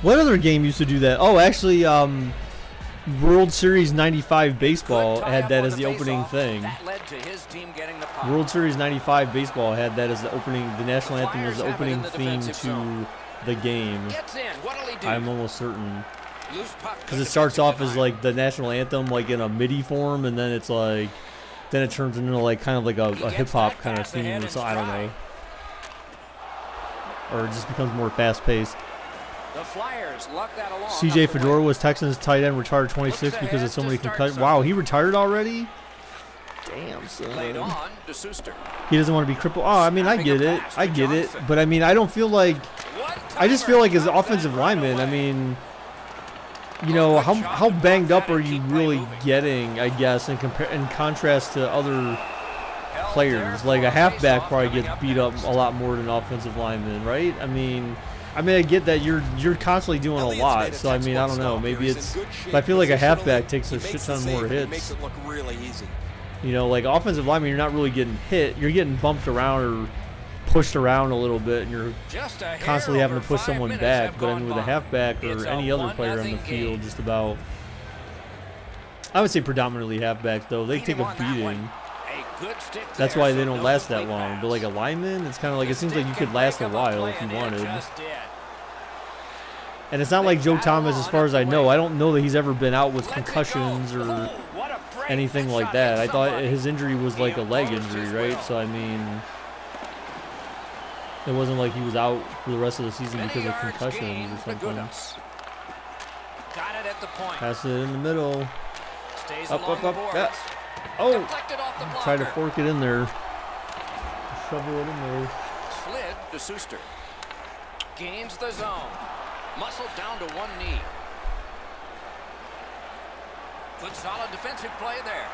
What other game used to do that? Oh, actually, World Series 95 Baseball had that as the opening thing. World Series 95 Baseball had that as the opening, the national anthem was the opening theme to the game. I'm almost certain. Because it starts off as like the national anthem, like in a MIDI form, and then it's like, then it turns into like kind of like a hip-hop kind of theme, so I don't know. Or it just becomes more fast-paced. CJ Fedora was Texans tight end, retired 26 because of so many concussions. Wow, he retired already? Damn, son. He doesn't want to be crippled. Oh, I mean, I get it. I get it. But I mean, I don't feel like, I just feel like as an offensive lineman, I mean, you know, how banged up are you really getting, I guess, in contrast to other players? Like a halfback probably gets beat up a lot more than an offensive lineman, right? I mean, I get that you're constantly doing a lot, so I mean, I don't know, maybe it's, but I feel like a halfback takes a shit ton more hits. You know, like offensive lineman, you're not really getting hit, you're getting bumped around or pushed around a little bit, and you're constantly having to push someone back. But I mean, with a halfback or any other player on the field, just about, I would say predominantly halfbacks, though, they take a beating. That's why they don't last that long. But like a lineman, it's kind of like, it seems like you could last a while if you wanted. And it's not like Joe Thomas, as far as I know. I don't know that he's ever been out with concussions or anything like that. I thought his injury was like a leg injury, right? So I mean, it wasn't like he was out for the rest of the season because of concussions or something. Pass it in the middle. Up. Yeah. Oh! Try to fork it in there. Shovel it in there. Slid to Suster. Gains the zone. Muscled down to one knee. Good solid defensive play there.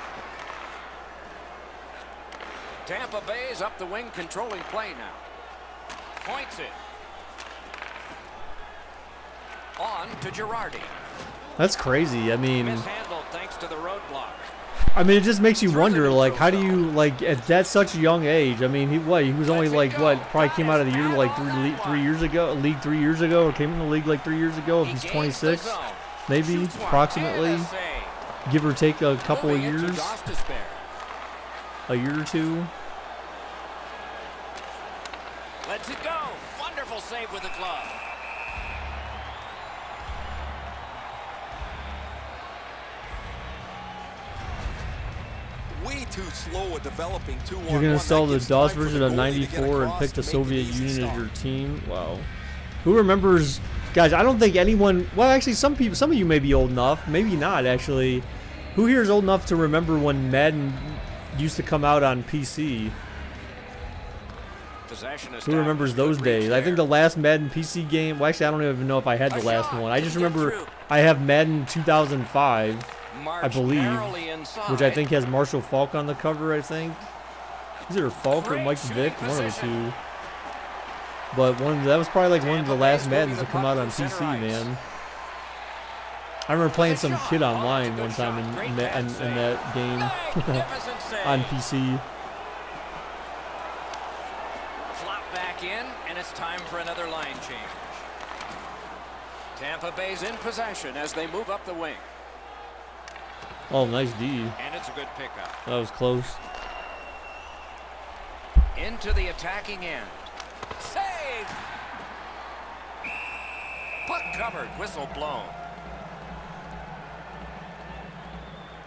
Tampa Bay's up the wing, controlling play now. Points it. On to Girardi. That's crazy. I mean, mishandled thanks to the roadblock. I mean, it just makes you wonder, like, how do you, like, at such a young age? I mean, he was only like, what, probably came out of the year like 3 years ago, or came in the league like 3 years ago. If he's 26, maybe approximately, give or take a couple of years, a year or two. Lets it go. Wonderful save with the glove. Way too slow at developing 2-1-1. You're gonna sell the DOS version of '94 and pick the Soviet Union as your team. Wow. Who remembers, guys? I don't think anyone. Well, actually, some of you may be old enough. Maybe not actually. Who here is old enough to remember when Madden used to come out on PC? Who remembers those days? I think the last Madden PC game. Well, actually, I don't even know if I had the last one. I just remember I have Madden 2005. I believe, which I think has Marshall Faulk on the cover, I think. Is it Faulk or Mike Vick? One of the two. But that was probably like one of the last Maddens to come out on PC, man. I remember playing some kid online one time in that game on PC. Flop back in, and it's time for another line change. Tampa Bay's in possession as they move up the wing. Oh, nice D. And it's a good pickup. That was close. Into the attacking end. Save! Puck covered, whistle blown.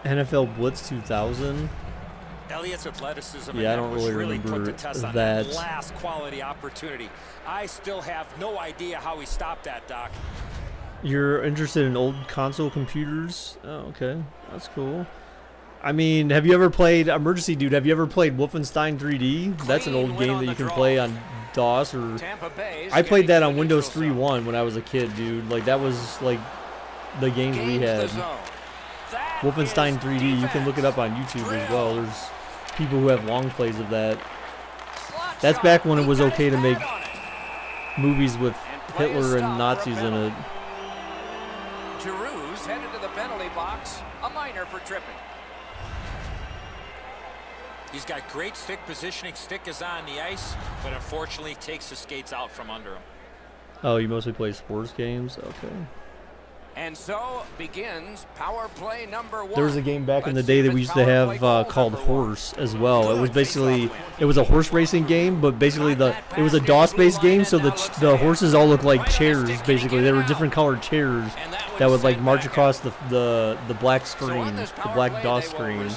NFL Blitz 2000. Elliott's athleticism Yeah, I don't was really put remember to test on that. last quality opportunity. I still have no idea how he stopped that, Doc. You're interested in old console computers? Oh, okay. That's cool. I mean, have you ever played Emergency Dude? Have you ever played Wolfenstein 3D? That's an old game that you can play on DOS or I played that on Windows 3.1 when I was a kid, dude. Like that was like the games we had. Wolfenstein 3D, you can look it up on YouTube as well. There's people who have long plays of that. That's back when it was okay to make movies with Hitler and Nazis in it. Giroux's headed to the penalty box. A minor for tripping. He's got great stick positioning. Stick is on the ice, but unfortunately takes the skates out from under him. Oh, you mostly play sports games? Okay. And so begins power play number 1. There was a game back in the day that we used to have called Horse as well. It was basically, it was a horse racing game, but basically it was a DOS-based game, so the horses all looked like chairs, basically. They were different colored chairs that would like march across the black screen, the black DOS screen.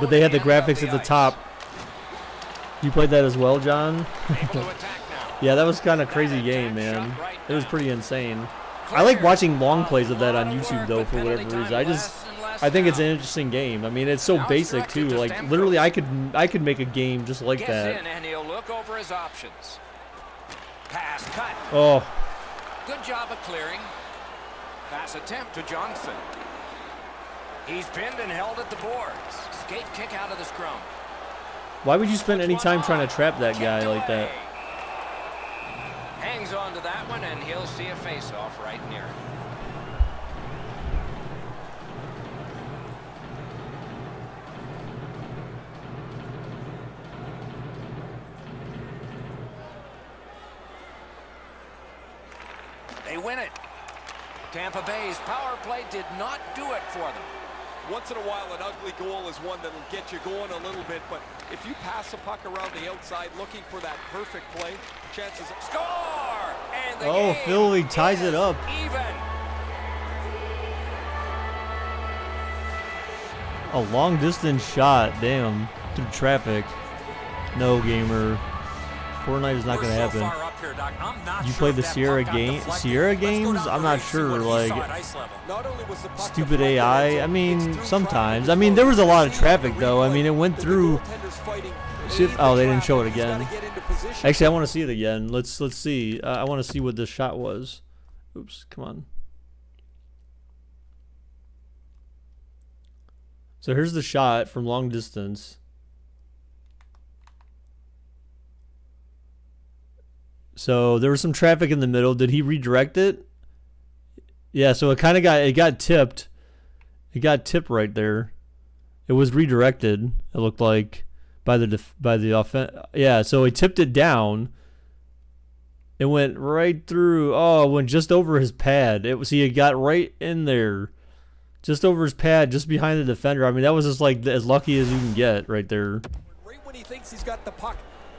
But they had the graphics at the top. You played that as well, John? Yeah, that was kind of crazy game, man. It was pretty insane. I like watching long plays of that on YouTube though, for whatever reason. I think it's an interesting game. I mean, it's so basic too. Like literally, I could make a game just like that. And he'll look over his options. Pass cut. Oh. Good job of clearing. Pass attempt to Johnson. He's pinned and held at the boards. Skate kick out of the scrum. Why would you spend any time trying to trap that guy like that? Hangs on to that one, and he'll see a face-off right near it. They win it. Tampa Bay's power play did not do it for them. Once in a while, an ugly goal is one that'll get you going a little bit, but if you pass a puck around the outside looking for that perfect play, chances of score! And the oh, Philly ties it up. Even. A long distance shot, damn, through traffic. No, gamer. Fortnite is not going to happen. You played the Sierra games? I'm not sure. Like, stupid AI. I mean, sometimes. I mean, there was a lot of traffic though. I mean, it went through. Oh, they didn't show it again. Actually, I want to see it again. Let's see. I want to see what this shot was. Oops, come on. So here's the shot from long distance. So there was some traffic in the middle. Did he redirect it? Yeah, so it kind of got tipped. It got tipped right there. It was redirected. It looked like by the offense. Yeah, so he tipped it down. It went right through. Oh, it went just over his pad. It got right in there, just over his pad, just behind the defender. I mean, that was just like as lucky as you can get right there. Right when he thinks he's got the puck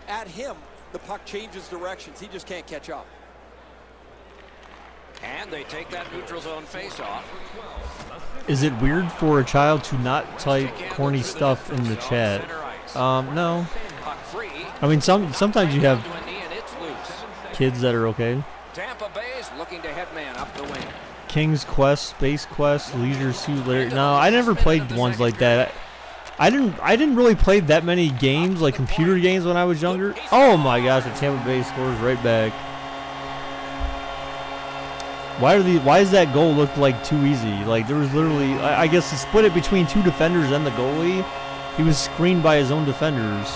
at him, the puck changes directions. He just can't catch up. And they take that neutral zone face-off. Is it weird for a child to not type corny stuff in the chat? No. I mean, sometimes you have kids that are okay. Tampa Bay's looking to headman up the wing. King's Quest, Space Quest, Leisure Suit Larry. No, I never played ones like that. I didn't really play that many games, like computer games, when I was younger. Oh my gosh, the Tampa Bay scores right back. Why does that goal look like too easy? Like there was literally, I guess he split it between two defenders and the goalie. He was screened by his own defenders.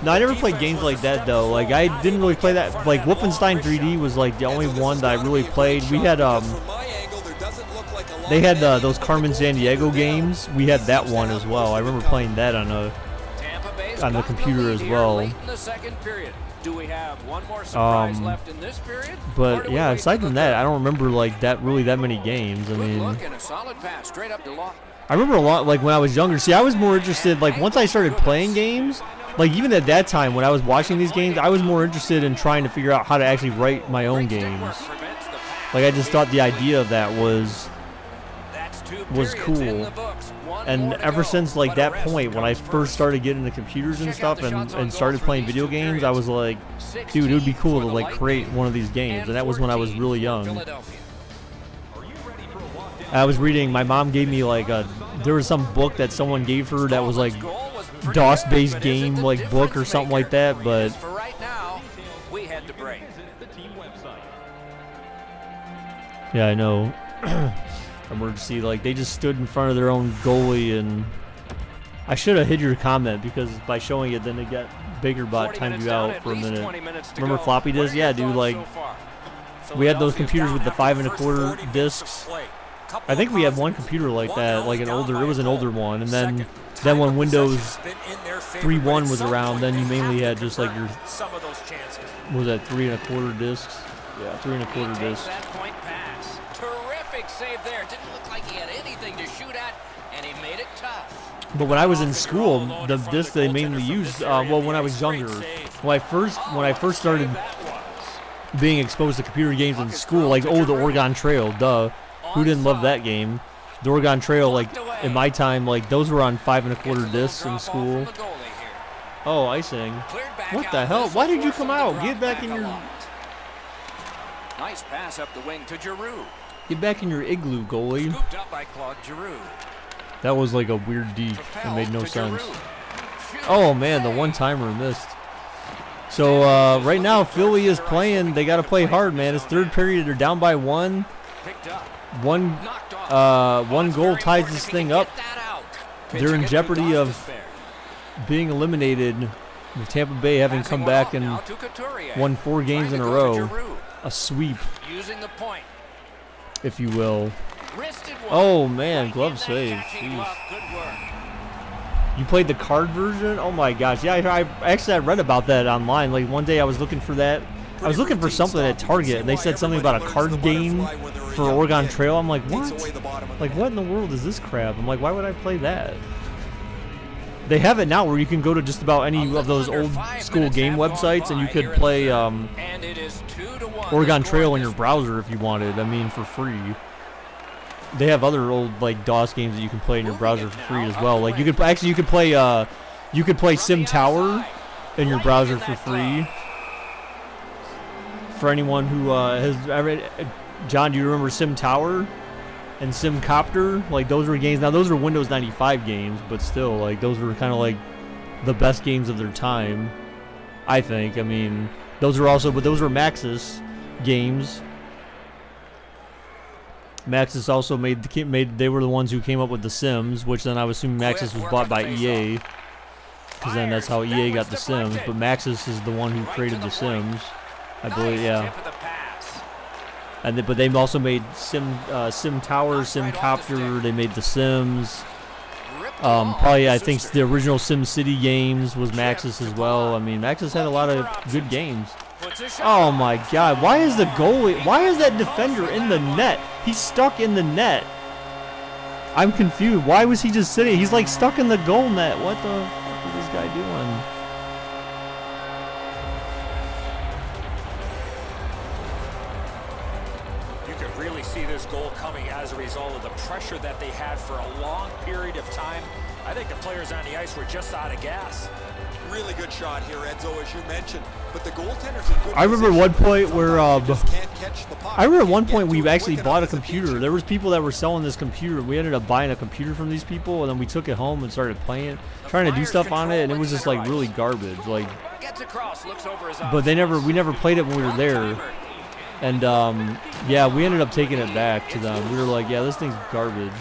No, I never played games like that though. Like I didn't really play that. Like Wolfenstein 3D was like the only one that I really played. We had they had those Carmen Sandiego games. We had that one as well. I remember playing that on the computer as well. Do we have one more surprise left in this period? But yeah, aside from that, I don't remember like that many games. I mean, look and a solid pass straight up to Lawton. I remember a lot, like, when I was younger. See, I was more interested, like, once I started playing games, like, even at that time when I was watching these games, I was more interested in trying to figure out how to actually write my own games. Like, I just thought the idea of that was cool. And ever since, like, that point, when I first started getting into computers and stuff and started playing video games, I was like, dude, it would be cool to, like, create one of these games. And that was when I was really young. I was reading, my mom gave me, like, there was some book that someone gave her that was, like, DOS-based game, like, book or something like that, but... For right now, we had to break. Yeah, I know. Emergency, like, they just stood in front of their own goalie, and I should have hid your comment, because by showing it, then it got Bigger bot timed you out for a minute. Remember floppy disks? Yeah, dude, like, we had those computers with the 5 1/4 discs. I think we had one computer like that, like it was an older one, and then when Windows 3.1 was around, then you mainly had just like your, was that 3 1/4 discs? Yeah, 3 1/4 discs. Terrific save there. Didn't look like he had anything to shoot at, and he made it tough. But when I was in school, the discs they mainly used, well, when I was younger, when I first started being exposed to computer games in school, like, oh, the Oregon Trail, duh. Who didn't love that game? The Oregon Trail, like, in my time, like, those were on 5 1/4 discs in school. Oh, icing. What the hell? Why did you come out? Get back in your... Nice pass up the wing to Giroux. Get back in your igloo, goalie. Scooped up by Claude Giroux. That was like a weird D. It made no sense. Oh, man, the one-timer missed. So, right now, Philly is playing. They got to play hard, man. It's third period. They're down by 1. One goal ties this thing up. They're in jeopardy of being eliminated, with Tampa Bay having come back and won 4 games in a row. A sweep, if you will. Oh, man, glove save. Jeez. You played the card version? Oh, my gosh. Yeah, I read about that online. Like, one day I was looking for that. I was looking for something at Target, and they said something about a card game for Oregon Trail. I'm like, what? Like, what in the world is this crap? I'm like, why would I play that? They have it now where you can go to just about any of those old school game websites, and you could play Oregon Trail in your browser if you wanted. I mean, for free. They have other old, like, DOS games that you can play in your browser for free as well. Like, you could play Sim Tower in your browser for free. For anyone who has ever, John, do you remember Sim Tower and Sim Copter? Like, those were games. Now, those are Windows 95 games, but still, like, those were kind of like the best games of their time, I think. I mean, those were also, but those were Maxis games. Maxis also they were the ones who came up with The Sims, which then I was assuming Maxis was bought by EA, because then that's how EA got The Sims. But Maxis is the one who created The Sims, I believe. Yeah. And but they've also made Sim Tower, Sim Copter. They made The Sims. Probably, I think the original Sim City games was Maxis as well. I mean, Maxis had a lot of good games. Oh my God! Why is the goalie? Why is that defender in the net? He's stuck in the net. I'm confused. Why was he just sitting? He's like stuck in the goal net. What the fuck is this guy doing? You could really see this goal coming as a result of the pressure that they had for a long period of time. I think the players on the ice were just out of gas. Really good shot here, Enzo, as you mentioned. But the goaltender's in good I remember position. one point where Can't catch the puck. I remember one point we actually bought a computer. There was people that were selling this computer. We ended up buying a computer from these people, and then we took it home and started playing, trying to do stuff on it, and it was just like really garbage. Like, but we never played it when we were there. And yeah, we ended up taking it back to them. We were like, yeah, this thing's garbage.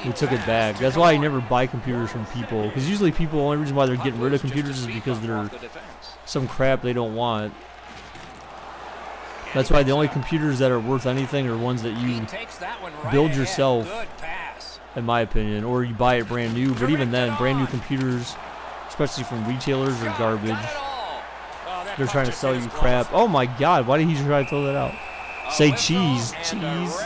We took it back. That's why I never buy computers from people, because usually people, the only reason why they're getting rid of computers is because they're some crap they don't want. That's why the only computers that are worth anything are ones that you build yourself, in my opinion, or you buy it brand new. But even then, brand new computers, especially from retailers, are garbage. They're trying to sell you crap. Oh my God, why did he try to throw that out? Say cheese. Cheese.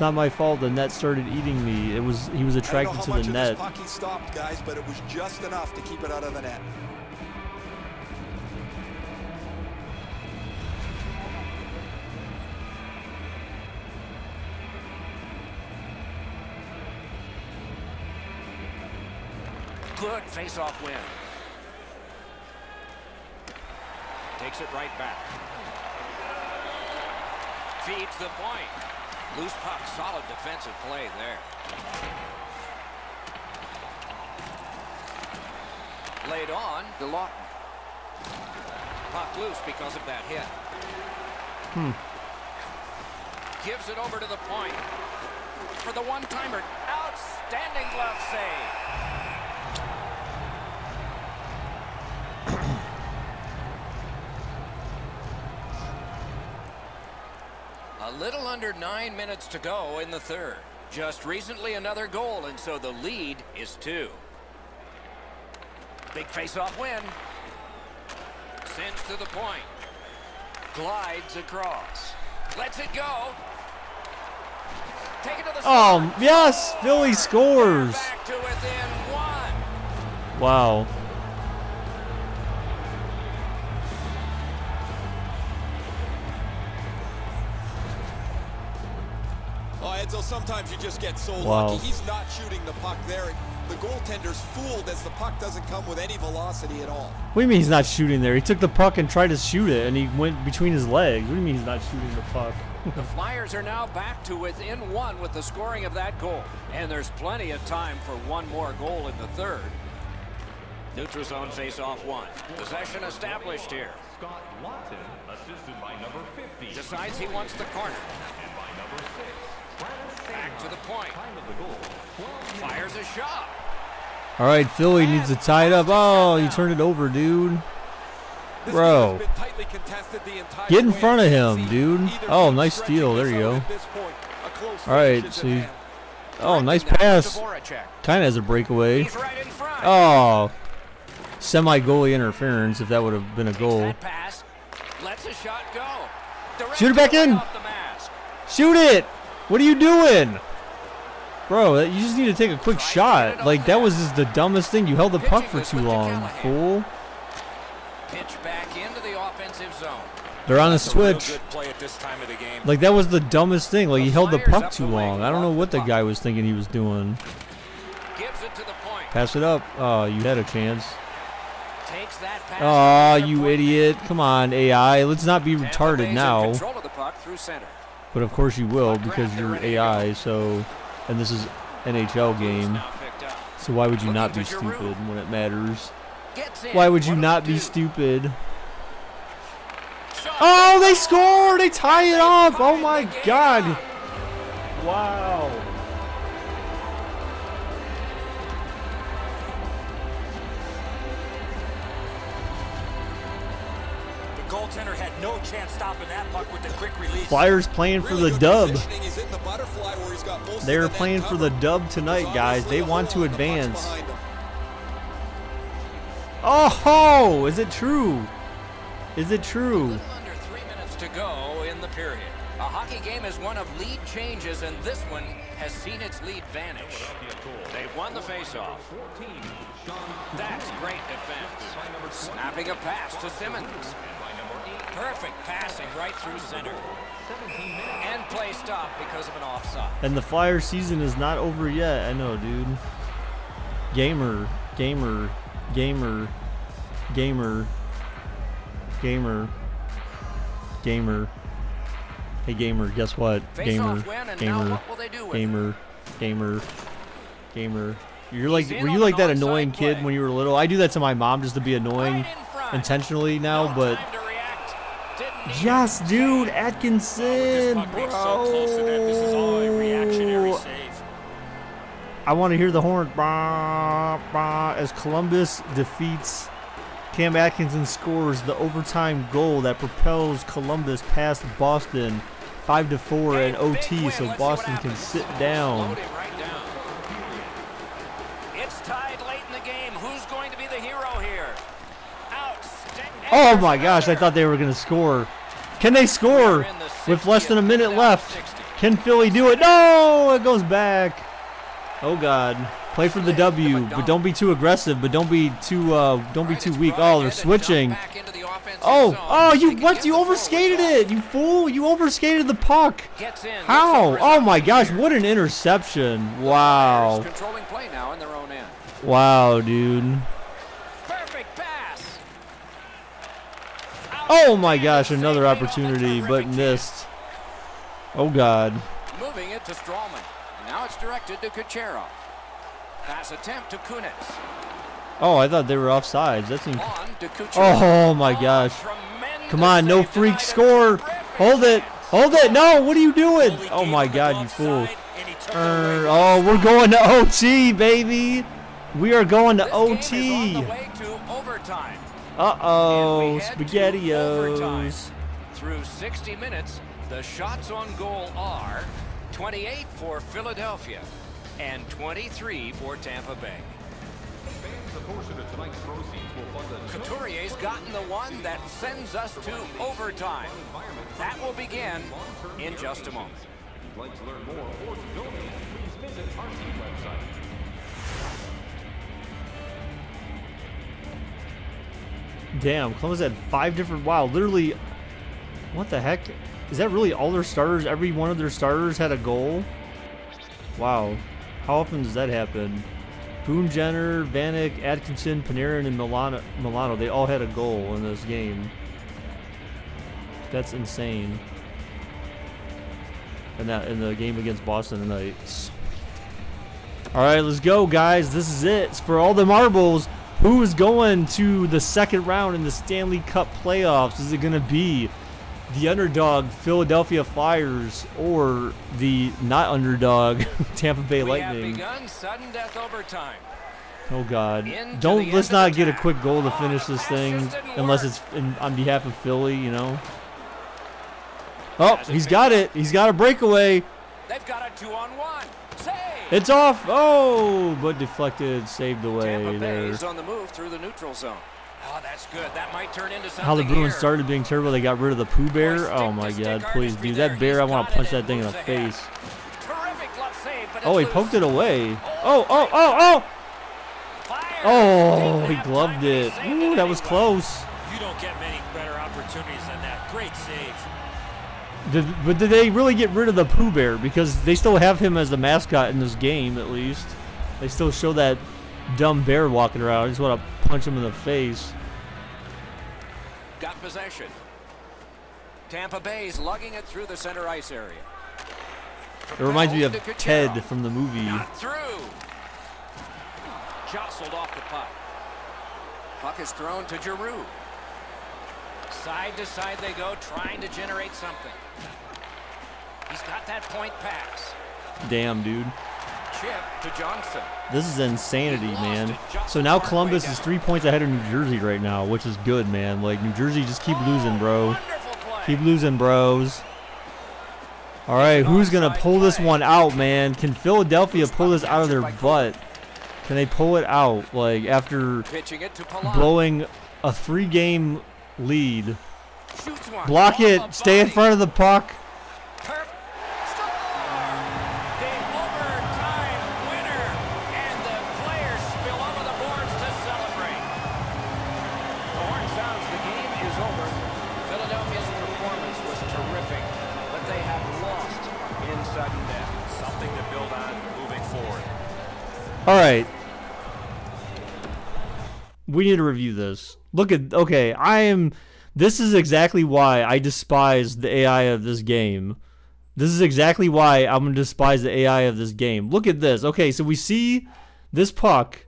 not my fault. The net started eating me. He was attracted to the net. Puck he stopped, guys, but it was just enough to keep it out of the net. Good face-off win. Takes it right back. Feeds the point. Loose puck, solid defensive play there. Laid on to Lawton. Puck loose because of that hit. Gives it over to the point. For the one-timer. Outstanding glove save. A little under 9 minutes to go in the third. Just recently another goal, and so the lead is 2. Big face-off win. Sends to the point. Glides across. Lets it go. Take it to the Oh, yes! Philly scores! back to within 1. Wow. Edzo, sometimes you just get so Wow. lucky. He's not shooting the puck there. The goaltender's fooled as the puck doesn't come with any velocity at all. What do you mean he's not shooting there? He took the puck and tried to shoot it, and he went between his legs. What do you mean he's not shooting the puck? The Flyers are now back to within 1 with the scoring of that goal. And there's plenty of time for one more goal in the third. Neutral zone face-off 1. Possession established here. Scott Lawton, assisted by number 50. Decides he wants the corner. And by number 6. Back to the point. Time of the goal. Fires a shot. All right, Philly needs to tie it up. Oh, you turned it over, dude. This Bro. game has been tightly contested the entire Get in way. front of You him, can see dude. either Oh, team nice stretching steal. There this you out go. at this point. A close All right, finish is so at you, hand. oh, nice Directing that pass. to Voracek. Kind of has a breakaway. He's right in front. Oh, semi-goalie interference if that would have been a Takes goal. that pass. Lets a shot go. Shoot it back Directly in. off the mask. Shoot it! What are you doing? Bro, you just need to take a quick shot. Like, that was just the dumbest thing. You held the puck for too long, fool. Pitch back into the offensive zone. They're on a That's a real switch. good play at this time of the game. Like, that was the dumbest thing. Like, he held the Flyers puck up too the wing. long. I don't know what the guy was thinking he was doing. Gives it to the point. Pass it up. Oh, you had a chance. Takes that pass. Oh, to the you point. idiot. Come on, AI. Let's not be Tampa Bay's retarded in now. Control of the puck through center. But of course you will because you're AI, so... And this is NHL game. Now picked up. So why would you not be Looking to Giroux. stupid when it matters? Gets in. Why would you What'll not he be do? stupid? Shot. Oh, they score! They tie it up! Oh my god! Wow. The goaltender had no chance stopping that puck with the quick release. Flyers playing for Really the good dub. positioning. He's in the butterfly where he's got most of They're the net playing for the covered. dub tonight, There's guys. obviously They a want hole to in the puck's advance. behind him. Oh, is it true? Is it A true? little under 3 minutes to go in the period. A hockey game is one of lead changes, and this one has seen its lead vanish. They've won the faceoff. That's great defense. Snapping a pass to Simmons. Perfect passing right through center. And play stopped because of an offside. And the Flyer season is not over yet. I know, dude. Gamer, gamer, gamer, gamer, gamer, gamer. Hey, gamer, guess what? Gamer, Face-off win, and now gamer, what will they do with it? gamer, gamer, gamer. Were He's in you on like an that onside annoying kid play. when you were little? I do that to my mom just to be annoying Right in front. intentionally now, No but time to react. Didn't need yes, it. dude, With Atkinson, this puck being so close to that, this is all a reactionary bro. save. I want to hear the horn bah, bah, as Columbus defeats. Cam Atkinson scores the overtime goal that propels Columbus past Boston 5-4 in Big OT, win. so Let's see Boston what can happens. sit down. Load him right down. It's tied late in the game. Who's going to be the hero here? Outstanding. Oh my gosh, I thought they were going to score. Can they score with less than a minute left? Can Philly do it? No, it goes back. Oh God. Play for the W, but don't be too aggressive. But don't be too weak. Oh, they're switching. Oh, you what? You overskated it, you fool! You overskated the puck. How? Oh my gosh! What an interception! Wow. Controlling play now in their own end. Wow, dude. Perfect pass. Oh my gosh! Another opportunity, but missed. Oh God. Moving it to Strawman. Now it's directed to Kucherov. Pass attempt to Kunitz. Oh, I thought they were offsides. That seemed. On to Kucherov. Oh my gosh! Come on, no freak score. Hold it. Hold it. No, what are you doing? Oh my God, you fool. Oh, we're going to OT, baby. We are going to OT. Uh-oh, SpaghettiOs. Through 60 minutes, the shots on goal are 28 for Philadelphia and 23 for Tampa Bay. Couturier's gotten the one that sends us to overtime. That will begin in just a moment. If you'd like to learn more or to donate, please visit our team website. Damn, Columbus had 5 different. Wow, literally. What the heck? Is that really all their starters? Every one of their starters had a goal? Wow. How often does that happen? Boone Jenner, Vanek, Atkinson, Panarin, and Milano, they all had a goal in this game. That's insane. And that in the game against Boston tonight. All right, let's go, guys. This is it. It's for all the marbles. Who is going to the second round in the Stanley Cup playoffs? Is it going to be the underdog Philadelphia Flyers or the not underdog Tampa Bay Lightning? We have begun sudden death overtime. Oh God! Let's not get a quick goal to finish this thing unless it's on behalf of Philly, you know. Oh, he's got it. He's got a breakaway. They've got a 2-on-1. Save. It's off. Oh, but deflected, saved away Tampa there. Bay's on the move through the neutral zone. Oh, that's good. That might turn into something. How the Bruins here. started being terrible. They got rid of the Pooh Bear. Oh my God! Please, dude, that bear. I want to punch that thing in the face. Terrific glove save, but Oh, he poked it away. Oh! Oh, he gloved it. Ooh, that was close. You don't get many better opportunities than that. Great save. But did they really get rid of the Pooh Bear? Because they still have him as the mascot in this game, at least. They still show that dumb bear walking around. I just want to punch him in the face. Got possession. Tampa Bay's lugging it through the center ice area. It reminds me of Ted from the movie. Not through. Jostled off the puck. Puck is thrown to Giroux. Side to side they go, trying to generate something. He's got that point pass. Damn, dude. Chip to Johnson. This is insanity, man. So now Columbus is 3 points ahead of New Jersey right now, which is good, man. Like, New Jersey, just keep losing, bro. Keep losing, bros. All right, who's going to pull this one out, man? Can Philadelphia pull this out of their butt? Can they pull it out, like, after blowing a 3-game lead? Block it. Stay in front of the puck. All right. We need to review this. Look at, okay, this is exactly why I despise the AI of this game. This is exactly why I'm going to despise the AI of this game. Look at this. Okay, so we see this puck.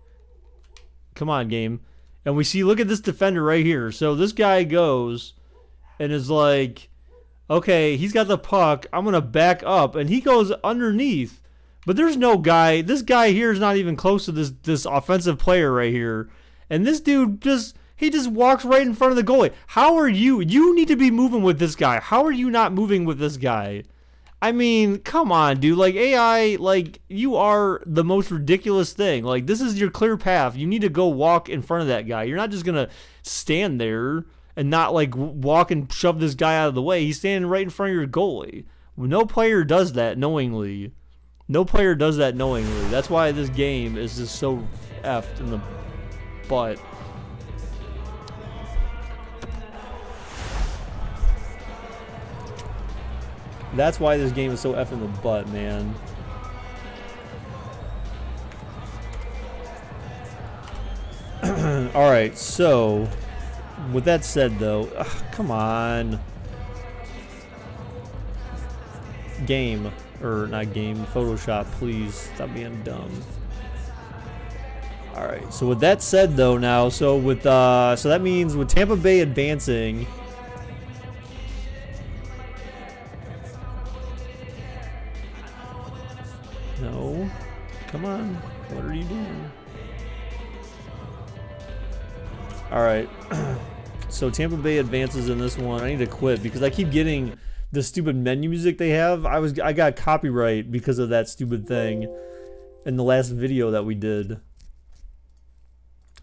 Come on, game. And we see, look at this defender right here. So this guy goes and is like, okay, he's got the puck. I'm going to back up. And he goes underneath. But there's no guy. This guy here is not even close to this offensive player right here. And this dude he just walks right in front of the goalie. How are you? You need to be moving with this guy. How are you not moving with this guy? I mean, come on, dude. Like, AI, like, you are the most ridiculous thing. Like, this is your clear path. You need to go walk in front of that guy. You're not just going to stand there and not, like, walk and shove this guy out of the way. He's standing right in front of your goalie. No player does that knowingly. No player does that knowingly. That's why this game is just so effed in the butt. That's why this game is so effed in the butt, man. Alright, so with that said though, come on. Game, or not game, Photoshop, please stop being dumb. Alright, so with that said though now, so with so that means with Tampa Bay advancing, no, come on, what are you doing? Alright, so Tampa Bay advances in this one. I need to quit because I keep getting the stupid menu music they have. I got copyright because of that stupid thing in the last video that we did,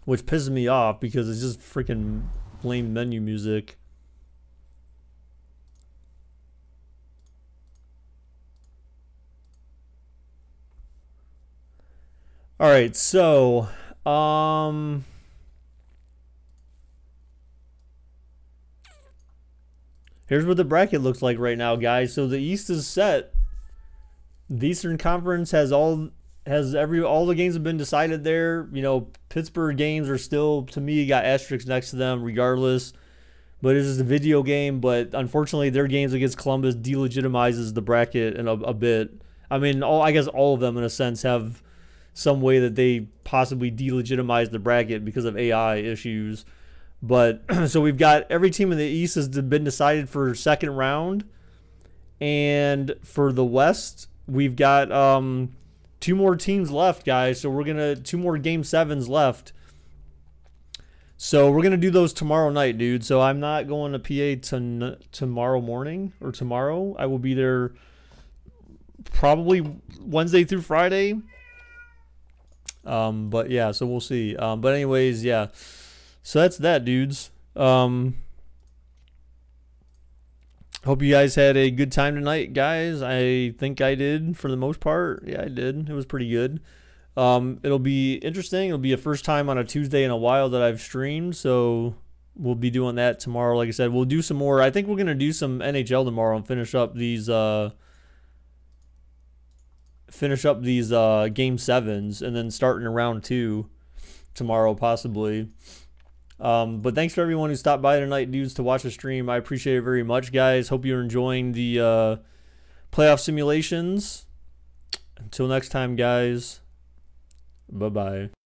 which pisses me off because it's just freaking lame menu music. Alright, so here's what the bracket looks like right now, guys. So the East is set. The Eastern Conference has all the games have been decided there. You know, Pittsburgh games are still, to me, got asterisks next to them regardless. But it's just a video game. But unfortunately, their games against Columbus delegitimizes the bracket in a bit. I mean, I guess all of them in a sense have some way that they possibly delegitimize the bracket because of AI issues. But so we've got every team in the East has been decided for second round, and for the West we've got 2 more teams left, guys. So we're gonna 2 more game 7s left. So we're gonna do those tomorrow night, dude. So I'm not going to PA tomorrow morning or tomorrow. I will be there probably Wednesday through Friday. But yeah, so we'll see. But anyways, yeah. So that's that, dudes. Hope you guys had a good time tonight, guys. I think I did for the most part. Yeah, I did. It was pretty good. It'll be interesting. It'll be a first time on a Tuesday in a while that I've streamed, so we'll be doing that tomorrow. Like I said, we'll do some more. I think we're going to do some NHL tomorrow and finish up these game 7s and then starting in round 2 tomorrow possibly. But thanks for everyone who stopped by tonight, dudes, to watch the stream. I appreciate it very much, guys. Hope you're enjoying the playoff simulations. Until next time, guys. Bye-bye.